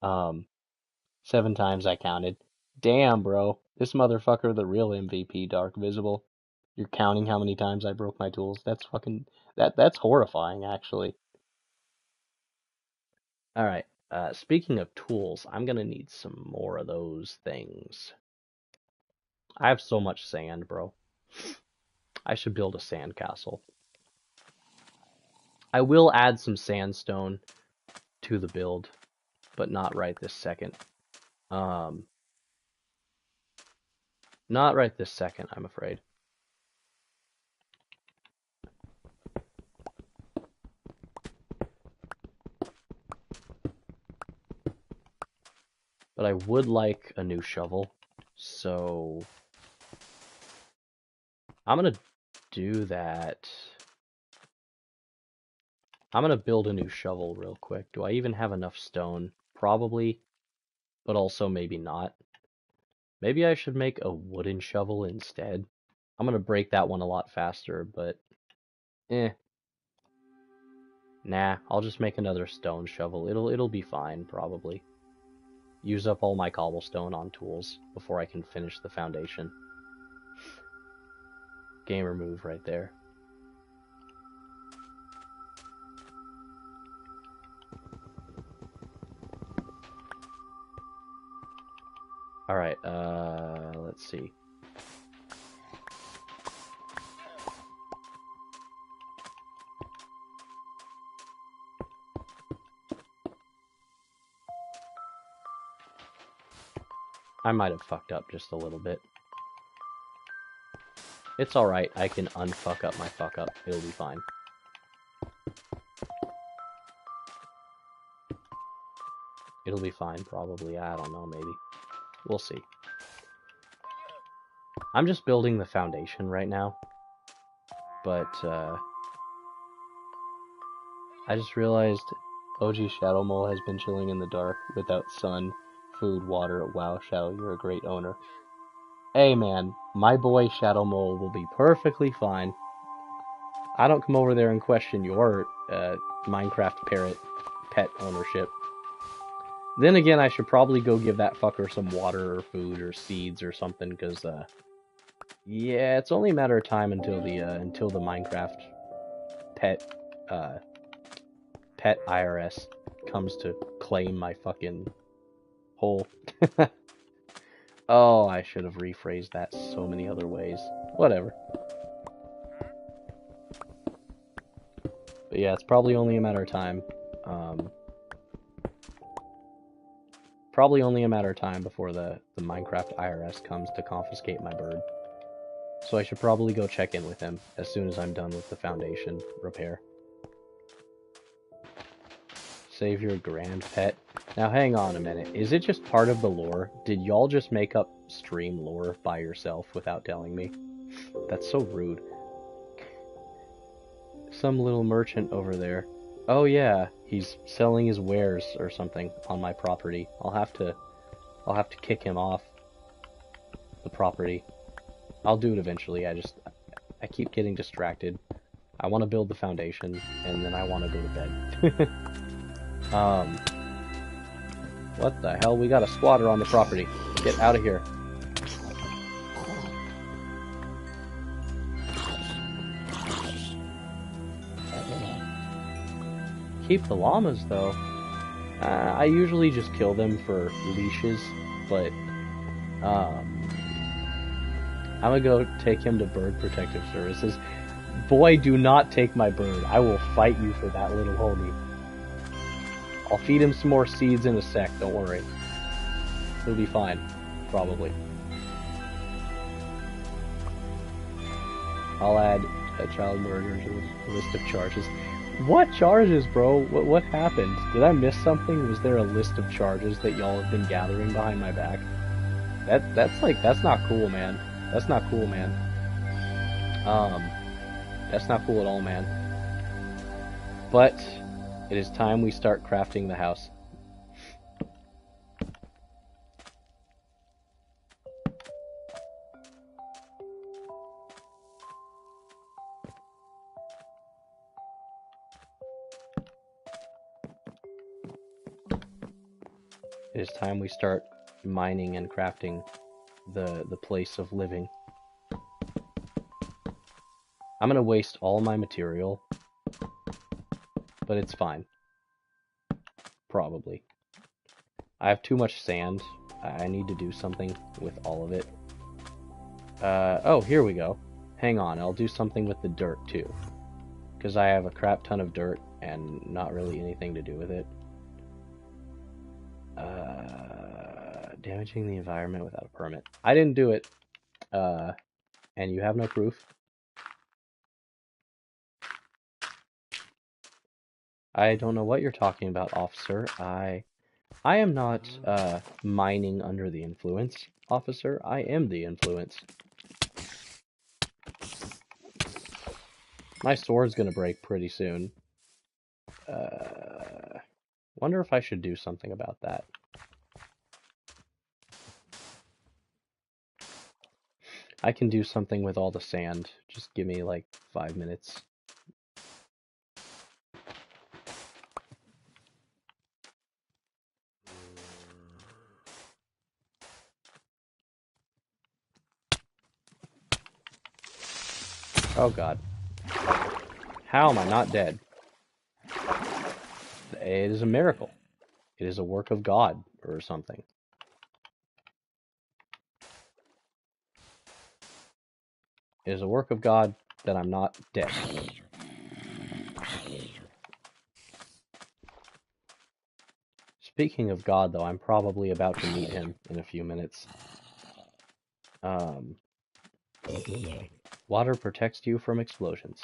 7 times I counted. Damn, bro. This motherfucker the real MVP, Dark Visible. You're counting how many times I broke my tools. That's fucking that's horrifying actually. All right. Speaking of tools, I'm gonna need some more of those things. I have so much sand, bro. I should build a sand castle. I will add some sandstone to the build, but not right this second. Not right this second, I'm afraid. But I would like a new shovel, so I'm gonna do that. I'm gonna build a new shovel real quick. Do I even have enough stone? Probably, but also maybe not. Maybe I should make a wooden shovel instead. I'm gonna break that one a lot faster, but nah, I'll just make another stone shovel. It'll be fine, probably. Use up all my cobblestone on tools before I can finish the foundation. Gamer move right there. Alright, let's see. I might have fucked up just a little bit. It's alright, I can unfuck up my fuck up. It'll be fine. It'll be fine, probably. I don't know, maybe. We'll see. I'm just building the foundation right now. But, I just realized OG Shadow Mole has been chilling in the dark without sun, food, water. Wow, Shadow, you're a great owner. Hey man, my boy Shadow Mole will be perfectly fine. I don't come over there and question your Minecraft parrot pet ownership. Then again, I should probably go give that fucker some water or food or seeds or something, because yeah, it's only a matter of time until the Minecraft pet IRS comes to claim my fucking hole. Oh, I should have rephrased that so many other ways. Whatever. But yeah, it's probably only a matter of time. Probably only a matter of time before the Minecraft IRS comes to confiscate my bird. So I should probably go check in with him as soon as I'm done with the foundation repair. Save your grand pet. Now hang on a minute. Is it just part of the lore? Did y'all just make up stream lore by yourself without telling me? That's so rude. Some little merchant over there. Oh yeah, he's selling his wares or something on my property. I'll have to kick him off the property. I'll do it eventually. I keep getting distracted. I want to build the foundation and then I want to go to bed. What the hell? We got a squatter on the property. Get out of here. Keep the llamas, though. I usually just kill them for leashes, but, I'm gonna go take him to Bird Protective Services. Boy, do not take my bird. I will fight you for that little homie. I'll feed him some more seeds in a sec, don't worry. He'll be fine. Probably. I'll add a child murder to the list of charges. What charges, bro? What happened? Did I miss something? Was there a list of charges that y'all have been gathering behind my back? That's not cool, man. That's not cool, man. That's not cool at all, man. But it is time we start crafting the house. It is time we start mining and crafting the place of living. I'm gonna waste all my material, but it's fine. Probably. I have too much sand. I need to do something with all of it. Oh, here we go. Hang on, I'll do something with the dirt too. Because I have a crap ton of dirt and not really anything to do with it. Damaging the environment without a permit. I didn't do it. And you have no proof. I don't know what you're talking about, officer. I am not, mining under the influence, officer. I am the influence. My sword's gonna break pretty soon. Wonder if I should do something about that. I can do something with all the sand. Just give me like 5 minutes. Oh god. How am I not dead? It is a miracle. It is a work of God or something. It is a work of God that I'm not dead. Speaking of God, though, I'm probably about to meet him in a few minutes. Water protects you from explosions.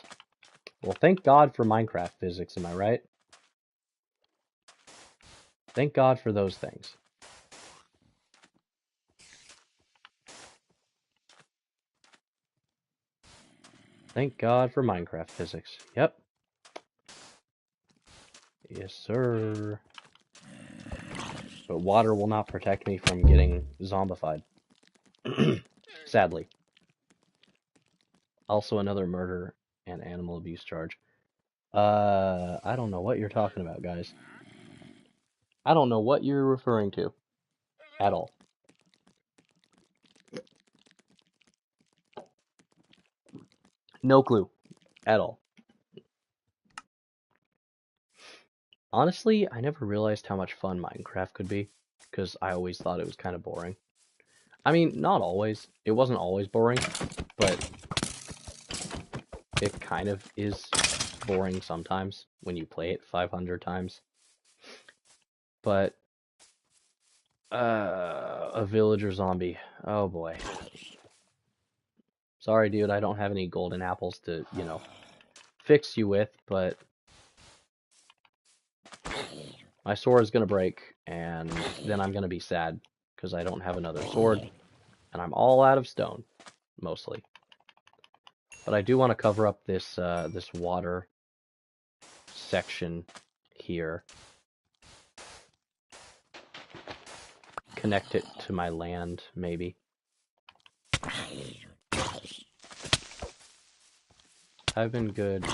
Well, thank God for Minecraft physics, am I right? Thank God for those things. Thank God for Minecraft physics. Yep. Yes, sir. But water will not protect me from getting zombified. Sadly. Also another murder and animal abuse charge. I don't know what you're talking about, guys. I don't know what you're referring to. At all. No clue. At all. Honestly, I never realized how much fun Minecraft could be, because I always thought it was kind of boring. I mean, not always. It wasn't always boring, but it kind of is boring sometimes when you play it 500 times. But, a villager zombie. Oh boy. Sorry, dude, I don't have any golden apples to, you know, fix you with, but my sword is gonna break, and then I'm gonna be sad, because I don't have another sword, and I'm all out of stone, mostly. But I do want to cover up this this water section here. Connect it to my land, maybe. I've been good.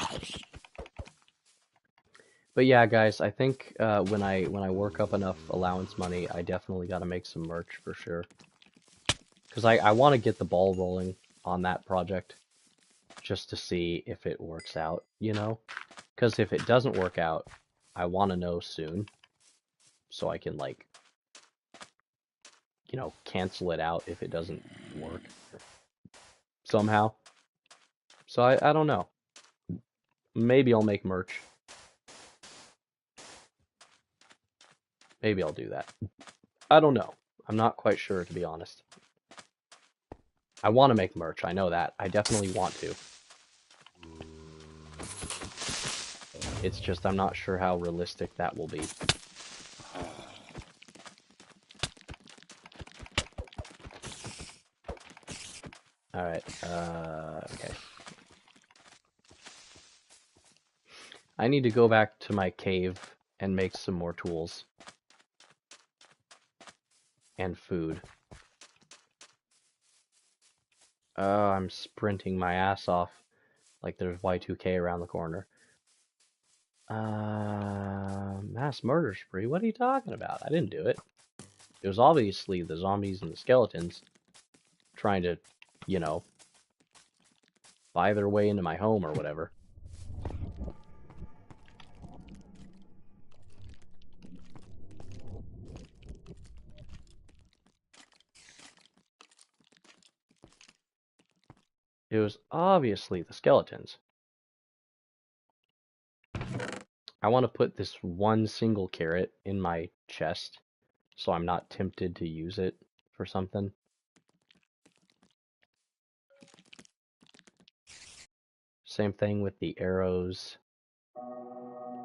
But yeah, guys, I think when I work up enough allowance money, I definitely got to make some merch for sure. Because I want to get the ball rolling on that project, just to see if it works out, you know? Because if it doesn't work out, I want to know soon, so I can, like, you know, cancel it out if it doesn't work somehow. So I don't know. Maybe I'll make merch. Maybe I'll do that. I don't know. I'm not quite sure, to be honest. I want to make merch, I know that. I definitely want to. It's just I'm not sure how realistic that will be. Alright, okay. I need to go back to my cave and make some more tools. And food. I'm sprinting my ass off like there's Y2K around the corner. Mass murder spree? What are you talking about? I didn't do it. It was obviously the zombies and the skeletons trying to, you know, buy their way into my home or whatever. It was obviously the skeletons. I want to put this one single carrot in my chest so I'm not tempted to use it for something. Same thing with the arrows.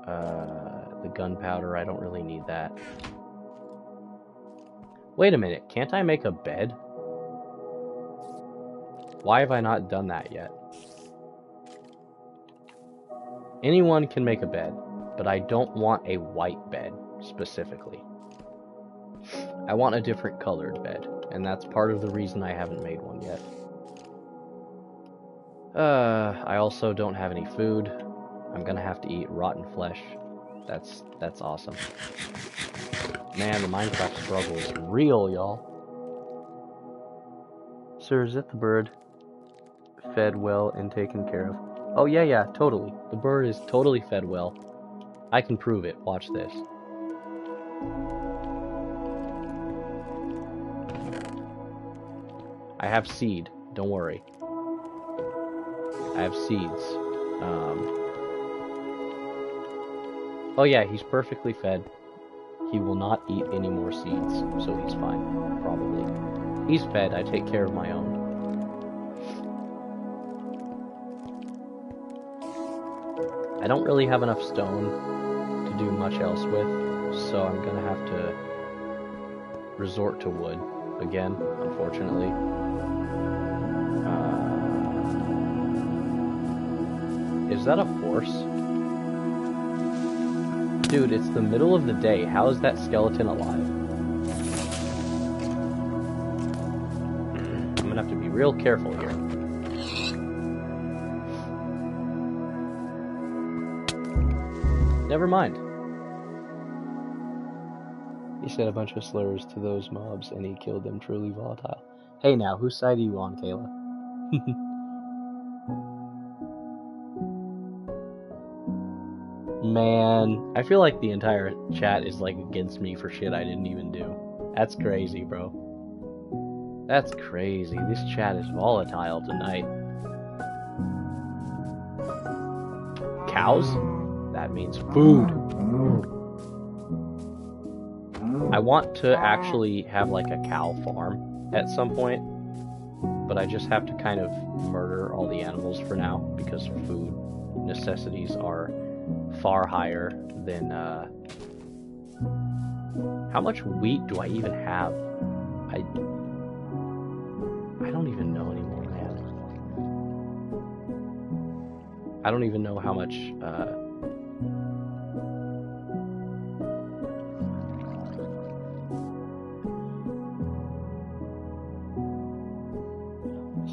The gunpowder, I don't really need that. Wait a minute, can't I make a bed? Why have I not done that yet? Anyone can make a bed, but I don't want a white bed specifically. I want a different colored bed, and that's part of the reason I haven't made one yet. I also don't have any food. I'm gonna have to eat rotten flesh. That's awesome. Man, the Minecraft struggle is real, y'all. Sir, is it the bird? Fed well and taken care of. Oh, yeah, totally. The bird is totally fed well. I can prove it. Watch this. I have seed. Don't worry. I have seeds. Oh yeah, he's perfectly fed. He will not eat any more seeds, so he's fine, probably. He's fed. I take care of my own. I don't really have enough stone to do much else with, so I'm gonna have to resort to wood again, unfortunately. Is that a horse? Dude, it's the middle of the day. How is that skeleton alive? I'm gonna have to be real careful here. Never mind. He said a bunch of slurs to those mobs and he killed them. Truly volatile. Hey now, whose side are you on, Kayla? Man, I feel like the entire chat is like against me for shit I didn't even do. That's crazy, bro. That's crazy. This chat is volatile tonight. Cows? That means food. I want to actually have like a cow farm at some point, but I just have to kind of murder all the animals for now because food necessities are far higher than how much wheat do I even have? I don't even know anymore, man. I don't even know how much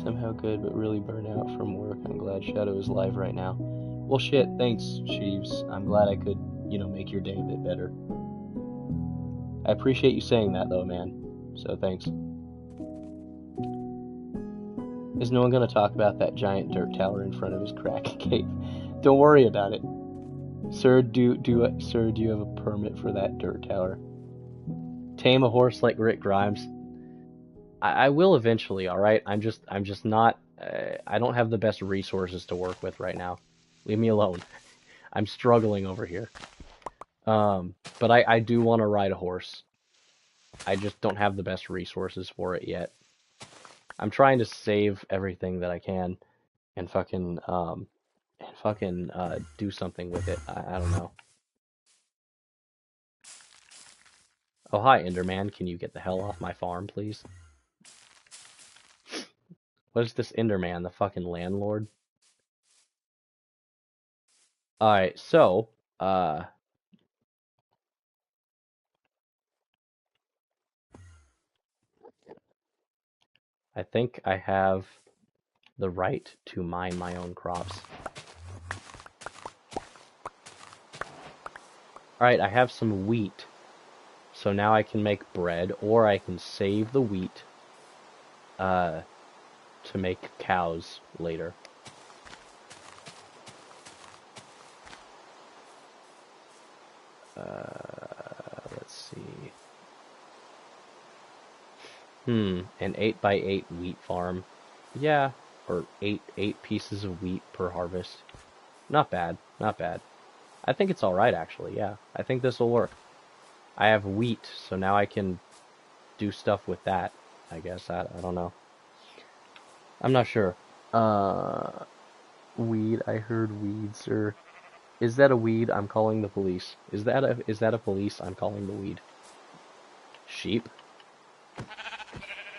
somehow good, but really burnt out from work. I'm glad Shadow is live right now. Well, shit, thanks, Sheaves. I'm glad I could, make your day a bit better. I appreciate you saying that, though, man. So, thanks. Is no one gonna talk about that giant dirt tower in front of his crack cave? Don't worry about it. Sir, do you have a permit for that dirt tower? Tame a horse like Rick Grimes. I will eventually, alright? I'm just not, I don't have the best resources to work with right now. Leave me alone. I'm struggling over here. But I do want to ride a horse. I just don't have the best resources for it yet. I'm trying to save everything that I can and fucking do something with it. I don't know. Oh, hi, Enderman. Can you get the hell off my farm, please? What is this Enderman? The fucking landlord? Alright, so, I think I have the right to mine my own crops. Alright, I have some wheat. So now I can make bread, or I can save the wheat to make cows later. Let's see. An 8x8 wheat farm. Yeah, or eight pieces of wheat per harvest. Not bad, not bad. I think it's alright, actually, yeah. I think this will work. I have wheat, so now I can do stuff with that, I guess. I don't know. I'm not sure. Weed, I heard weed, sir. Is that a weed? I'm calling the police. Is that a police? I'm calling the weed. Sheep?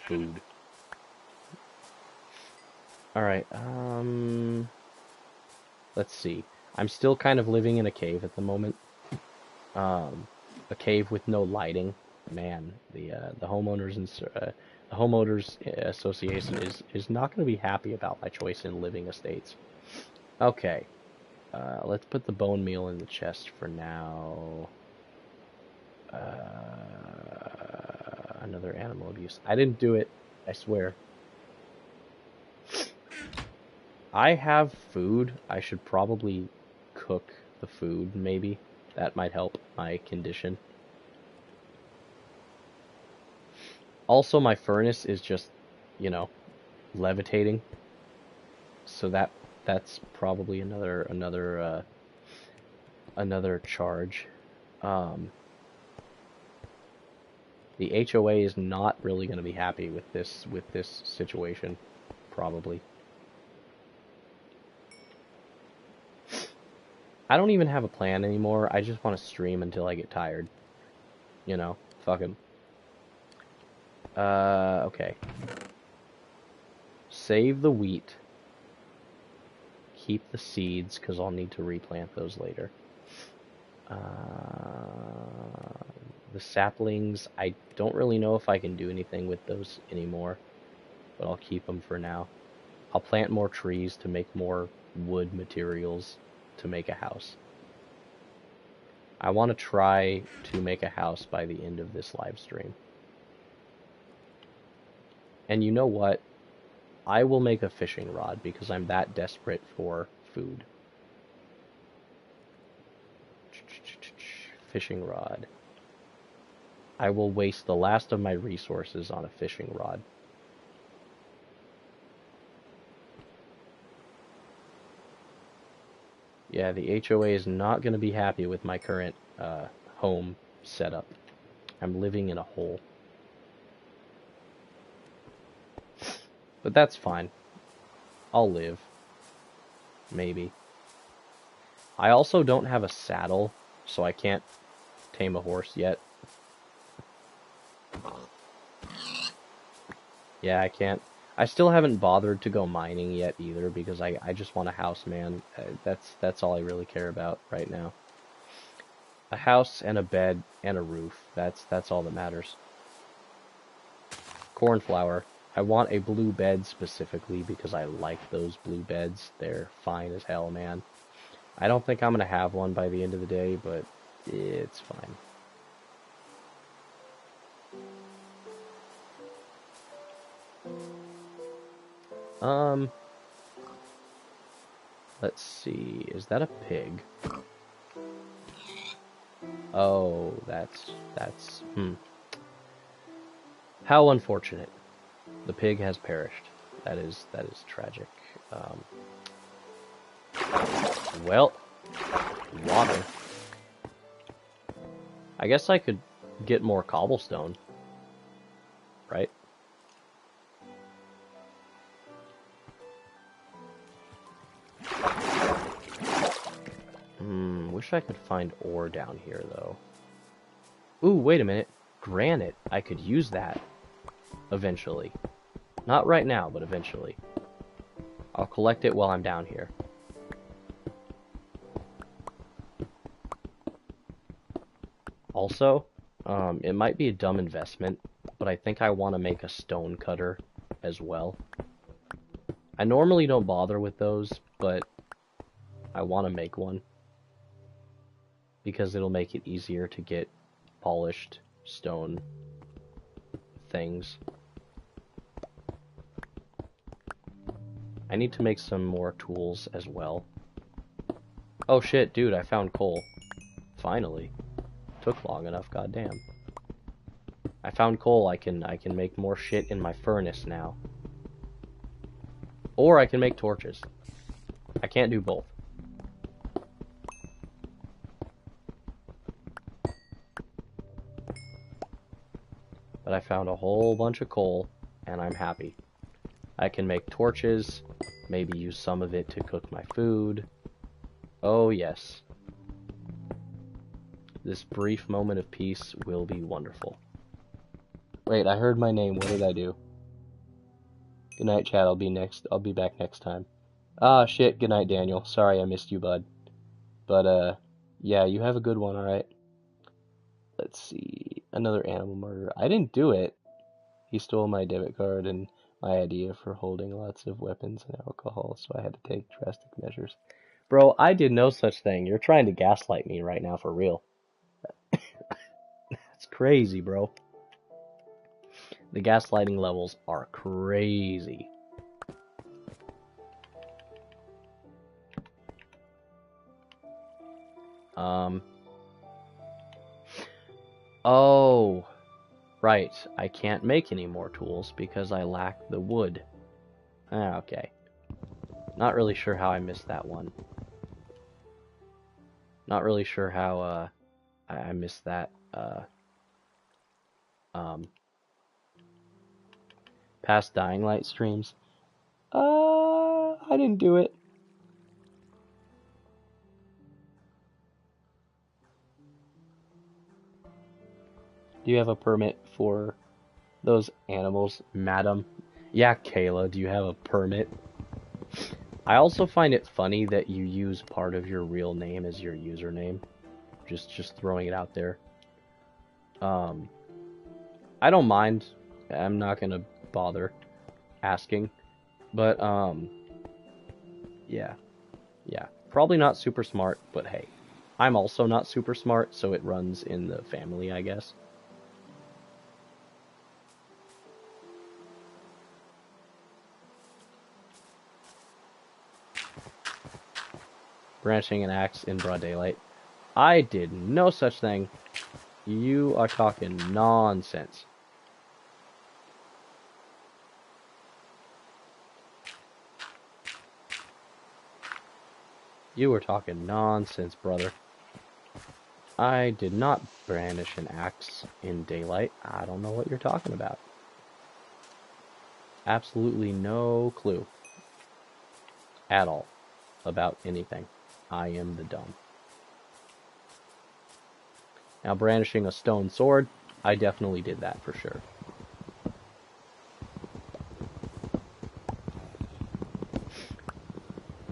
Food. Alright, let's see. I'm still kind of living in a cave at the moment. A cave with no lighting. Man, the homeowners and the homeowners association is not going to be happy about my choice in living estates. Okay, let's put the bone meal in the chest for now. Another animal abuse. I didn't do it, I swear. I have food. I should probably cook the food, maybe. That might help my condition. Also, my furnace is just, you know, levitating. So that's probably another charge. The HOA is not really going to be happy with this situation, probably. I don't even have a plan anymore. I just want to stream until I get tired. You know, fuck him. Okay. Save the wheat. Keep the seeds, because I'll need to replant those later. The saplings, I don't really know if I can do anything with those anymore, but I'll keep them for now. I'll plant more trees to make more wood materials to make a house. I want to try to make a house by the end of this live stream. And you know what? I will make a fishing rod because I'm that desperate for food. Fishing rod. I will waste the last of my resources on a fishing rod. Yeah, the HOA is not going to be happy with my current home setup. I'm living in a hole. But that's fine. I'll live. Maybe. I also don't have a saddle, so I can't tame a horse yet. Yeah, I can't. I still haven't bothered to go mining yet either, because I just want a house, man. That's all I really care about right now. A house and a bed and a roof. That's all that matters. Cornflower. I want a blue bed specifically because I like those blue beds. They're fine as hell, man. I don't think I'm going to have one by the end of the day, but it's fine. Let's see. Is that a pig? Oh, that's How unfortunate. The pig has perished. That is tragic. Well, water. I guess I could get more cobblestone, right? Wish I could find ore down here, though. Ooh, wait a minute. Granite. I could use that. Eventually. Not right now, but eventually. I'll collect it while I'm down here. Also, it might be a dumb investment, but I think I want to make a stone cutter as well. I normally don't bother with those, but I want to make one. Because it'll make it easier to get polished stone things. I need to make some more tools as well. Oh shit, dude, I found coal. Finally. Took long enough, goddamn. I found coal. I can make more shit in my furnace now. Or I can make torches. I can't do both. But I found a whole bunch of coal, and I'm happy. I can make torches, maybe use some of it to cook my food. Oh yes. This brief moment of peace will be wonderful. Wait, I heard my name. What did I do? Good night, chat. I'll be back next time. Ah, shit. Good night, Daniel. Sorry I missed you, bud. But, yeah, you have a good one, alright? Let's see. Another animal murder. I didn't do it. He stole my debit card and my idea for holding lots of weapons and alcohol, so I had to take drastic measures. Bro, I did no such thing. You're trying to gaslight me right now for real. That's crazy, bro. The gaslighting levels are crazy. Oh, right. I can't make any more tools because I lack the wood. Ah, okay. Not really sure how I missed that one. Not really sure how, I missed that, past Dying Light streams. I didn't do it. Do you have a permit for those animals, madam? Yeah, Kayla, do you have a permit? I also find it funny that you use part of your real name as your username. Just throwing it out there. I don't mind. I'm not gonna bother asking. But, yeah. Yeah. Probably not super smart, but hey. I'm also not super smart, so it runs in the family, I guess. Branching an axe in broad daylight. I did no such thing. You are talking nonsense. You were talking nonsense, brother. I did not brandish an axe in daylight. I don't know what you're talking about. Absolutely no clue at all about anything. I am the dumb. Now, brandishing a stone sword, I definitely did that for sure.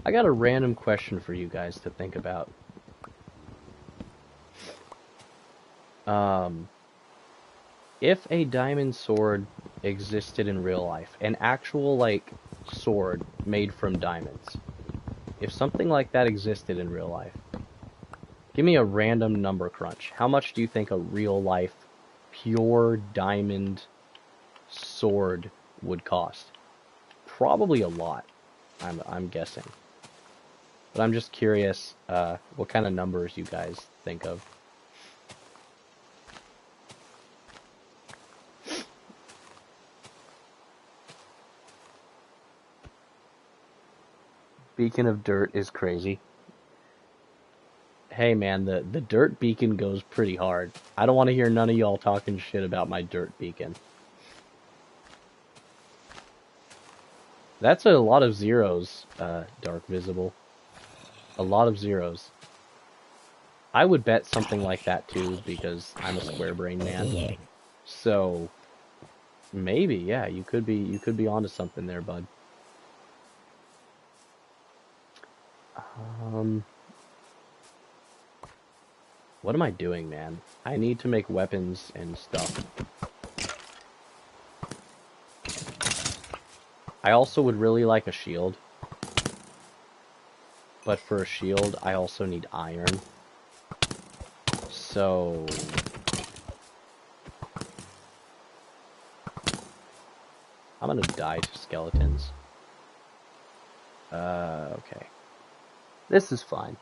I got a random question for you guys to think about. If a diamond sword existed in real life, an actual, like, sword made from diamonds, if something like that existed in real life, give me a random number crunch. How much do you think a real life, pure diamond sword would cost? Probably a lot, I'm guessing. But I'm just curious what kind of numbers you guys think of. Beacon of Dirt is crazy. Hey man, the dirt beacon goes pretty hard. I don't want to hear none of y'all talking shit about my dirt beacon. That's a lot of zeros, Dark Visible. A lot of zeros. I would bet something like that too, because I'm a square brain man. So maybe, yeah, you could be onto something there, bud. What am I doing, man? I need to make weapons and stuff. I also would really like a shield. But for a shield, I also need iron. So... I'm gonna die to skeletons. Okay. This is fine.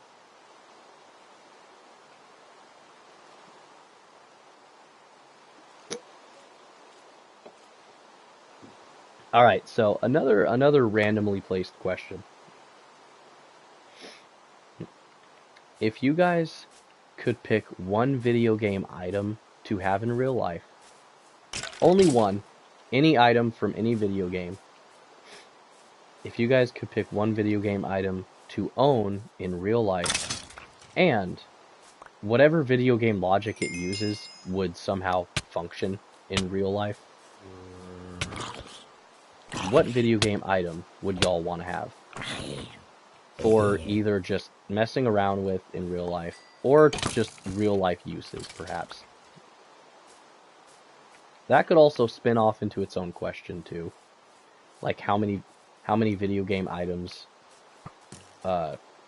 Alright, so another randomly placed question. If you guys could pick one video game item to have in real life, only one, any item from any video game, if you guys could pick one video game item to own in real life, and whatever video game logic it uses would somehow function in real life, what video game item would y'all want to have? For either just messing around with in real life, or just real life uses, perhaps. That could also spin off into its own question too, like how many video game items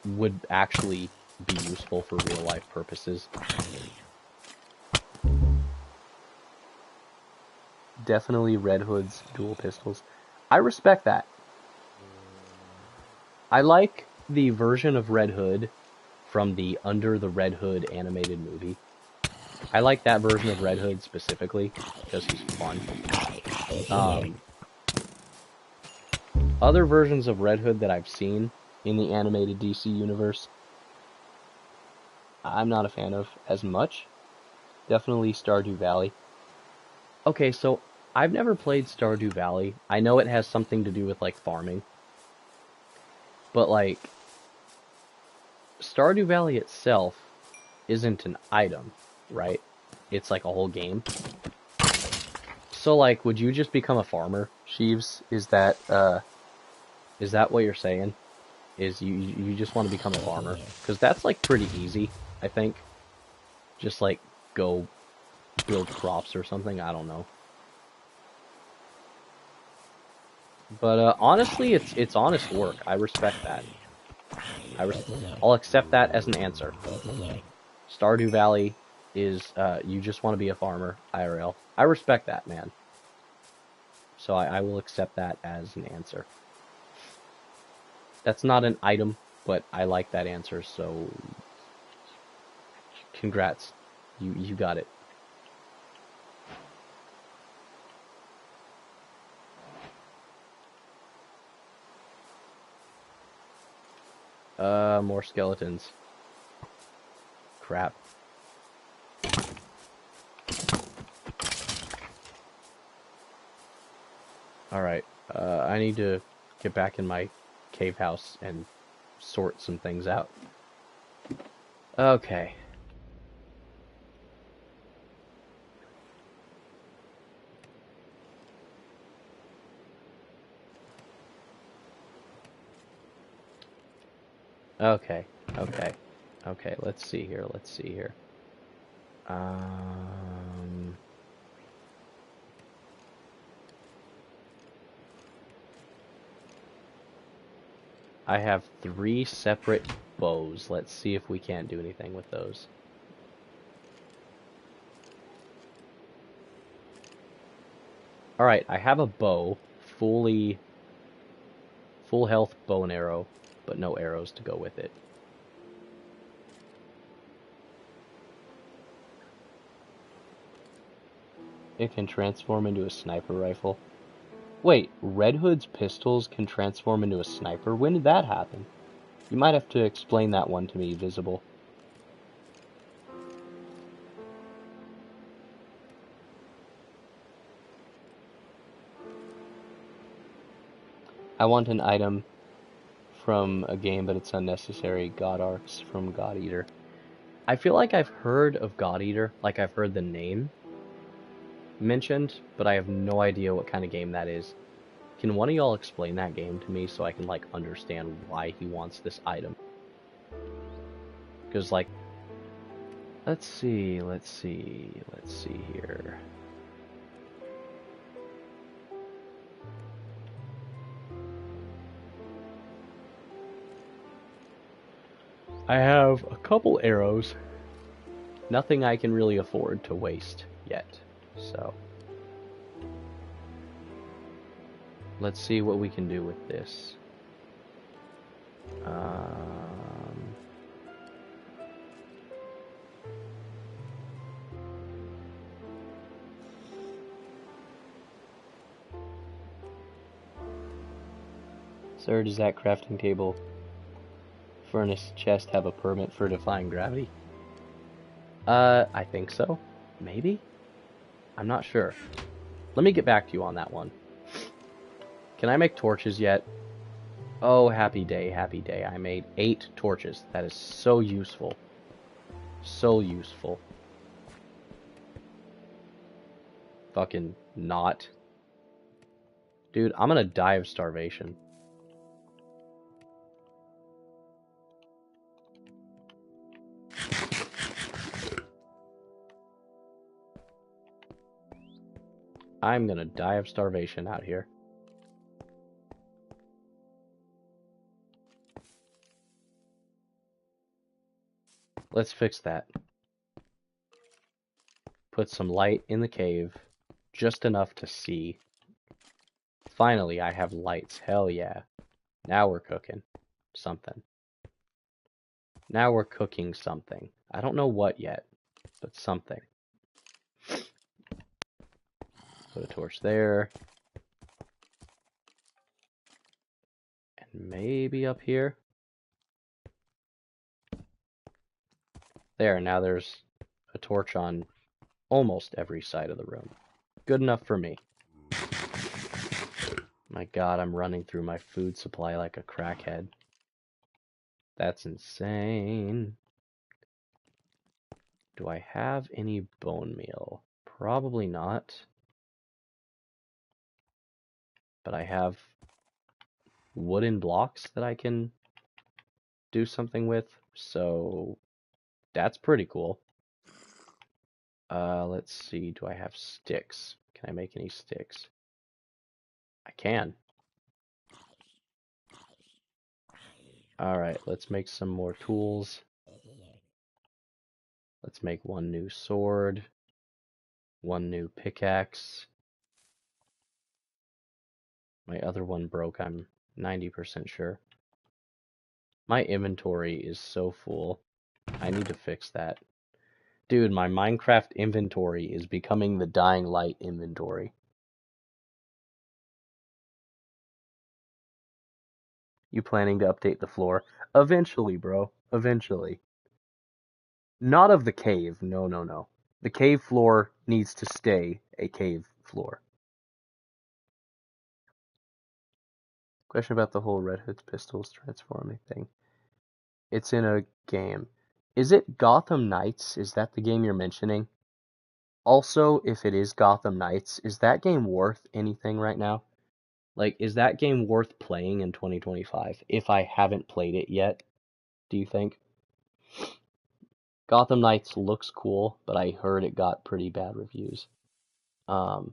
would actually be useful for real life purposes. Definitely Red Hood's dual pistols. I respect that. I like the version of Red Hood from the Under the Red Hood animated movie. I like that version of Red Hood specifically because he's fun. Other versions of Red Hood that I've seen in the animated DC universe, I'm not a fan of as much. Definitely Stardew Valley. Okay, so I've never played Stardew Valley. I know it has something to do with, like, farming. But, like, Stardew Valley itself isn't an item, right? It's like a whole game. So, like, would you just become a farmer, Sheaves? Is that what you're saying? Is you just want to become a farmer? Because that's, like, pretty easy, I think. Just, like, go build crops or something, I don't know. But, honestly, it's honest work. I respect that. I'll accept that as an answer. Stardew Valley is, you just want to be a farmer, IRL. I respect that, man. So I will accept that as an answer. That's not an item, but I like that answer, so congrats. You got it. More skeletons. Crap. Alright, I need to get back in my cave house and sort some things out. Okay. Okay, let's see here. I have 3 separate bows. Let's see if we can't do anything with those. Alright, I have a bow, full health bow and arrow, but no arrows to go with it. It can transform into a sniper rifle. Wait, Red Hood's pistols can transform into a sniper? When did that happen? You might have to explain that one to me, Visible. I want an item from a game, but it's unnecessary. God Arcs from God Eater. I feel like I've heard of God Eater, like I've heard the name mentioned, but I have no idea what kind of game that is. Can one of y'all explain that game to me so I can, like, understand why he wants this item? Because, like, let's see here. I have a couple arrows. Nothing I can really afford to waste yet, so let's see what we can do with this. Sir, does that crafting table, furnace, chest have a permit for defying gravity? I think so. Maybe? I'm not sure. Let me get back to you on that one. Can I make torches yet? Oh, happy day, happy day. I made 8 torches. That is so useful. So useful. Fucking not. Dude, I'm gonna die of starvation. I'm gonna die of starvation out here. Let's fix that. Put some light in the cave, just enough to see. Finally, I have lights. Hell yeah. Now we're cooking something. Now we're cooking something. I don't know what yet, but something. Put a torch there. And maybe up here. There, now there's a torch on almost every side of the room. Good enough for me. My god, I'm running through my food supply like a crackhead. That's insane. Do I have any bone meal? Probably not. But I have wooden blocks that I can do something with, so that's pretty cool. Let's see, do I have sticks? Can I make any sticks? I can. Alright, let's make some more tools. Let's make one new sword, one new pickaxe. My other one broke, I'm 90% sure. My inventory is so full. I need to fix that. Dude, my Minecraft inventory is becoming the Dying Light inventory. You planning to update the floor? Eventually, bro. Eventually. Not of the cave. No, no, no. The cave floor needs to stay a cave floor. Question about the whole Red Hood's pistols transforming thing. It's in a game. Is it Gotham Knights? Is that the game you're mentioning? Also, if it is Gotham Knights, is that game worth anything right now? Like, is that game worth playing in 2025 if I haven't played it yet? Do you think? Gotham Knights looks cool, but I heard it got pretty bad reviews. I've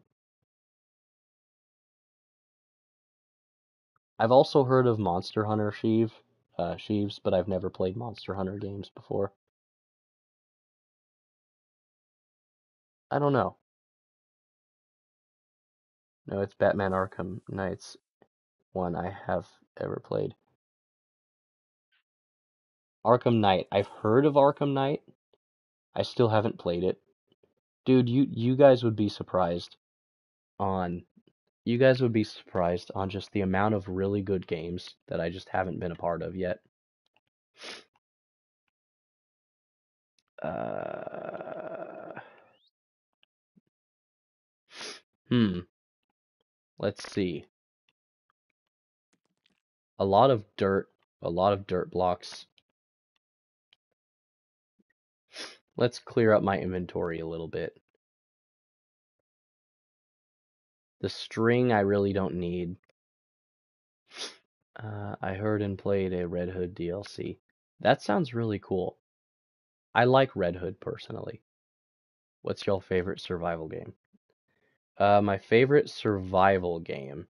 also heard of Monster Hunter Sheaves, but I've never played Monster Hunter games before. I don't know. No, it's Batman Arkham Knights one I have ever played. Arkham Knight. I've heard of Arkham Knight. I still haven't played it. Dude, you guys would be surprised on just the amount of really good games that I just haven't been a part of yet. Let's see. A lot of dirt blocks. Let's clear up my inventory a little bit. The string I really don't need. I heard and played a Red Hood DLC. That sounds really cool. I like Red Hood personally. What's your favorite survival game? My favorite survival game.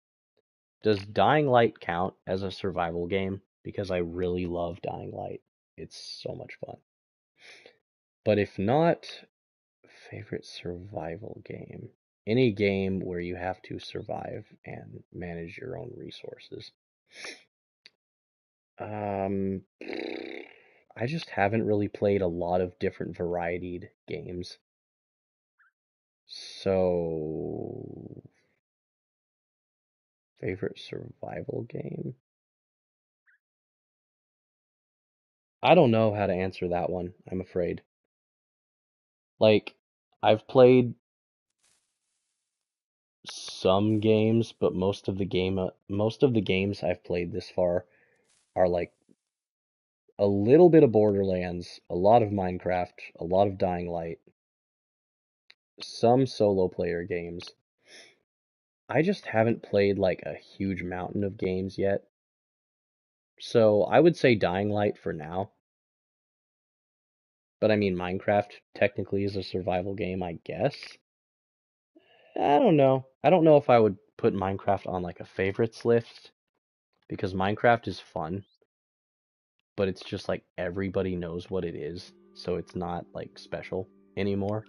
Does Dying Light count as a survival game? Because I really love Dying Light. It's so much fun. But if not, favorite survival game. Any game where you have to survive and manage your own resources. I just haven't really played a lot of different varied games. So, favorite survival game? I don't know how to answer that one, I'm afraid. Like, I've played some games, but most of the games I've played this far are like a little bit of Borderlands, a lot of Minecraft, a lot of Dying Light, some solo player games. I just haven't played like a huge mountain of games yet. So I would say Dying Light for now. But I mean, Minecraft technically is a survival game, I guess. I don't know. I don't know if I would put Minecraft on like a favorites list because Minecraft is fun, but it's just like everybody knows what it is, so it's not like special anymore.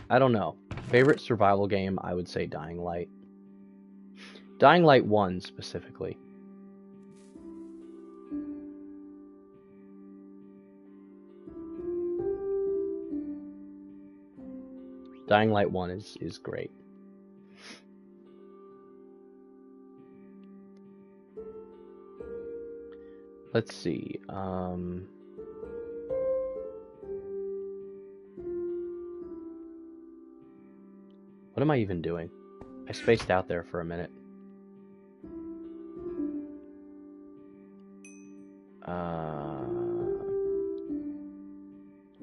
I don't know. Favorite survival game, I would say Dying Light. Dying Light 1 specifically. Dying Light 1 is great. Let's see. What am I even doing? I spaced out there for a minute.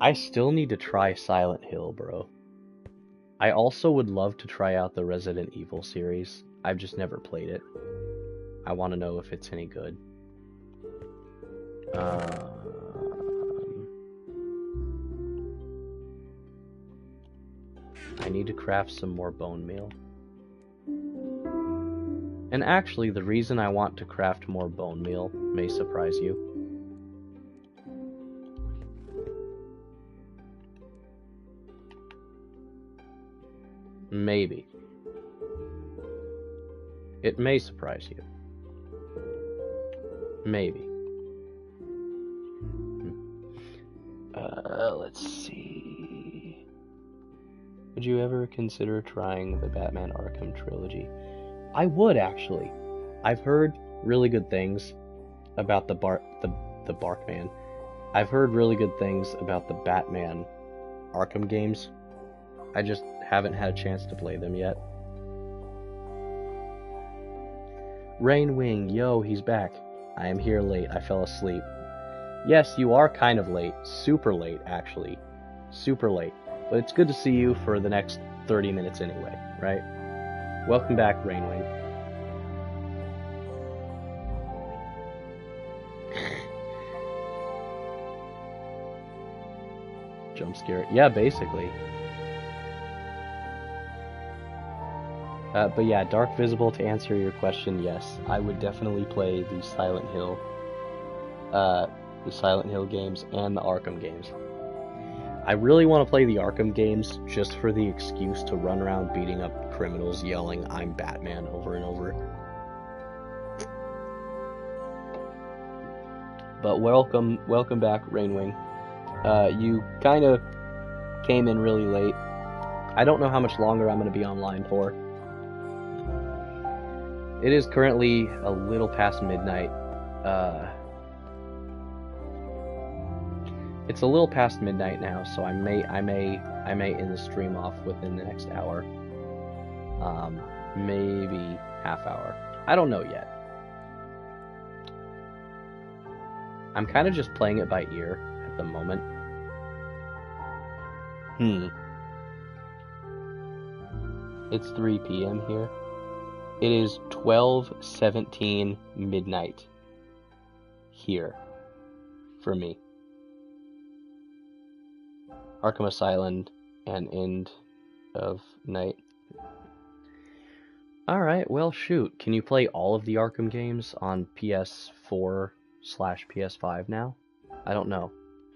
I still need to try Silent Hill, bro. I also would love to try out the Resident Evil series. I've just never played it. I want to know if it's any good. I need to craft some more bone meal. And actually, the reason I want to craft more bone meal may surprise you. Maybe. It may surprise you. Maybe. Let's see. Would you ever consider trying the Batman Arkham trilogy? I would, actually. I've heard really good things about the Barkman. I've heard really good things about the Batman Arkham games. I just haven't had a chance to play them yet. Rainwing, yo, he's back. I am here late. I fell asleep. Yes, you are kind of late. Super late, actually. Super late. But it's good to see you for the next 30 minutes anyway, right? Welcome back, Rainwing. Jump scare. Yeah, basically. But yeah, Dark Visible, to answer your question, yes. I would definitely play the Silent Hill games and the Arkham games. I really want to play the Arkham games just for the excuse to run around beating up criminals yelling, "I'm Batman," over and over. But welcome back, Rainwing. You kind of came in really late. I don't know how much longer I'm going to be online for. It is currently a little past midnight. It's a little past midnight now, so I may end the stream off within the next hour. Maybe half hour. I don't know yet. I'm kind of just playing it by ear at the moment. It's 3 p.m. here. It is 12:17 midnight here for me. Arkham Asylum and end of night. Alright, well shoot. Can you play all of the Arkham games on PS4/PS5 now? I don't know.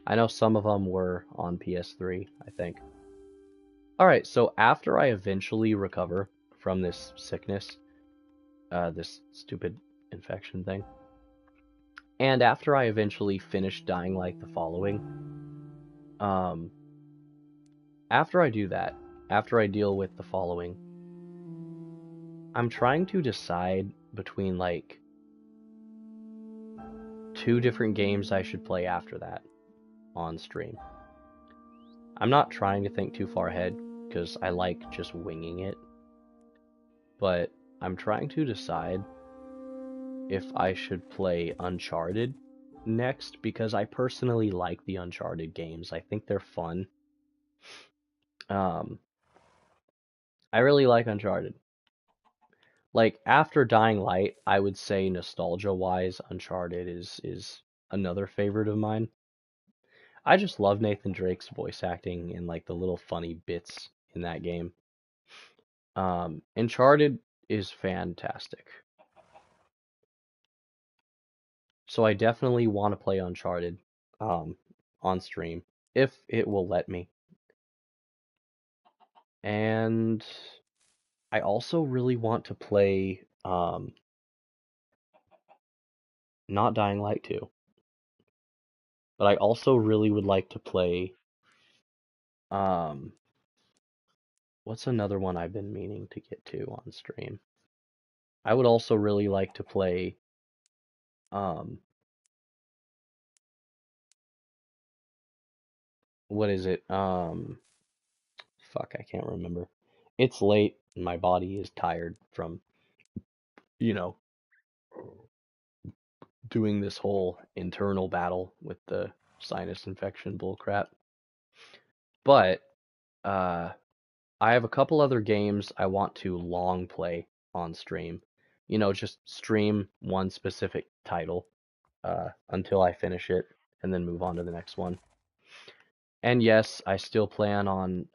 I know some of them were on PS3, I think. Alright, so after I eventually recover from this sickness, this stupid infection thing, and after I eventually finish Dying Light the Following, after I do that, after I deal with the Following, I'm trying to decide between like 2 different games I should play after that on stream. I'm not trying to think too far ahead because I like just winging it, but I'm trying to decide if I should play Uncharted next because I personally like the Uncharted games. I think they're fun. I really like Uncharted. Like, after Dying Light, I would say nostalgia-wise, Uncharted is another favorite of mine. I just love Nathan Drake's voice acting and like the little funny bits in that game. Uncharted is fantastic. So I definitely want to play Uncharted on stream if it will let me. And I also really want to play not Dying Light 2. But I also really would like to play what's another one I've been meaning to get to on stream? I would also really like to play what is it? Fuck, I can't remember. It's late and my body is tired from, you know, doing this whole internal battle with the sinus infection bullcrap. But I have a couple other games I want to long play on stream. You know, just stream one specific title until I finish it and then move on to the next one. And yes, I still plan on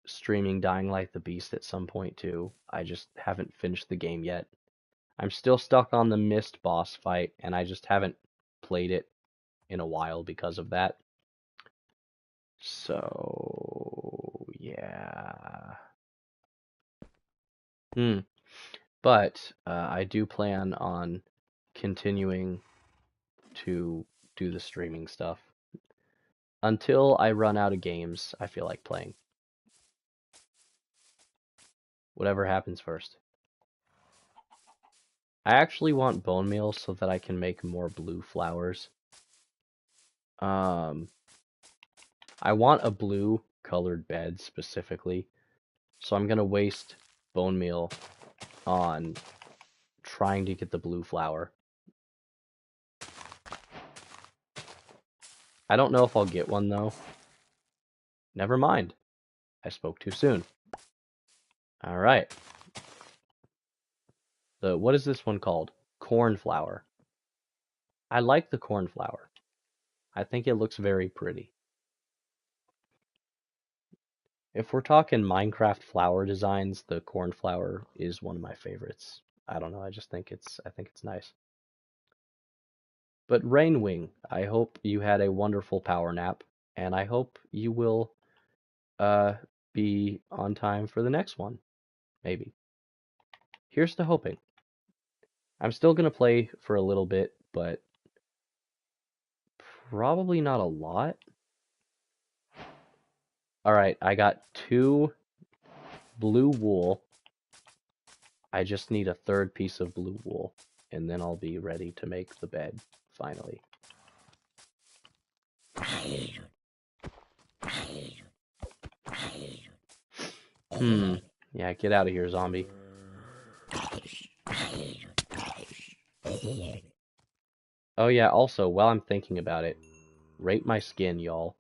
streaming Dying Light the Beast at some point too. I just haven't finished the game yet. I'm still stuck on the Mist boss fight, and I just haven't played it in a while because of that. So, yeah. But I do plan on continuing to do the streaming stuff until I run out of games I feel like playing. Whatever happens first. I actually want bone meal so that I can make more blue flowers. I want a blue colored bed specifically, so I'm gonna waste bone meal on trying to get the blue flower. I don't know if I'll get one though. Never mind. I spoke too soon. Alright. What is this one called? Cornflower. I like the cornflower. I think it looks very pretty. If we're talking Minecraft flower designs, the cornflower is one of my favorites. I don't know, I think it's nice. But Rainwing, I hope you had a wonderful power nap, and I hope you will be on time for the next one. Maybe. Here's to hoping. I'm still gonna play for a little bit, but probably not a lot. Alright, I got 2 blue wool. I just need a third piece of blue wool, and then I'll be ready to make the bed, finally. Yeah, get out of here, zombie. Oh yeah, also, while I'm thinking about it, rate my skin, y'all.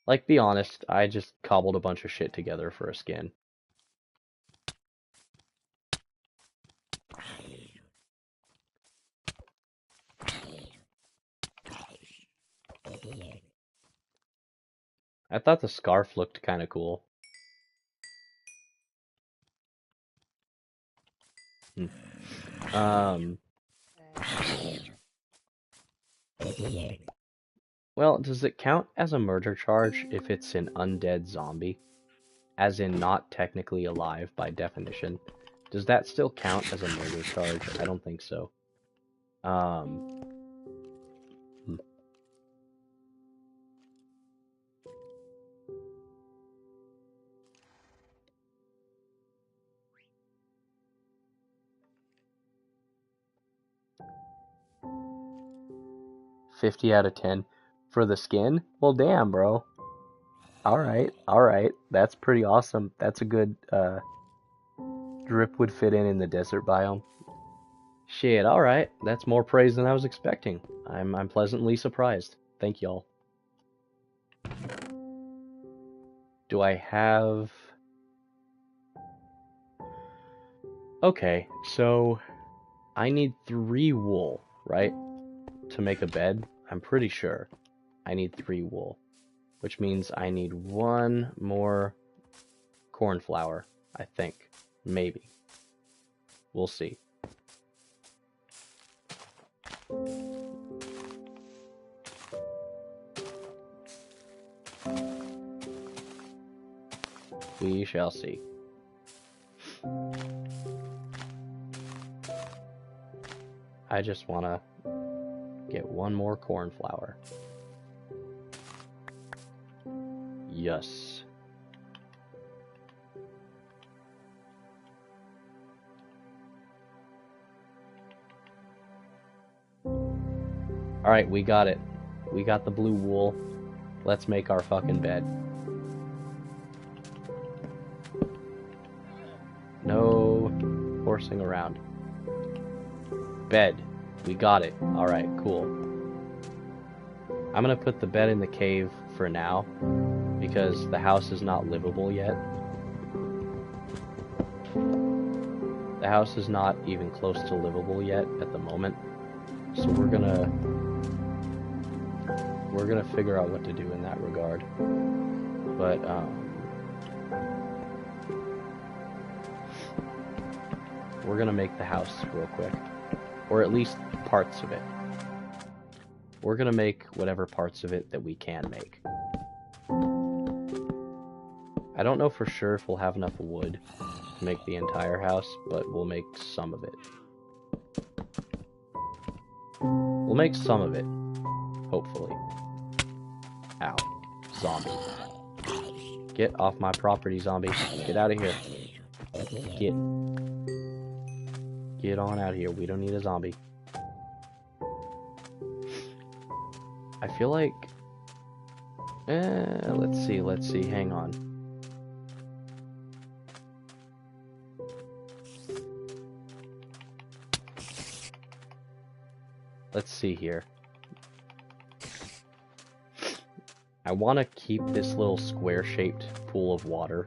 Like, be honest, I just cobbled a bunch of shit together for a skin. I thought the scarf looked kind of cool. Well, does it count as a murder charge if it's an undead zombie? As in not technically alive by definition? Does that still count as a murder charge? I don't think so. 50 out of 10 for the skin? Well, damn, bro. Alright. That's pretty awesome. That's a good, drip would fit in the desert biome. Shit, alright. That's more praise than I was expecting. I'm pleasantly surprised. Thank y'all. Do I have... Okay, so I need 3 wool, right? To make a bed. I'm pretty sure I need 3 wool, which means I need 1 more cornflower, I think. Maybe. We'll see. We shall see. I just want to get 1 more cornflower. Yes. Alright, we got it. We got the blue wool. Let's make our fucking bed. No horsing around. Bed. We got it. Alright, cool. I'm gonna put the bed in the cave for now, because the house is not livable yet. The house is not even close to livable yet at the moment. So we're gonna figure out what to do in that regard. But, we're gonna make the house real quick. Or at least parts of it. We're gonna make whatever parts of it that we can make. I don't know for sure if we'll have enough wood to make the entire house, but we'll make some of it. We'll make some of it, hopefully. Ow. Zombie. Get off my property, zombie. Get out of here. Get on out of here. We don't need a zombie. I feel like... let's see. Hang on. Let's see here. I want to keep this little square-shaped pool of water.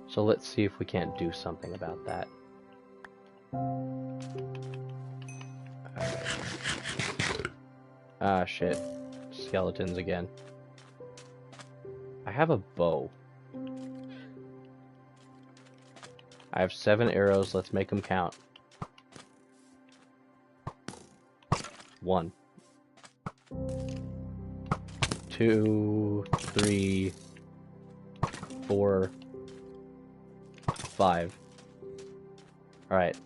So let's see if we can't do something about that. Ah, shit. Skeletons again. I have a bow. I have 7 arrows. Let's make them count. 1, 2, 3, 4, 5. Alright.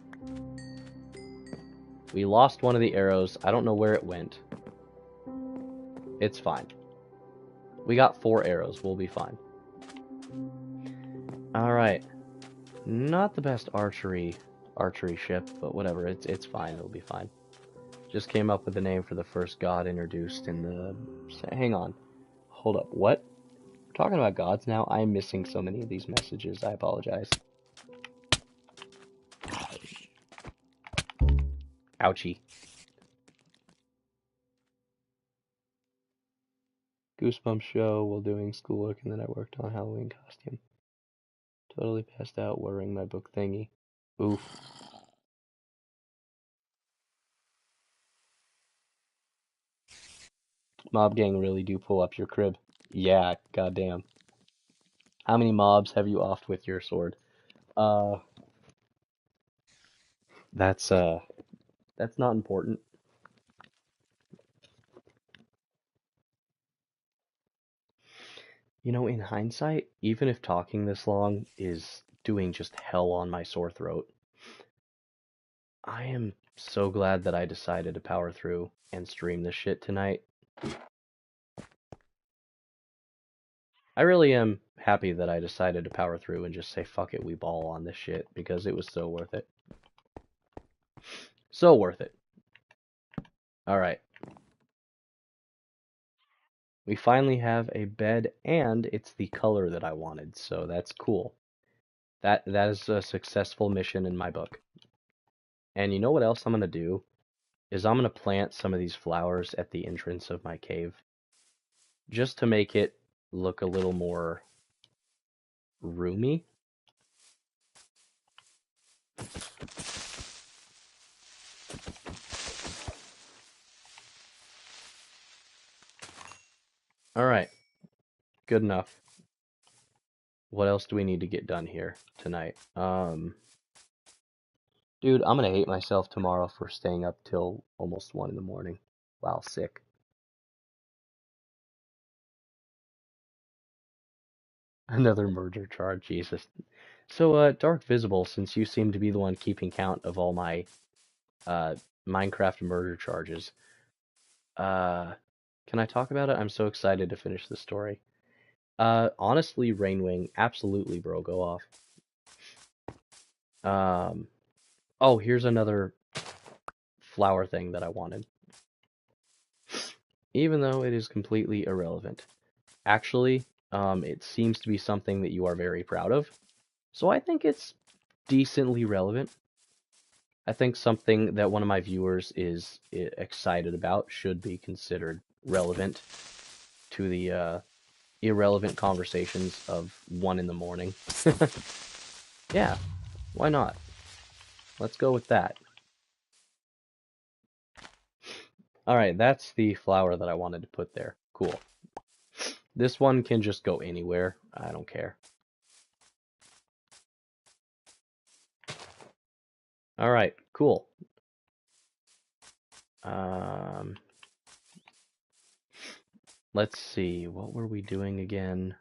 We lost one of the arrows. I don't know where it went. It's fine. We got 4 arrows. We'll be fine. Alright. Not the best archery ship, but whatever. It's fine. It'll be fine. Just came up with the name for the first god introduced in the... Hang on. Hold up. What? We're talking about gods now? I'm missing so many of these messages. I apologize. Ouchie. Goosebumps show while doing schoolwork, and then I worked on a Halloween costume. Totally passed out wearing my book thingy. Oof. Mob gang really do pull up your crib. Yeah, goddamn. How many mobs have you offed with your sword? That's not important. You know, in hindsight, even if talking this long is doing just hell on my sore throat, I am so glad that I decided to power through and stream this shit tonight. I really am happy that I decided to power through and just say fuck it, we ball on this shit, because it was so worth it. So worth it. Alright. We finally have a bed, and it's the color that I wanted, so that's cool. That is a successful mission in my book. And you know what else I'm going to do? Is I'm going to plant some of these flowers at the entrance of my cave. Just to make it look a little more roomy. Alright, good enough. What else do we need to get done here tonight? Dude, I'm gonna hate myself tomorrow for staying up till almost 1 in the morning. Wow, sick. Another murder charge, Jesus. So, Dark Visible, since you seem to be the one keeping count of all my Minecraft murder charges, can I talk about it? I'm so excited to finish the story. Honestly, Rainwing, absolutely, bro, go off. Oh, here's another flower thing that I wanted. Even though it is completely irrelevant. Actually, it seems to be something that you are very proud of. So I think it's decently relevant. I think something that one of my viewers is excited about should be considered relevant to the irrelevant conversations of 1 in the morning. Yeah, why not? Let's go with that. Alright, that's the flower that I wanted to put there. Cool. This one can just go anywhere. I don't care. Alright, cool. Let's see, what were we doing again?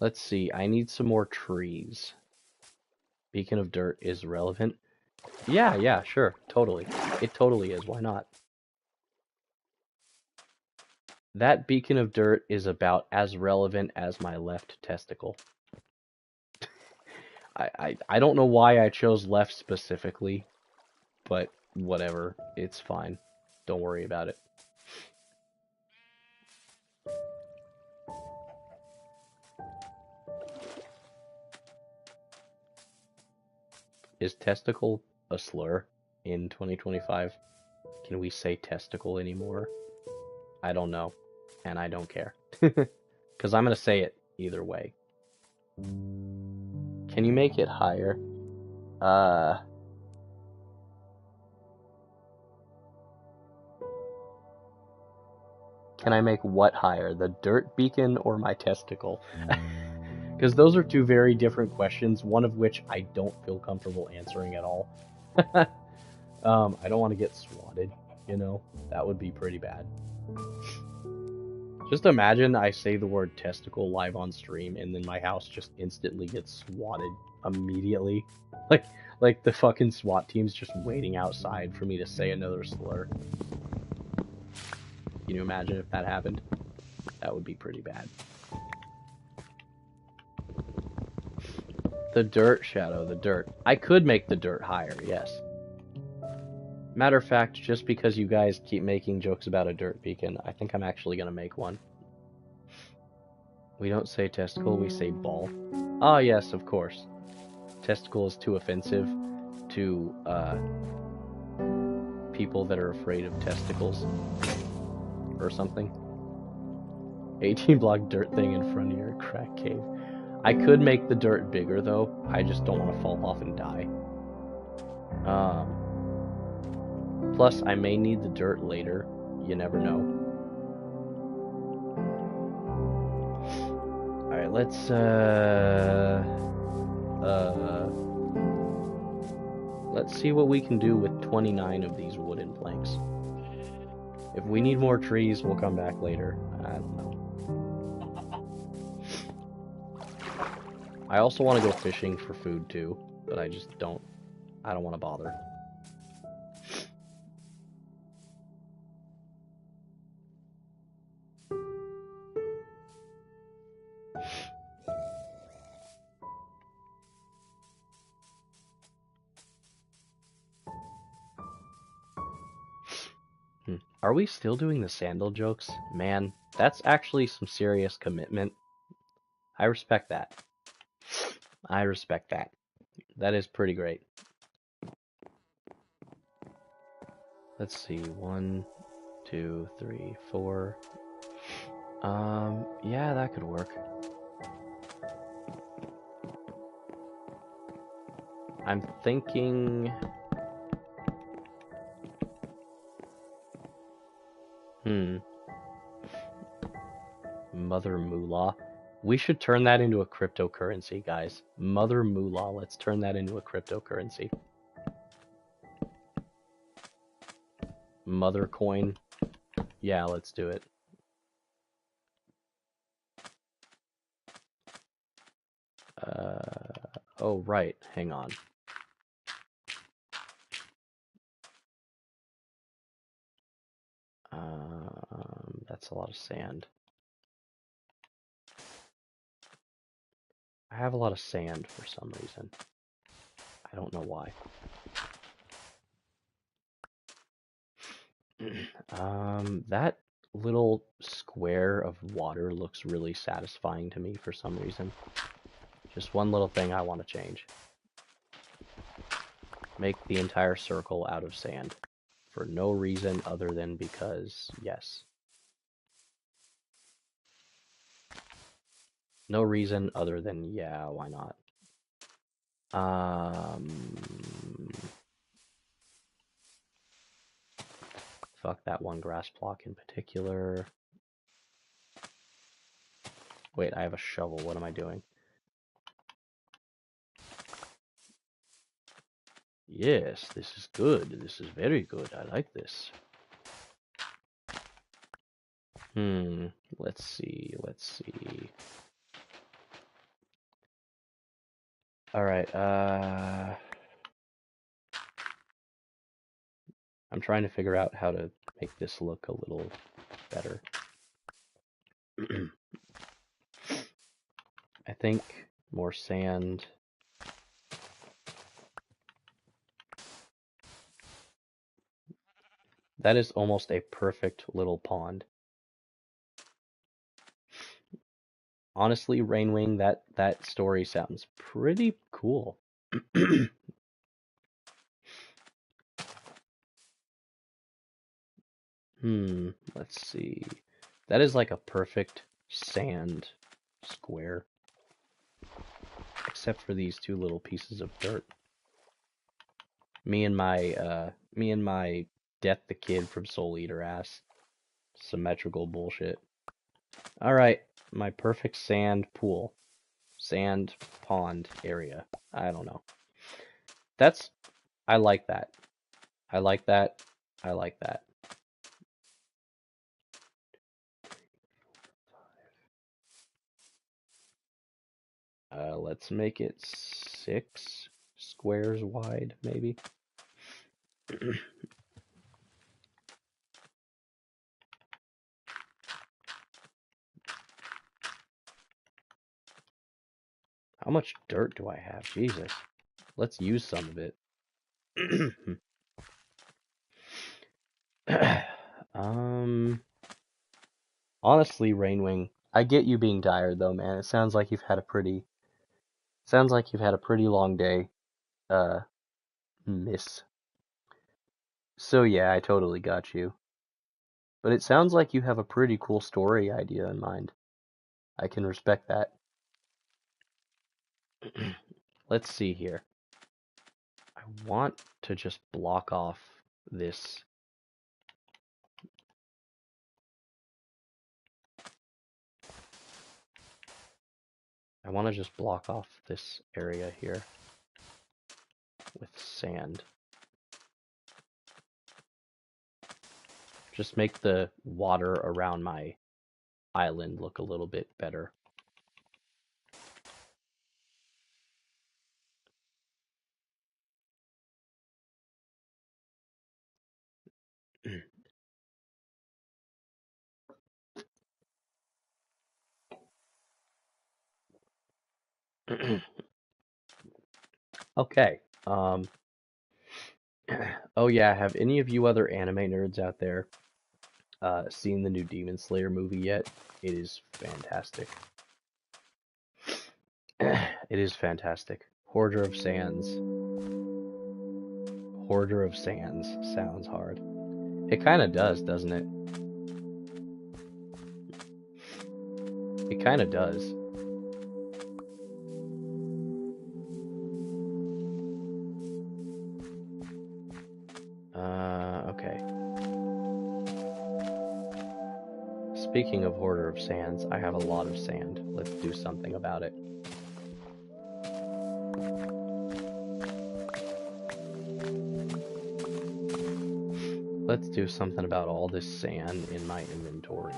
Let's see, I need some more trees. Beacon of Dirt is relevant. Yeah, sure, totally. It totally is, why not? That Beacon of Dirt is about as relevant as my left testicle. I don't know why I chose left specifically, but whatever, it's fine. Don't worry about it. Is testicle a slur in 2025? Can we say testicle anymore? I don't know, and I don't care. Because I'm going to say it either way. Can you make it higher? Can I make what higher? The dirt beacon or my testicle? Because those are two very different questions, one of which I don't feel comfortable answering at all. I don't want to get swatted, you know? That would be pretty bad. Just imagine I say the word testicle live on stream and then my house just instantly gets swatted immediately. Like the fucking SWAT team's just waiting outside for me to say another slur. Can you imagine if that happened? That would be pretty bad. The dirt, Shadow, the dirt. I could make the dirt higher, yes. Matter of fact, just because you guys keep making jokes about a dirt beacon, I think I'm actually gonna make one. We don't say testicle, we say ball. Ah, yes, of course. Testicle is too offensive to people that are afraid of testicles or something. 18 block dirt thing in front of your crack cave. I could make the dirt bigger though. I just don't want to fall off and die. Plus, I may need the dirt later. You never know. Alright, let's see what we can do with 29 of these wooden planks. If we need more trees, we'll come back later. I don't know. I also want to go fishing for food too, but I don't want to bother. Are we still doing the sandal jokes? Man, that's actually some serious commitment. I respect that. I respect that. That is pretty great. Let's see. 1, 2, 3, 4. Yeah, that could work. I'm thinking... Mother Moolah. We should turn that into a cryptocurrency, guys. Mother Moolah. Let's turn that into a cryptocurrency. Mother coin. Yeah, let's do it. Oh, right. Hang on. That's a lot of sand. I have a lot of sand for some reason. I don't know why. That little square of water looks really satisfying to me for some reason. Just one little thing I want to change. Make the entire circle out of sand. For no reason other than because, yes. No reason other than, yeah, why not? Fuck that one grass block in particular. Wait, I have a shovel. What am I doing? Yes, this is good. This is very good. I like this. Let's see. Alright, I'm trying to figure out how to make this look a little better. I think more sand. That is almost a perfect little pond. Honestly, Rainwing, that story sounds pretty cool. Let's see. That is like a perfect sand square. Except for these two little pieces of dirt. Me and my Death the Kid from Soul Eater ass. Symmetrical bullshit. Alright, my perfect sand pool. Sand pond area. I don't know. I like that. I like that. I like that. Let's make it 6 squares wide, maybe. How much dirt do I have? Jesus. Let's use some of it. Honestly, Rainwing, I get you being tired though, man. It sounds like you've had a pretty long day, miss. So yeah, I totally got you. But it sounds like you have a pretty cool story idea in mind. I can respect that. Let's see here. I want to just block off this. I want to just block off this area here with sand. Just make the water around my island look a little bit better. Okay. Oh yeah, have any of you other anime nerds out there seen the new Demon Slayer movie yet? It is fantastic. It is fantastic. Hoarder of Sands. Hoarder of Sands sounds hard. It kind of does, doesn't it? It kind of does. Okay. Speaking of Hoarder of Sands, I have a lot of sand. Let's do something about it. Let's do something about all this sand in my inventory.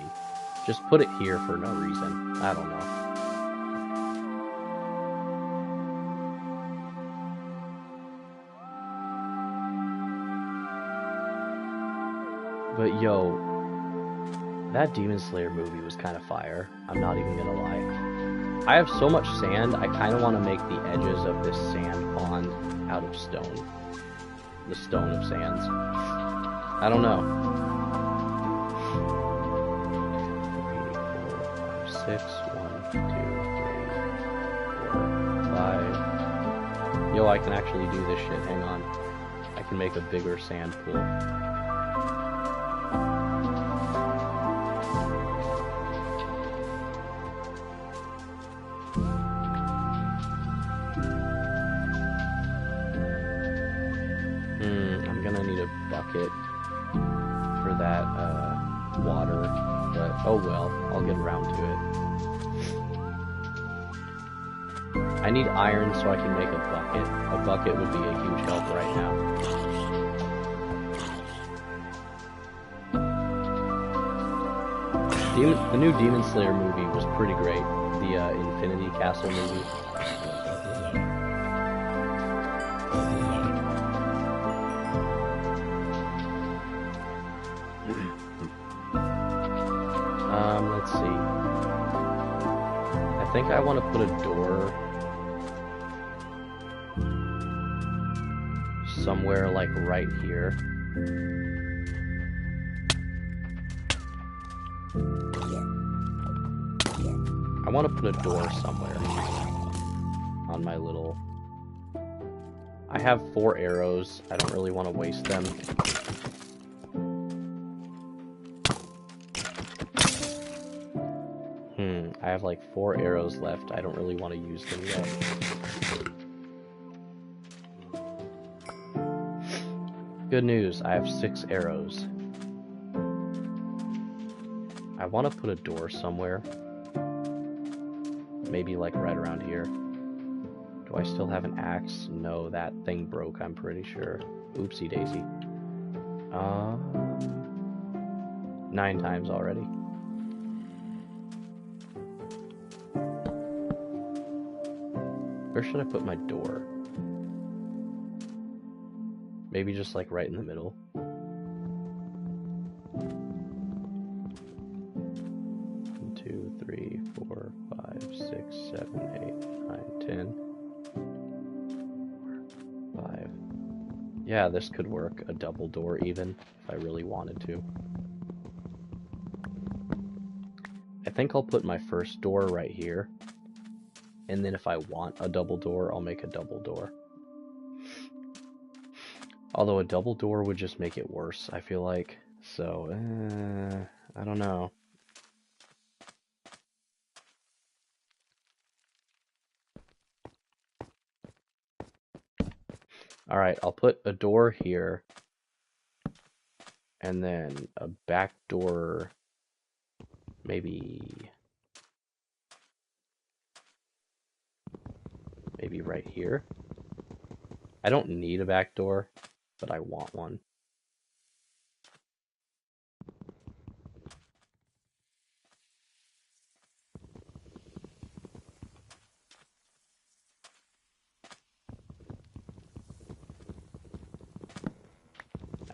Just put it here for no reason. I don't know. But yo, that Demon Slayer movie was kind of fire. I'm not even gonna lie. I have so much sand, I kind of want to make the edges of this sand pond out of stone. The Stone of Sands. I don't know. 3, 4, 5, 6. 1, 2, 3, 4, 5. Yo, I can actually do this shit. Hang on. I can make a bigger sand pool. I'm gonna need a bucket for that water, but oh well, I'll get around to it. I need iron so I can make a bucket. A bucket would be a huge help right now. The new Demon Slayer movie was pretty great. The Infinity Castle movie. Let's see. I think I want to put a door somewhere like right here. I want to put a door somewhere on my little... I have 4 arrows. I don't really want to waste them. I have like 4 arrows left. I don't really want to use them yet. Good news, I have 6 arrows. I want to put a door somewhere. Maybe like right around here. Do I still have an axe? No, that thing broke, I'm pretty sure. Oopsie daisy. 9 times already. Where should I put my door? Maybe just like right in the middle. 1, 2, 3, 4, 5, 6, 7, 8, 9, 10. 5. Yeah, this could work. A double door even, if I really wanted to. I think I'll put my first door right here. And then if I want a double door, I'll make a double door. Although a double door would just make it worse, I feel like. So, I don't know. Alright, I'll put a door here. And then a back door, maybe right here. I don't need a back door, but I want one.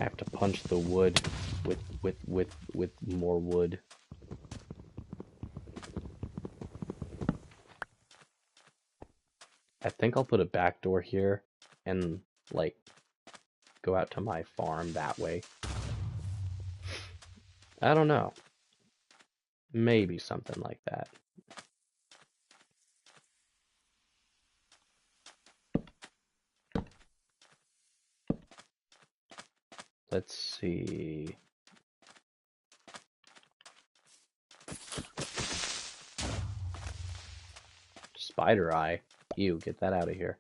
I have to punch the wood with more wood. I think I'll put a back door here and like go out to my farm that way. I don't know. Maybe something like that. Let's see. spider eye. Ew, get that out of here.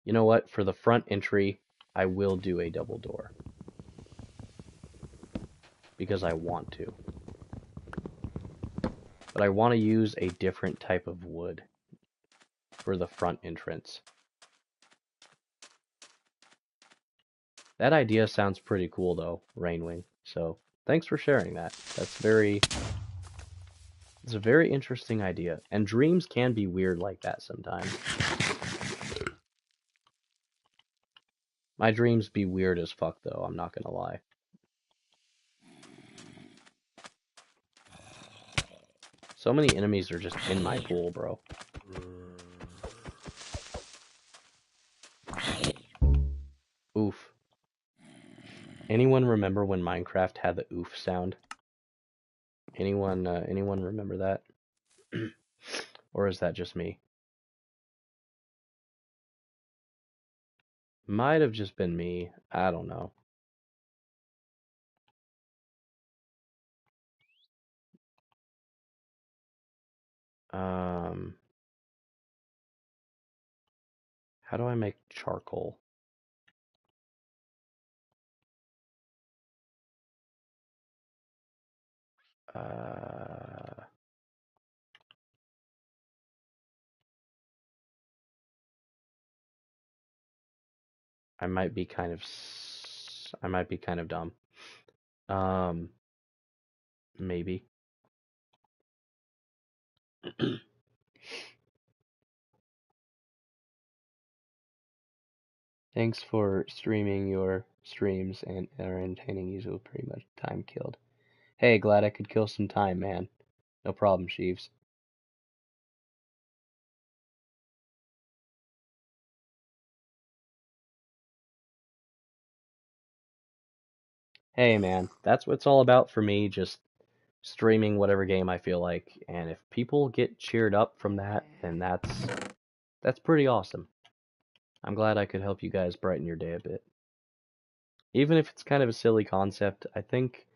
You know what? For the front entry, I will do a double door. Because I want to. But I want to use a different type of wood for the front entrance. That idea sounds pretty cool though, Rainwing. So thanks for sharing that. It's a very interesting idea. And dreams can be weird like that sometimes. My dreams be weird as fuck though, I'm not gonna lie. So many enemies are just in my pool, bro. Oof. Anyone remember when Minecraft had the oof sound? Anyone remember that? Or is that just me? Might have just been me. I don't know. How do I make charcoal? I might be kind of dumb. Maybe. Thanks for streaming your streams and entertaining you pretty much time killed. Hey, glad I could kill some time, man. No problem, Sheaves. Hey, man, that's what it's all about for me, just streaming whatever game I feel like, and if people get cheered up from that, then that's pretty awesome. I'm glad I could help you guys brighten your day a bit. Even if it's kind of a silly concept, I think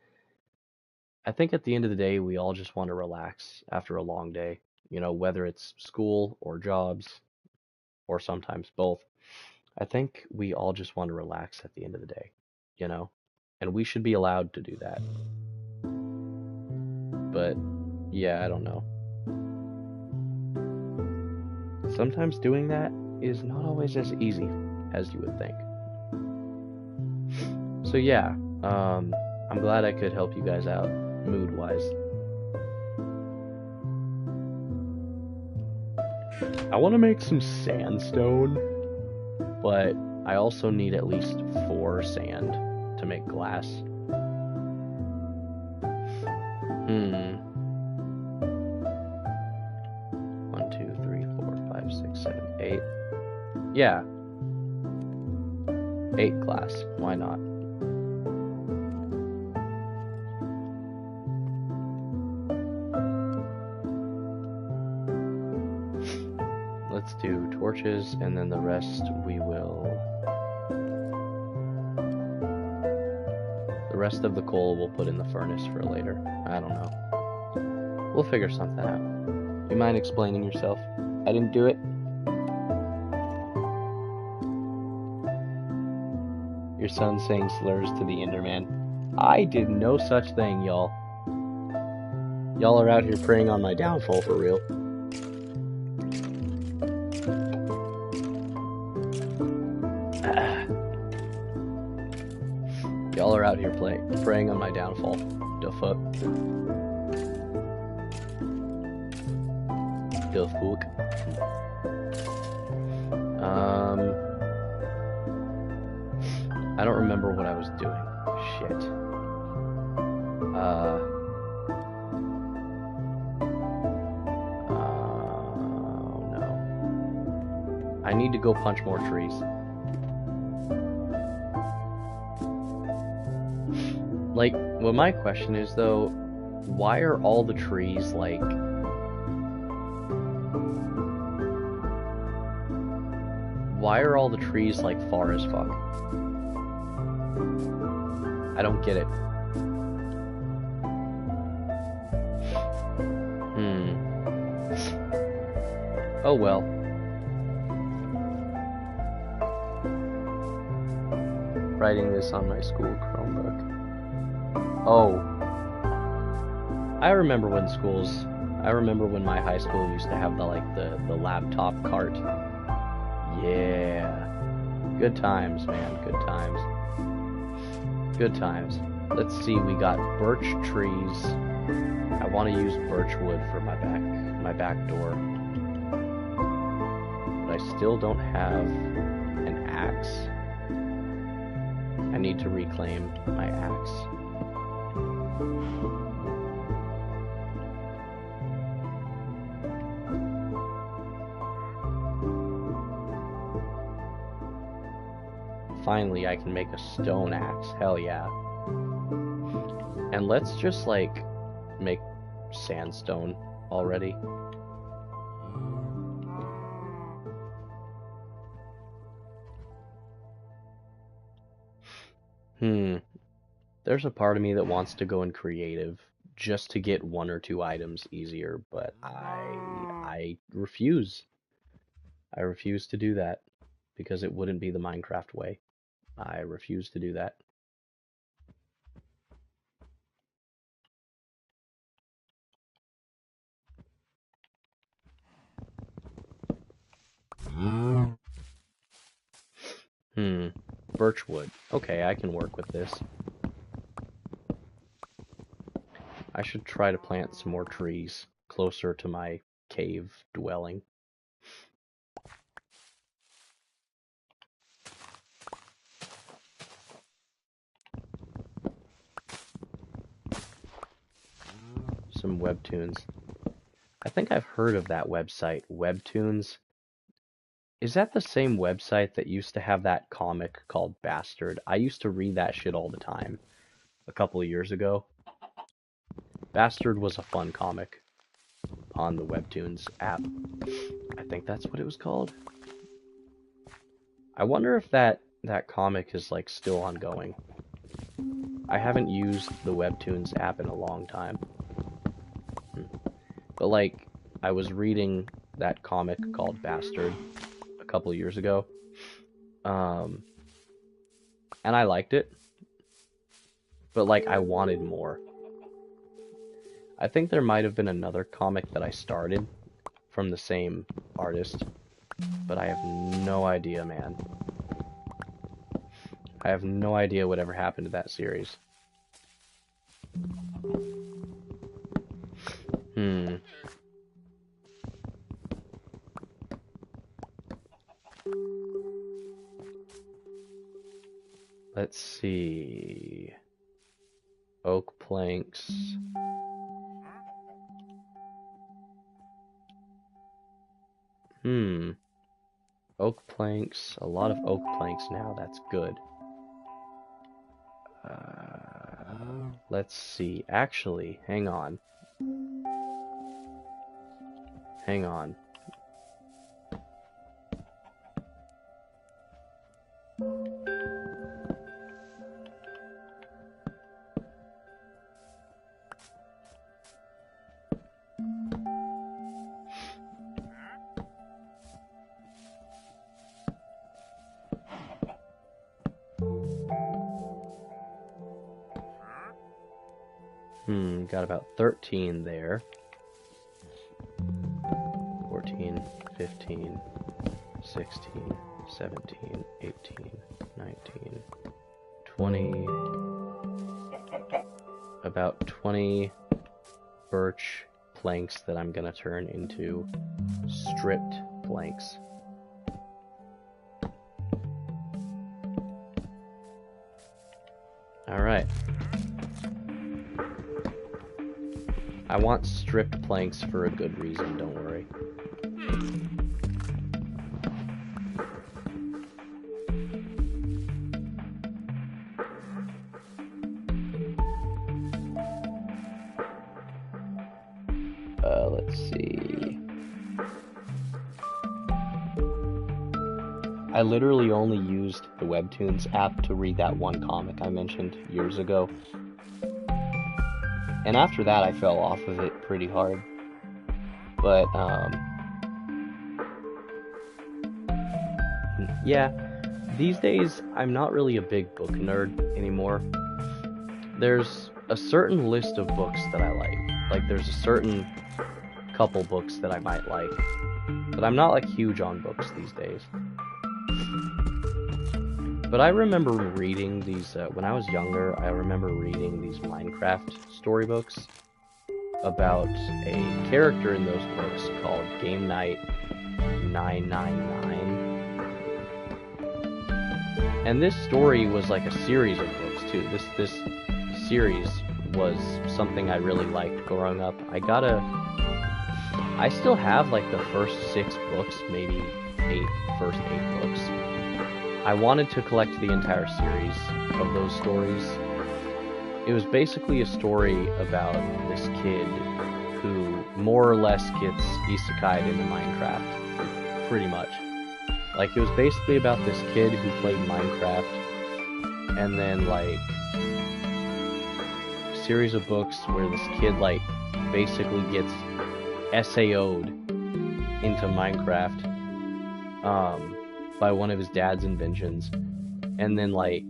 at the end of the day, we all just want to relax after a long day. You know, whether it's school or jobs, or sometimes both. I think we all just want to relax at the end of the day, you know? And we should be allowed to do that. But, yeah, I don't know. Sometimes doing that is not always as easy as you would think. So yeah, I'm glad I could help you guys out, mood-wise. I want to make some sandstone, but I also need at least 4 sand to make glass. 1, 2, 3, 4, 5, 6, 7, 8. Yeah. 8 glass. Why not? Let's do torches, and then the rest we will... The rest of the coal we'll put in the furnace for later. I don't know. We'll figure something out. You mind explaining yourself? I didn't do it. Your son saying slurs to the Enderman. I did no such thing, y'all. Y'all are out here preying on my downfall for real. Y'all are out here preying on my downfall. The fuck? The fuck? I don't remember what I was doing. Shit. Oh no. I need to go punch more trees. Like, well, my question is, though, why are all the trees, like... Why are all the trees, like, far as fuck? I don't get it. Oh well. Writing this on my school Chromebook. Oh. I remember when my high school used to have the laptop cart. Yeah. Good times, man. Good times. Good times. Let's see, we got birch trees. I want to use birch wood for my back door. But I still don't have an axe. I need to reclaim my axe. Finally, I can make a stone axe. Hell yeah. And let's just, like, make sandstone already. There's a part of me that wants to go in creative just to get 1 or 2 items easier, but I refuse. I refuse to do that because it wouldn't be the Minecraft way. I refuse to do that. Birchwood. Okay, I can work with this. I should try to plant some more trees closer to my cave dwelling. Some webtoons. I think I've heard of that website, Webtoons. Is that the same website that used to have that comic called Bastard? I used to read that shit all the time a couple of years ago. Bastard was a fun comic on the Webtoons app. I think that's what it was called. I wonder if that comic is, like, still ongoing. I haven't used the Webtoons app in a long time. But, like, I was reading that comic called Bastard a couple years ago. And I liked it. But, like, I wanted more. I think there might have been another comic that I started from the same artist. But I have no idea, man. I have no idea whatever happened to that series. Let's see. Oak planks. Oak planks. A lot of oak planks now. That's good. Let's see. Actually, hang on. Hang on. Got about 13 there. 14, 15, 16, 17, 18, 19, 20. About 20 birch planks that I'm gonna turn into stripped planks. Alright. I want stripped planks for a good reason, don't worry. Let's see. I literally only used the Webtoons app to read that one comic I mentioned years ago. And after that, I fell off of it pretty hard. But, Yeah, these days I'm not really a big book nerd anymore. There's a certain list of books that I like. Like, there's a certain couple books that I might like, but I'm not like huge on books these days. But I remember reading these, when I was younger, I remember reading these Minecraft storybooks about a character in those books called Game Knight 999. And this story was like a series of books too. This series was something I really liked growing up. I still have like the first 6 books, maybe first 8 books. I wanted to collect the entire series of those stories. It was basically a story about this kid who more or less gets isekai'd into Minecraft, pretty much. Like, it was basically about this kid who played Minecraft, and then, like, a series of books where this kid, like, basically gets SAO'd into Minecraft, by one of his dad's inventions, and then, like,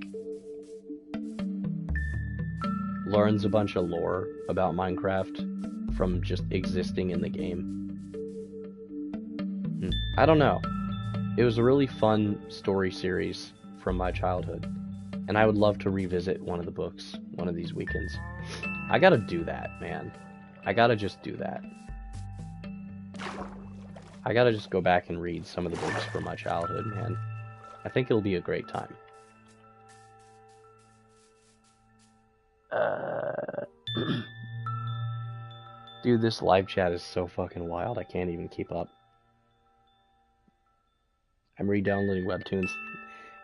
learns a bunch of lore about Minecraft from just existing in the game. I don't know. It was a really fun story series from my childhood, and I would love to revisit one of the books one of these weekends. I gotta do that, man. I gotta just do that. I gotta just go back and read some of the books from my childhood, man. I think it'll be a great time. Dude, this live chat is so fucking wild, I can't even keep up. I'm re-downloading Webtoons.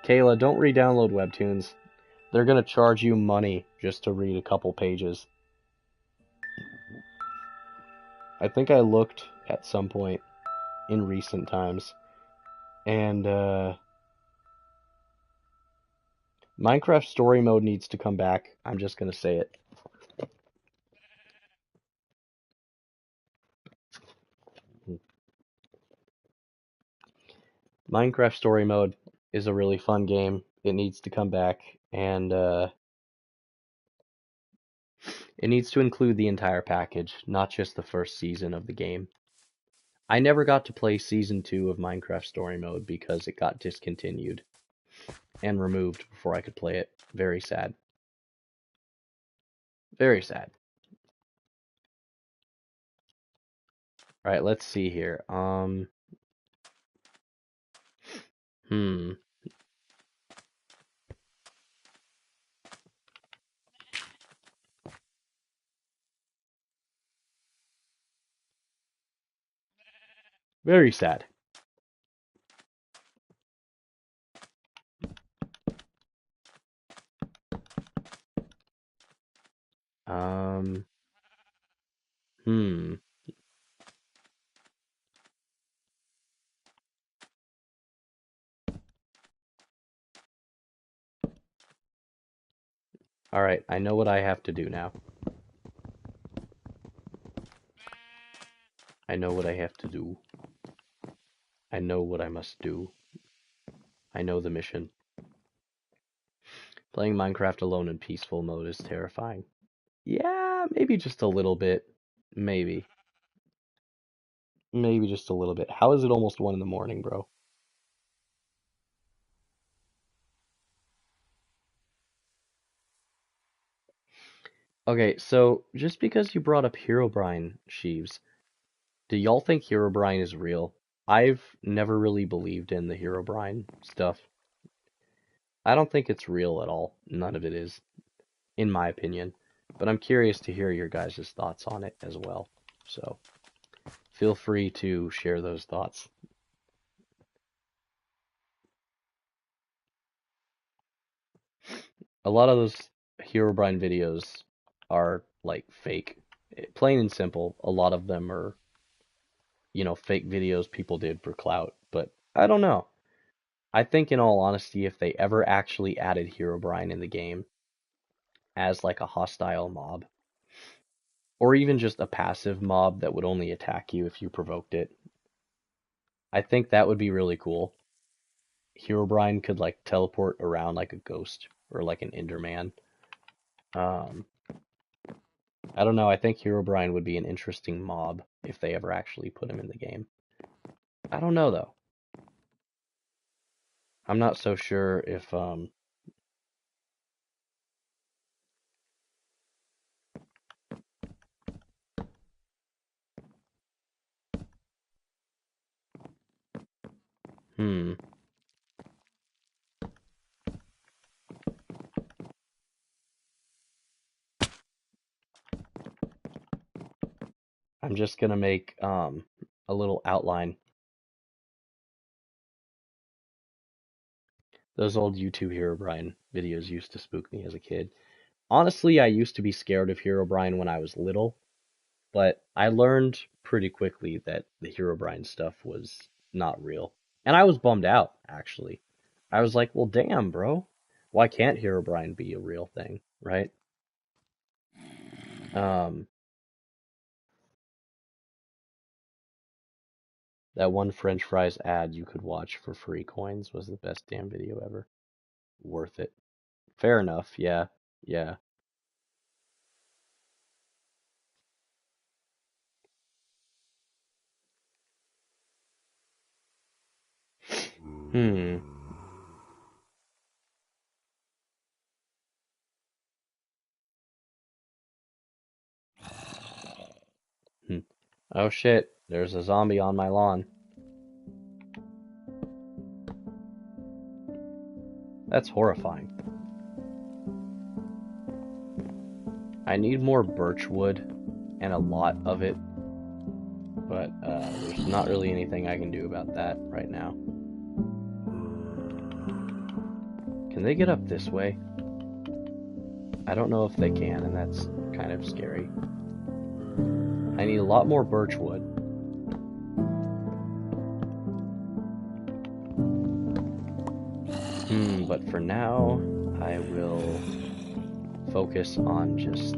Kayla, don't re-download Webtoons. They're gonna charge you money just to read a couple pages. I think I looked at some point in recent times, and Minecraft Story Mode needs to come back. I'm just gonna say it. Minecraft Story Mode is a really fun game. It needs to come back, and it needs to include the entire package, not just the first season of the game. I never got to play Season 2 of Minecraft Story Mode because it got discontinued and removed before I could play it. Very sad. Very sad. Alright, let's see here. Very sad. Alright, I know what I have to do now. I know what I have to do. I know what I must do. I know the mission. Playing Minecraft alone in peaceful mode is terrifying. Yeah, maybe just a little bit. Maybe. Maybe just a little bit. How is it almost 1 in the morning, bro? Okay, so just because you brought up Herobrine, Sheaves, do y'all think Herobrine is real? I've never really believed in the Herobrine stuff. I don't think it's real at all. None of it is, in my opinion. But I'm curious to hear your guys' thoughts on it as well. So, feel free to share those thoughts. A lot of those Herobrine videos are, like, fake. Plain and simple. A lot of them are, fake videos people did for clout. But, I don't know. I think, in all honesty, if they ever actually added Herobrine in the game as, like, a hostile mob, or even just a passive mob that would only attack you if you provoked it, I think that would be really cool. Herobrine could like teleport around like a ghost or like an Enderman. Um, I don't know. I think Herobrine would be an interesting mob if they ever actually put him in the game. I don't know though. I'm not so sure if hmm. I'm just gonna make a little outline. Those old YouTube Herobrine videos used to spook me as a kid. Honestly, I used to be scared of Herobrine when I was little, but I learned pretty quickly that the Herobrine stuff was not real. And I was bummed out, actually. I was like, well, damn, bro. Why can't Herobrine be a real thing, right? That one French fries ad you could watch for free coins was the best damn video ever. Worth it. Fair enough, yeah. Yeah. Hmm. Hmm. Oh shit, there's a zombie on my lawn. That's horrifying. I need more birch wood, and a lot of it, but there's not really anything I can do about that right now. Can they get up this way? I don't know if they can, and that's kind of scary. I need a lot more birch wood. But for now, I will focus on just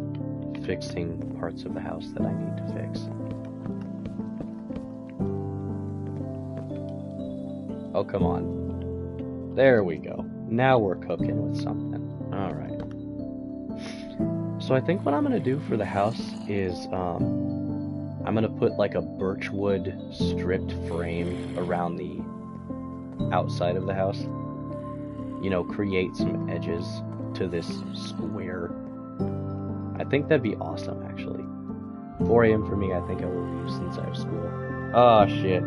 fixing parts of the house that I need to fix. Oh, come on. There we go. Now we're cooking with something. Alright. So I think what I'm going to do for the house is, I'm going to put like a birchwood stripped frame around the outside of the house. You know, create some edges to this square. I think that'd be awesome, actually. 4 a.m. for me, I think I will leave since I have school. Oh, shit.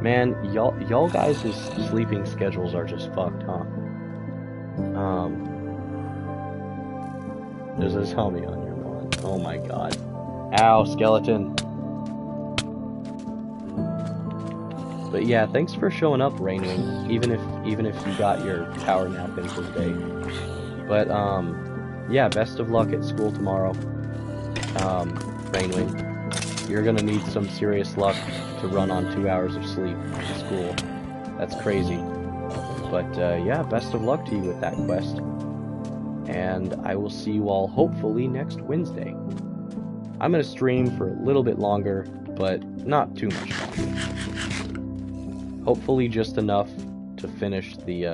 Man, y'all guys' sleeping schedules are just fucked, huh? There's a zombie on your lawn. Oh my god. Ow, skeleton. But yeah, thanks for showing up, Rainwing. Even if you got your power nap in for the day. But yeah, best of luck at school tomorrow. Rainwing. You're gonna need some serious luck to run on 2 hours of sleep in school. That's crazy. But yeah, best of luck to you with that quest. And I will see you all hopefully next Wednesday. I'm gonna stream for a little bit longer, but not too much longer. Hopefully just enough to finish the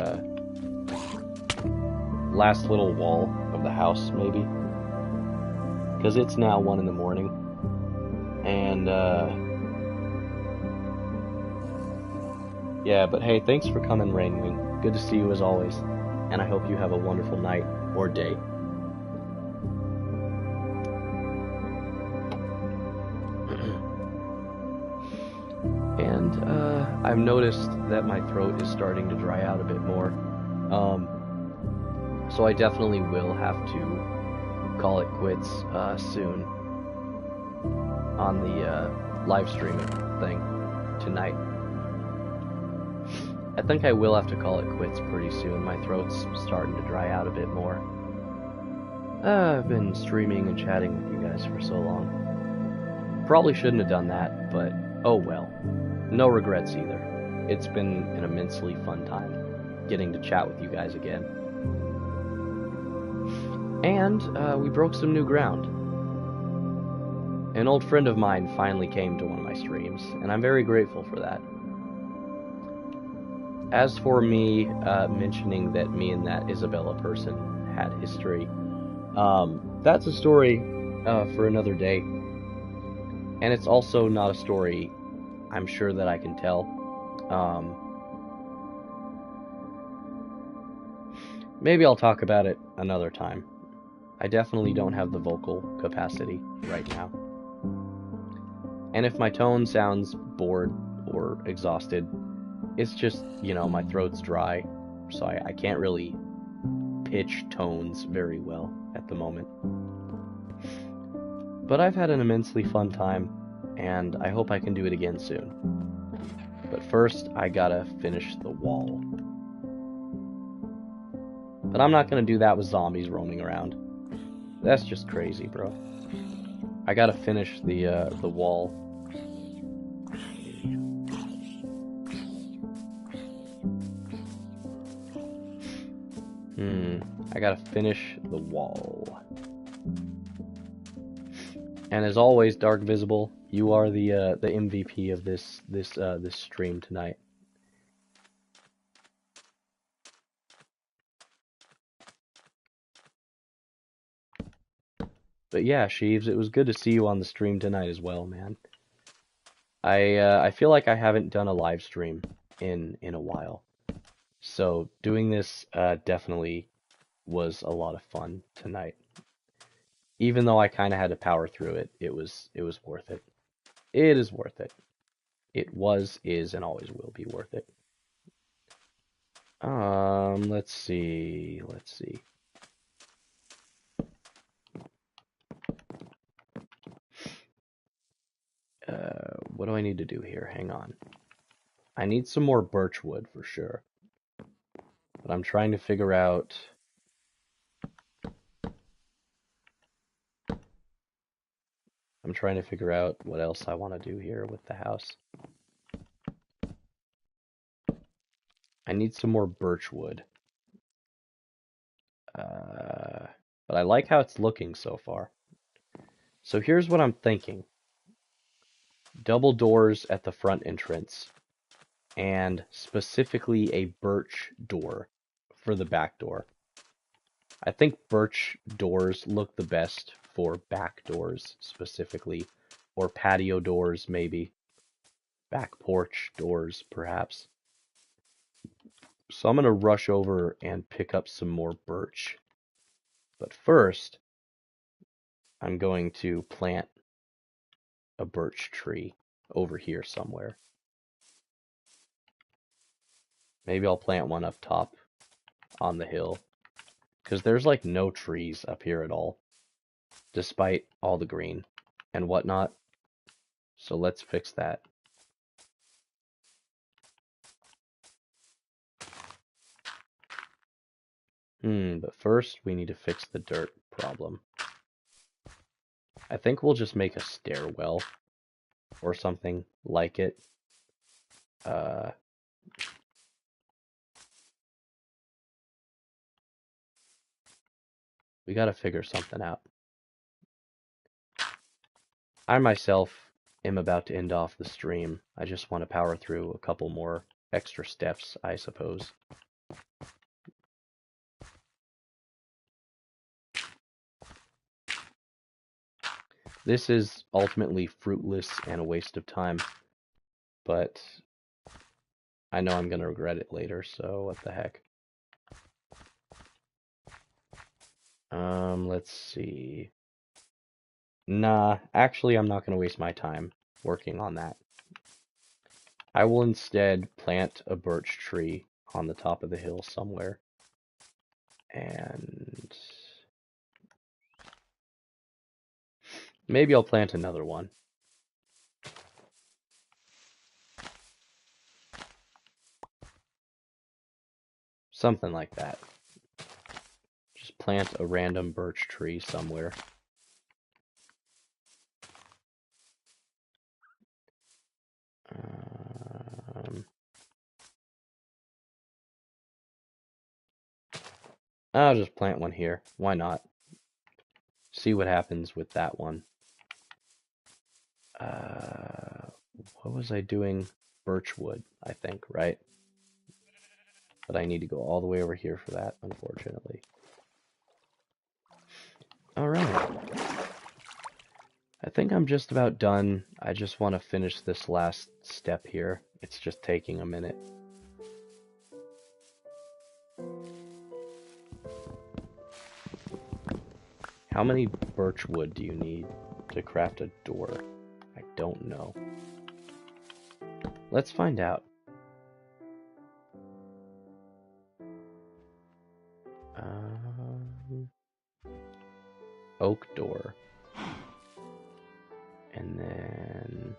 last little wall of the house, maybe. Because it's now 1 in the morning. And yeah, but hey, thanks for coming, Rainwing. Good to see you as always. And I hope you have a wonderful night or day. And I've noticed that my throat is starting to dry out a bit more. So I definitely will have to call it quits soon on the live streaming thing tonight. I think I will have to call it quits pretty soon. My throat's starting to dry out a bit more. I've been streaming and chatting with you guys for so long. Probably shouldn't have done that, but oh well. No regrets either. It's been an immensely fun time getting to chat with you guys again. And we broke some new ground. An old friend of mine finally came to one of my streams, and I'm very grateful for that. as for me mentioning that me and that Isabella person had history, that's a story for another day. And it's also not a story I'm sure that I can tell. Um, maybe I'll talk about it another time. I definitely don't have the vocal capacity right now. And if my tone sounds bored or exhausted, it's just, my throat's dry, so I can't really pitch tones very well at the moment. But I've had an immensely fun time, and I hope I can do it again soon. But first, I gotta finish the wall. But I'm not gonna do that with zombies roaming around. That's just crazy, bro. I gotta finish the wall. I gotta finish the wall. And as always, Dark Visible, you are the MVP of this stream tonight. But yeah, Sheaves, it was good to see you on the stream tonight as well, man. I feel like I haven't done a live stream in a while, so doing this definitely was a lot of fun tonight. Even though I kind of had to power through it, it was worth it. It is worth it. It was, is, and always will be worth it. Let's see. What do I need to do here? Hang on. I need some more birch wood for sure. But I'm trying to figure out... what else I want to do here with the house. I need some more birch wood. But I like how it's looking so far. So here's what I'm thinking. Double doors at the front entrance, and specifically a birch door for the back door. I think birch doors look the best for back doors specifically, or patio doors maybe, back porch doors perhaps. So I'm going to rush over and pick up some more birch. But first, I'm going to plant a birch tree over here somewhere. Maybe I'll plant one up top on the hill, because there's like no trees up here at all, despite all the green and whatnot. So let's fix that. But first we need to fix the dirt problem. I think we'll just make a stairwell or something like it. We gotta figure something out. I myself am about to end off the stream. I just want to power through a couple more extra steps, I suppose. This is ultimately fruitless and a waste of time, but I know I'm going to regret it later, so what the heck. Let's see. Nah, actually I'm not going to waste my time working on that. I will instead plant a birch tree on the top of the hill somewhere. And maybe I'll plant another one. Something like that. Just plant a random birch tree somewhere. I'll just plant one here. Why not? See what happens with that one. What was I doing? Birchwood, I think, right? But I need to go all the way over here for that, unfortunately. Alright. I think I'm just about done. I just want to finish this last step here. It's just taking a minute. How many birch wood do you need to craft a door? I don't know. Let's find out. Oak door. And then...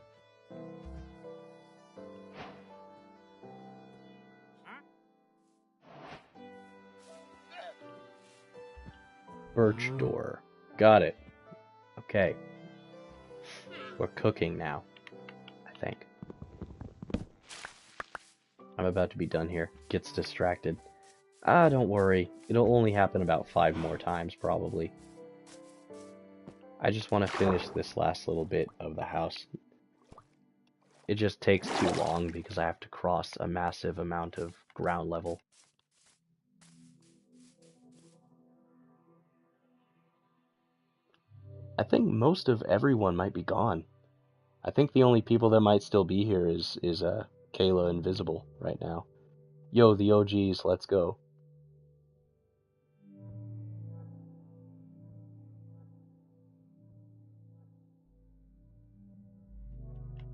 birch door. Got it. Okay. We're cooking now, I think. I'm about to be done here. Gets distracted. Ah, don't worry. It'll only happen about 5 more times, probably. I just want to finish this last little bit of the house. It just takes too long because I have to cross a massive amount of ground level. I think most of everyone might be gone. I think the only people that might still be here is Kayla and Visible right now. Yo, the OGs, let's go.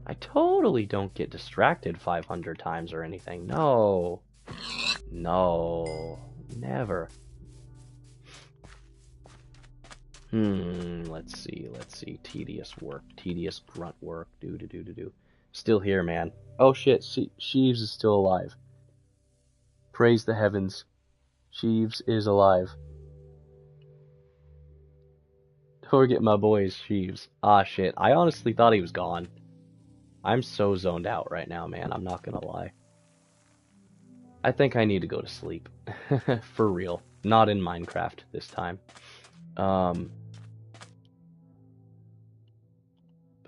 I totally don't get distracted 500 times or anything. No. No. Never. Let's see. Tedious work. Tedious grunt work. Do. Still here, man. Oh shit, Sheeves is still alive. Praise the heavens. Sheeves is alive. Don't forget my boy Sheeves. Ah shit, I honestly thought he was gone. I'm so zoned out right now, man. I'm not gonna lie. I think I need to go to sleep. For real. Not in Minecraft this time. But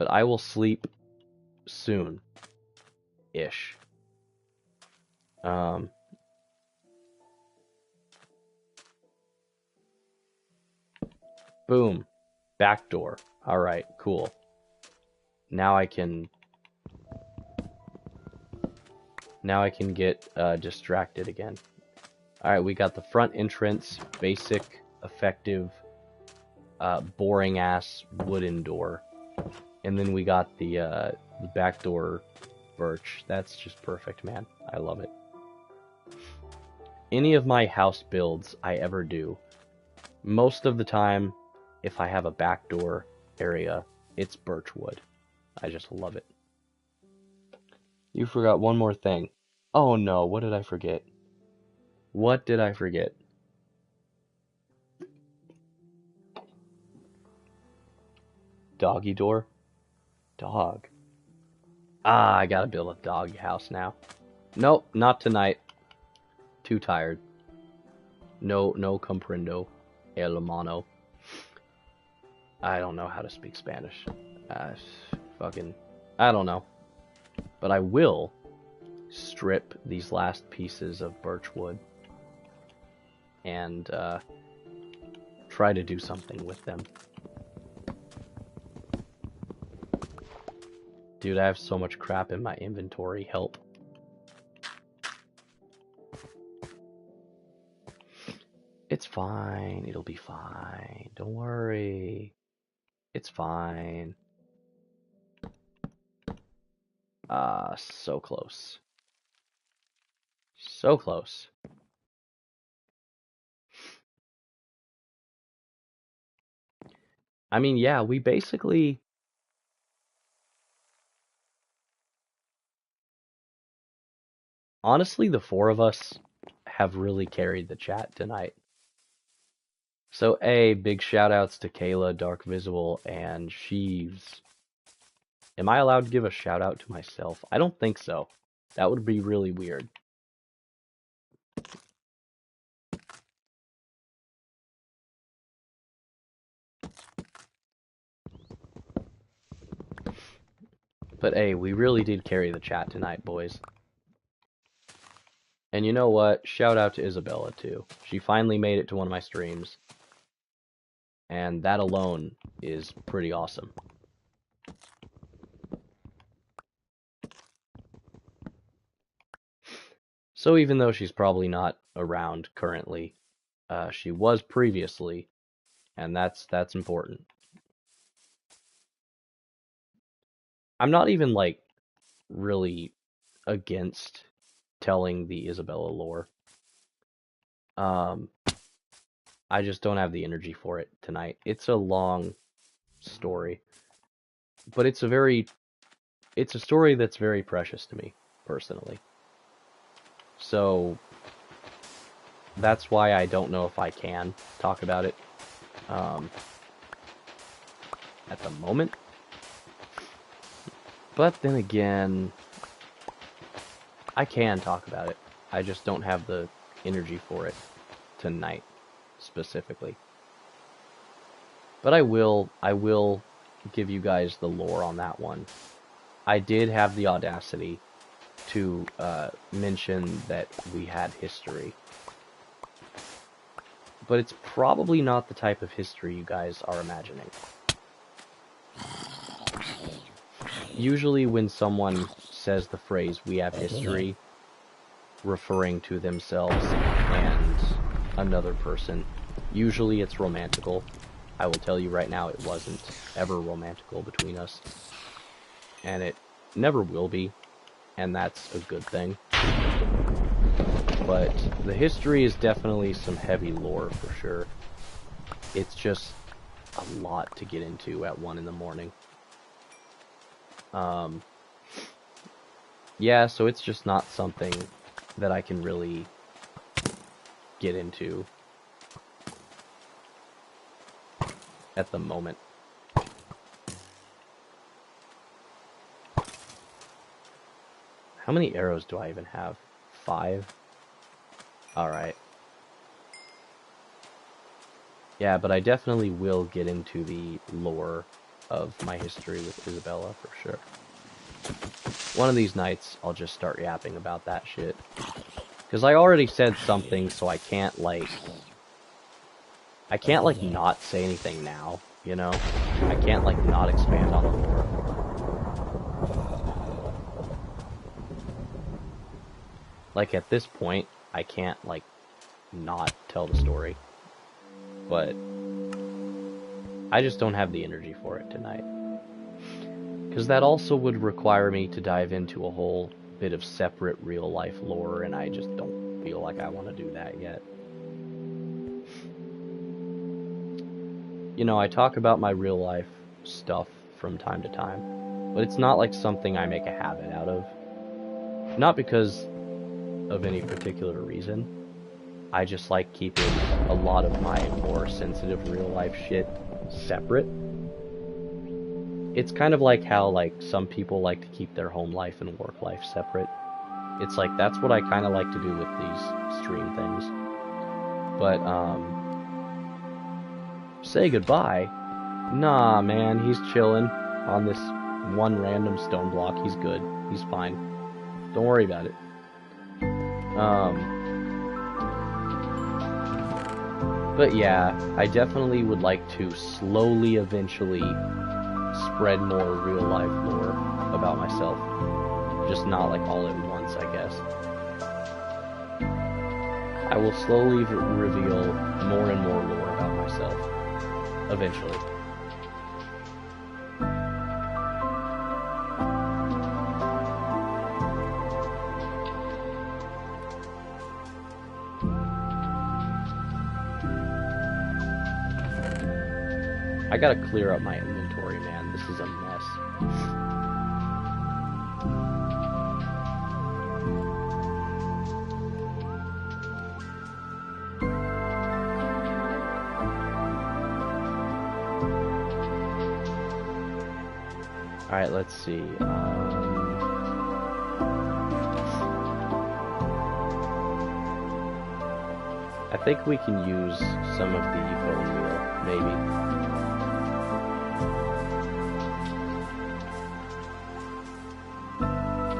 I will sleep soon. Ish. Boom. Back door. Alright, cool. Now I can get distracted again. Alright, we got the front entrance, basic, effective, boring-ass wooden door. And then we got the back door birch. That's just perfect, man. I love it. Any of my house builds I ever do, most of the time, if I have a back door area, it's birch wood. I just love it. You forgot one more thing. Oh no, what did I forget? What did I forget? Doggy door? Dog. Ah, I gotta build a doggy house now. Nope, not tonight. Too tired. No comprendo, hermano. I don't know how to speak Spanish. I don't know. But I will strip these last pieces of birch wood and try to do something with them. Dude, I have so much crap in my inventory. Help. It's fine. It'll be fine. Don't worry. It's fine. So close. So close. I mean, yeah, we basically... Honestly, the 4 of us have really carried the chat tonight. So, big shout-outs to Kayla, Dark Visible, and Sheeves. Am I allowed to give a shout-out to myself? I don't think so. That would be really weird. But we really did carry the chat tonight, boys. And you know what? Shout out to Isabella, too. She finally made it to one of my streams. And that alone is pretty awesome. So even though she's probably not around currently, she was previously, and that's important. I'm not even, like, really against telling the Isabella lore. I just don't have the energy for it tonight. It's a long story, but it's a story that's very precious to me, personally. So, that's why I don't know if I can talk about it, at the moment. But then again, I can talk about it. I just don't have the energy for it tonight, specifically. But I will give you guys the lore on that one. I did have the audacity to mention that we had history. But it's probably not the type of history you guys are imagining. Usually when someone says the phrase, "we have history," referring to themselves and another person, usually it's romantical. I will tell you right now, it wasn't ever romantical between us. And it never will be, and that's a good thing. But the history is definitely some heavy lore for sure. It's just a lot to get into at 1 in the morning. Yeah, so it's just not something that I can really get into at the moment. How many arrows do I even have? 5? Alright. Yeah, but I definitely will get into the lore of my history with Isabella for sure. One of these nights, I'll just start yapping about that shit. Because I already said something, so I can't, like, not say anything now, you know? I can't, like, not expand on the lore. Like, at this point, I can't, like, not tell the story. But I just don't have the energy for it tonight. Because that also would require me to dive into a whole bit of separate real-life lore, and I just don't feel like I want to do that yet. You know, I talk about my real-life stuff from time to time, but it's not like something I make a habit out of. Not because of any particular reason. I just like keeping a lot of my more sensitive real-life shit separate. It's kind of like how, like, some people like to keep their home life and work life separate. It's like, that's what I kind of like to do with these stream things. But, say goodbye? Nah, man, he's chilling on this one random stone block. He's good. He's fine. Don't worry about it. But yeah, I definitely would like to slowly, eventually spread more real-life lore about myself. Just not like all at once, I guess. I will slowly reveal more and more lore about myself. Eventually. I gotta clear up my inventory, man. This is a mess. Alright, let's see. I think we can use some of the bone meal, maybe.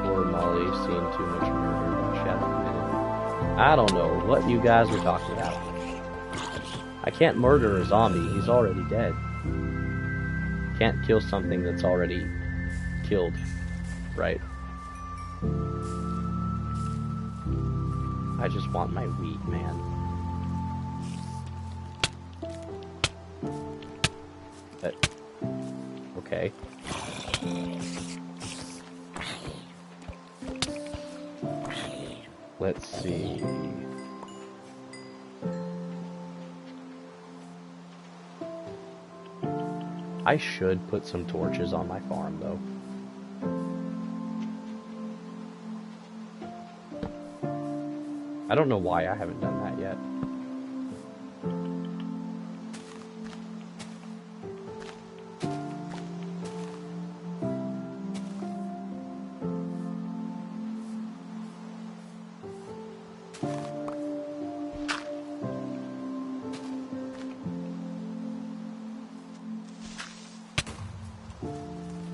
Poor Molly, seeing too much murder and shadow committed. I don't know what you guys were talking about. I can't murder a zombie. He's already dead. Can't kill something that's already killed, right? I just want my wheat, man. But, okay. Let's see. I should put some torches on my farm, though. I don't know why I haven't done that yet.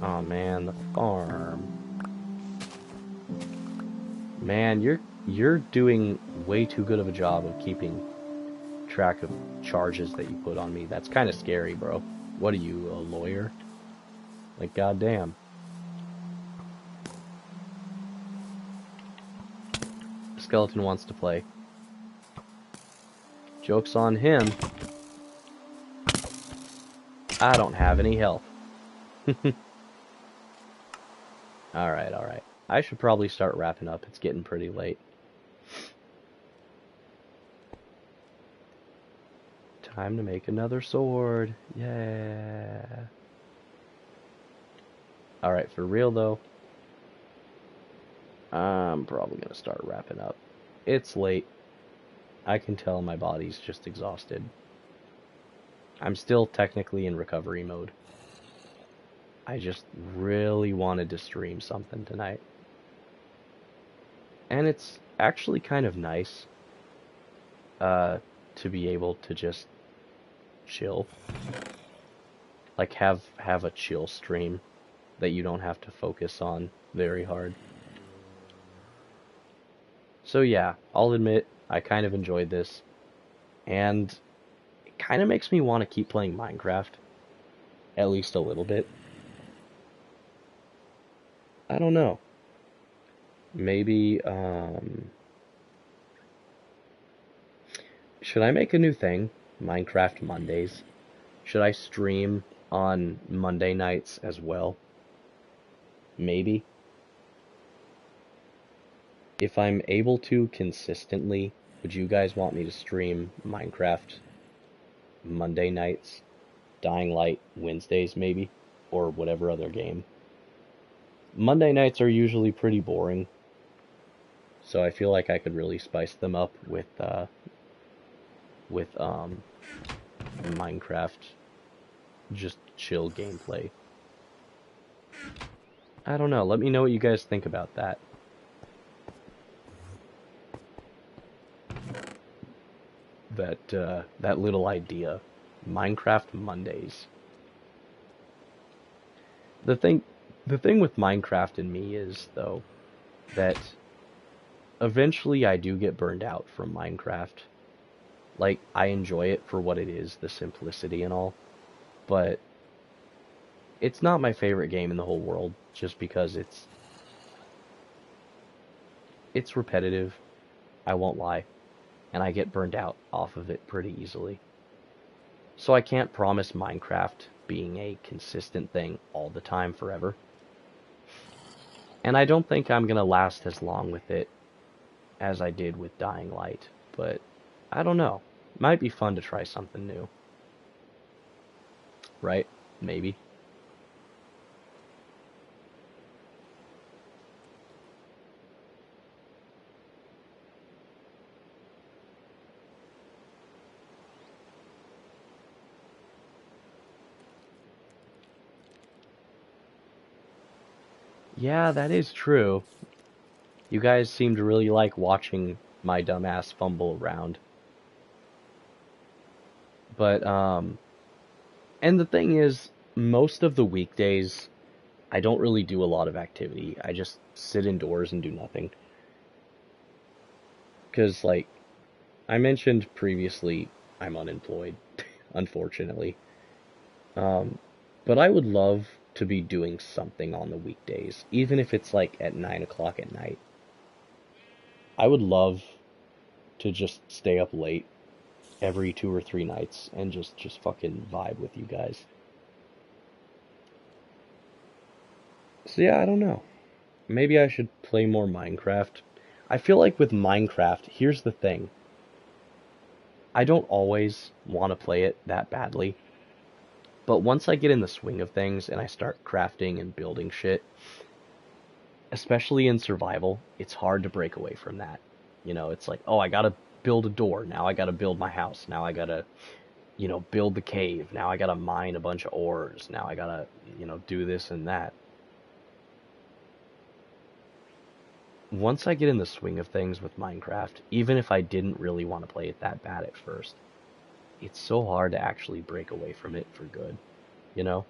Oh man, the farm. Man, you're doing way too good of a job of keeping track of charges that you put on me. That's kind of scary, bro. What are you, a lawyer? Like, goddamn. Skeleton wants to play. Joke's on him. I don't have any health. Alright, alright. I should probably start wrapping up. It's getting pretty late. Time to make another sword. Yeah. Alright, for real though, I'm probably going to start wrapping up. It's late. I can tell my body's just exhausted. I'm still technically in recovery mode. I just really wanted to stream something tonight. And it's actually kind of nice to be able to just chill. Like have a chill stream that you don't have to focus on very hard. So yeah, I'll admit I kind of enjoyed this, and it kind of makes me want to keep playing Minecraft, at least a little bit. I don't know. Maybe, should I make a new thing? Minecraft Mondays? Should I stream on Monday nights as well? Maybe. If I'm able to consistently, would you guys want me to stream Minecraft Monday nights? Dying Light Wednesdays, maybe? Or whatever other game? Monday nights are usually pretty boring, so I feel like I could really spice them up with Minecraft just chill gameplay. I don't know, let me know what you guys think about that. That little idea. Minecraft Mondays. The thing with Minecraft and me is, though, that eventually I do get burned out from Minecraft. Like, I enjoy it for what it is, the simplicity and all, but it's not my favorite game in the whole world, just because it's repetitive, I won't lie, and I get burned out off of it pretty easily. So I can't promise Minecraft being a consistent thing all the time forever. And I don't think I'm going to last as long with it as I did with Dying Light, but I don't know. Might be fun to try something new. Right? Maybe. Yeah, that is true. You guys seem to really like watching my dumbass fumble around. But, and the thing is, most of the weekdays, I don't really do a lot of activity. I just sit indoors and do nothing. Because, like, I mentioned previously, I'm unemployed, unfortunately. Um, but I would love to be doing something on the weekdays, even if it's like at 9 o'clock at night. I would love to just stay up late every 2 or 3 nights and just fucking vibe with you guys. So yeah, I don't know. Maybe I should play more Minecraft. I feel like with Minecraft, here's the thing. I don't always want to play it that badly, but once I get in the swing of things and I start crafting and building shit, especially in survival, it's hard to break away from that. You know, it's like, oh, I gotta build a door. Now I gotta build my house. Now I gotta, build the cave. Now I gotta mine a bunch of ores. Now I gotta, do this and that. Once I get in the swing of things with Minecraft, even if I didn't really want to play it that bad at first, it's so hard to actually break away from it for good, you know?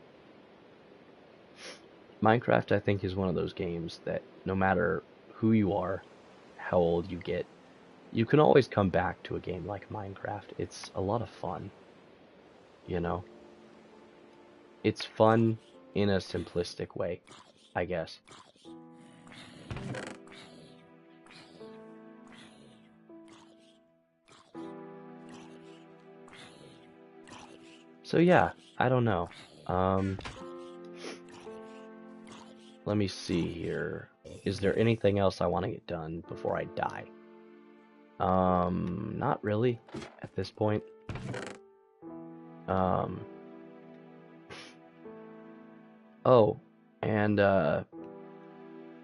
Minecraft, I think, is one of those games that no matter who you are, how old you get, you can always come back to a game like Minecraft. It's a lot of fun, you know? It's fun in a simplistic way, I guess. So yeah, I don't know. Um, Let me see here. Is there anything else I want to get done before I die? Not really at this point. Um, oh, and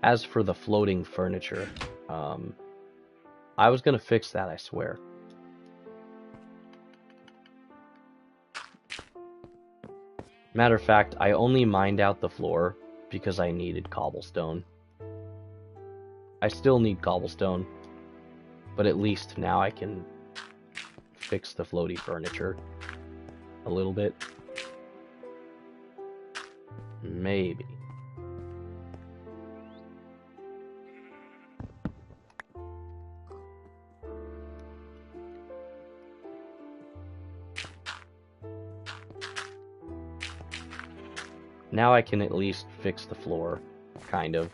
as for the floating furniture, um, I was gonna fix that, I swear. Matter of fact, I only mined out the floor because I needed cobblestone. I still need cobblestone, but at least now I can fix the floaty furniture a little bit. Maybe. Now I can at least fix the floor, kind of.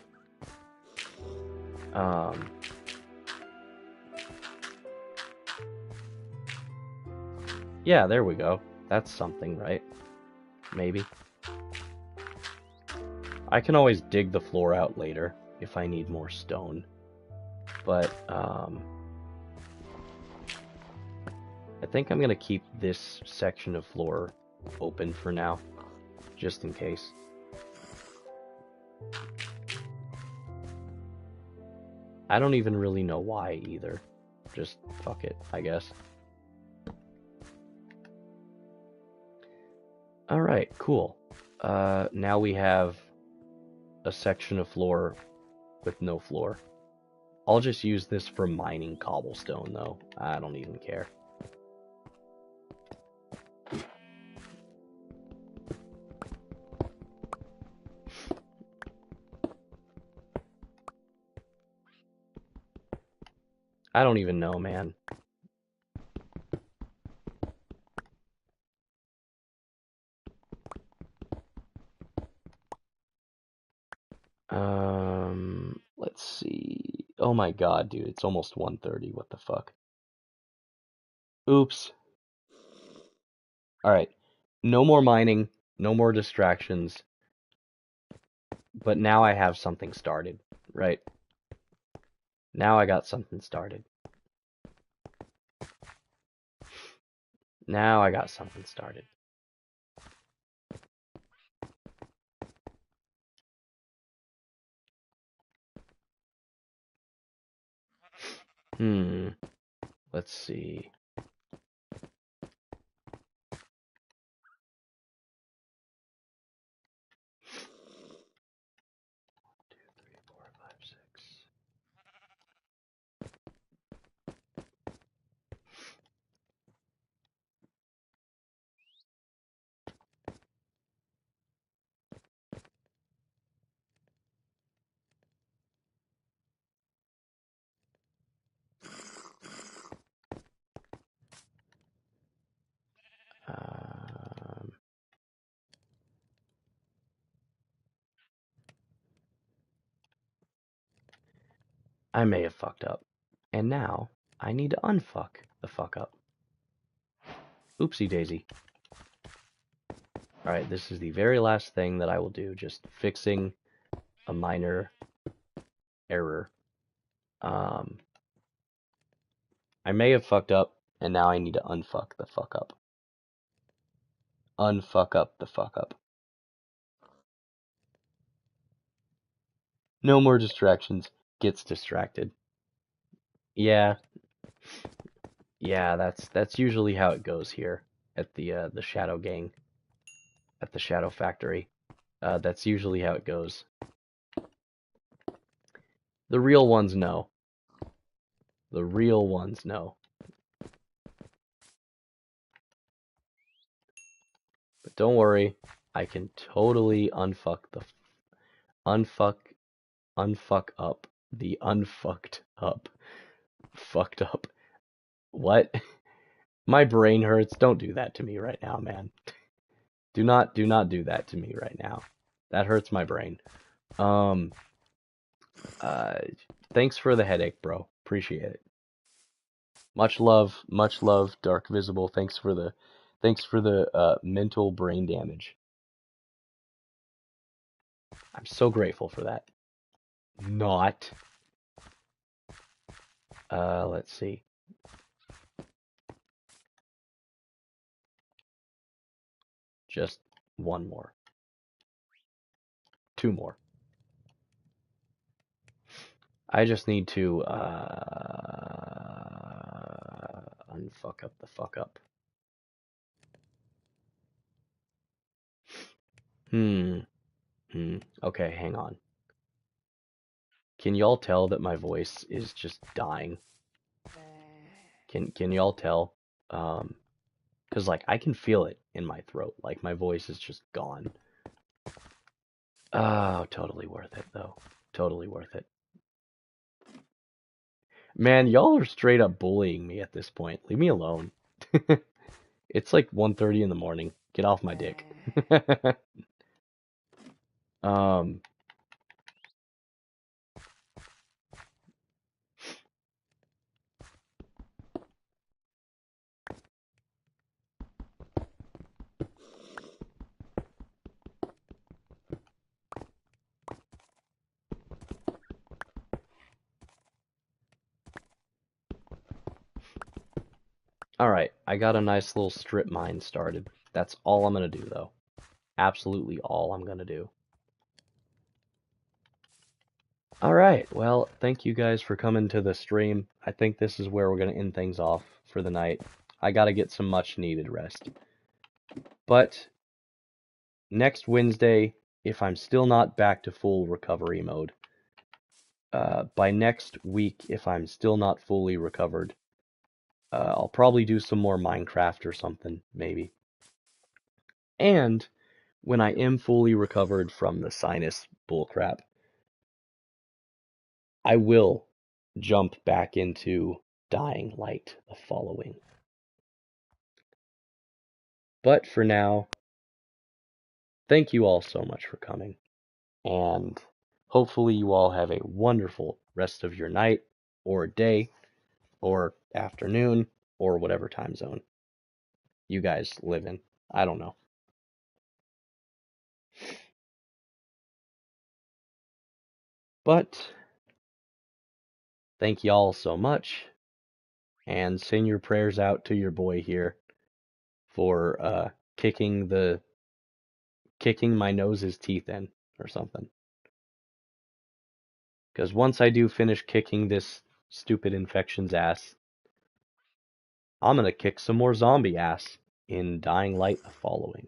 Um, yeah, there we go. That's something, right? Maybe. I can always dig the floor out later if I need more stone. But, I think I'm gonna keep this section of floor open for now, just in case. I don't even really know why either. Just fuck it, I guess. Alright, cool. Now we have a section of floor with no floor. I'll just use this for mining cobblestone, though. I don't even care. I don't even know, man. Let's see. Oh my god, dude, it's almost 1:30. What the fuck? Oops. Alright. No more mining, no more distractions. But now I have something started, right? Now I got something started. Now I got something started. Let's see. 2, 3, 4, 5, 6. I may have fucked up. And now, I need to unfuck the fuck up. Oopsie daisy. Alright, this is the very last thing that I will do, just fixing a minor error. I may have fucked up, and now I need to unfuck the fuck up. Unfuck up the fuck up. No more distractions. Gets distracted. Yeah. Yeah, that's usually how it goes here at the Shadow Gang, at the Shadow Factory. That's usually how it goes. The real ones know. The real ones know. But don't worry, I can totally unfuck up the unfucked up. Fucked up. What? My brain hurts. Don't do that to me right now, man. Do not do that to me right now. That hurts my brain. Thanks for the headache, bro. Appreciate it. Much love, Dark Visible. Thanks for the mental brain damage. I'm so grateful for that. Not. Let's see. Just one more. Two more. I just need to unfuck up the fuck up. Okay, hang on. Can y'all tell that my voice is just dying? Can y'all tell? 'Cause like I can feel it in my throat. Like my voice is just gone. Oh, totally worth it though. Totally worth it. Man, y'all are straight up bullying me at this point. Leave me alone. It's like 1:30 in the morning. Get off my dick. Alright, I got a nice little strip mine started. That's all I'm gonna do though. Absolutely all I'm gonna do. Alright, well, thank you guys for coming to the stream. I think this is where we're gonna end things off for the night. I gotta get some much needed rest. But next Wednesday, if I'm still not back to full recovery mode, by next week, if I'm still not fully recovered, I'll probably do some more Minecraft or something, maybe. And when I am fully recovered from the sinus bullcrap, I will jump back into Dying Light the following. But for now, thank you all so much for coming, and hopefully you all have a wonderful rest of your night, or day, or afternoon, or whatever time zone you guys live in. I don't know. But thank y'all so much, and send your prayers out to your boy here for kicking my nose's teeth in or something. Because once I do finish kicking this stupid infection's ass, I'm gonna kick some more zombie ass in Dying Light the following.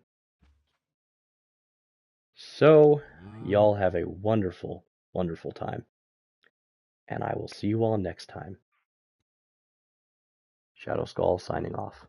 So, y'all have a wonderful, wonderful time. And I will see you all next time. Shadow Skull signing off.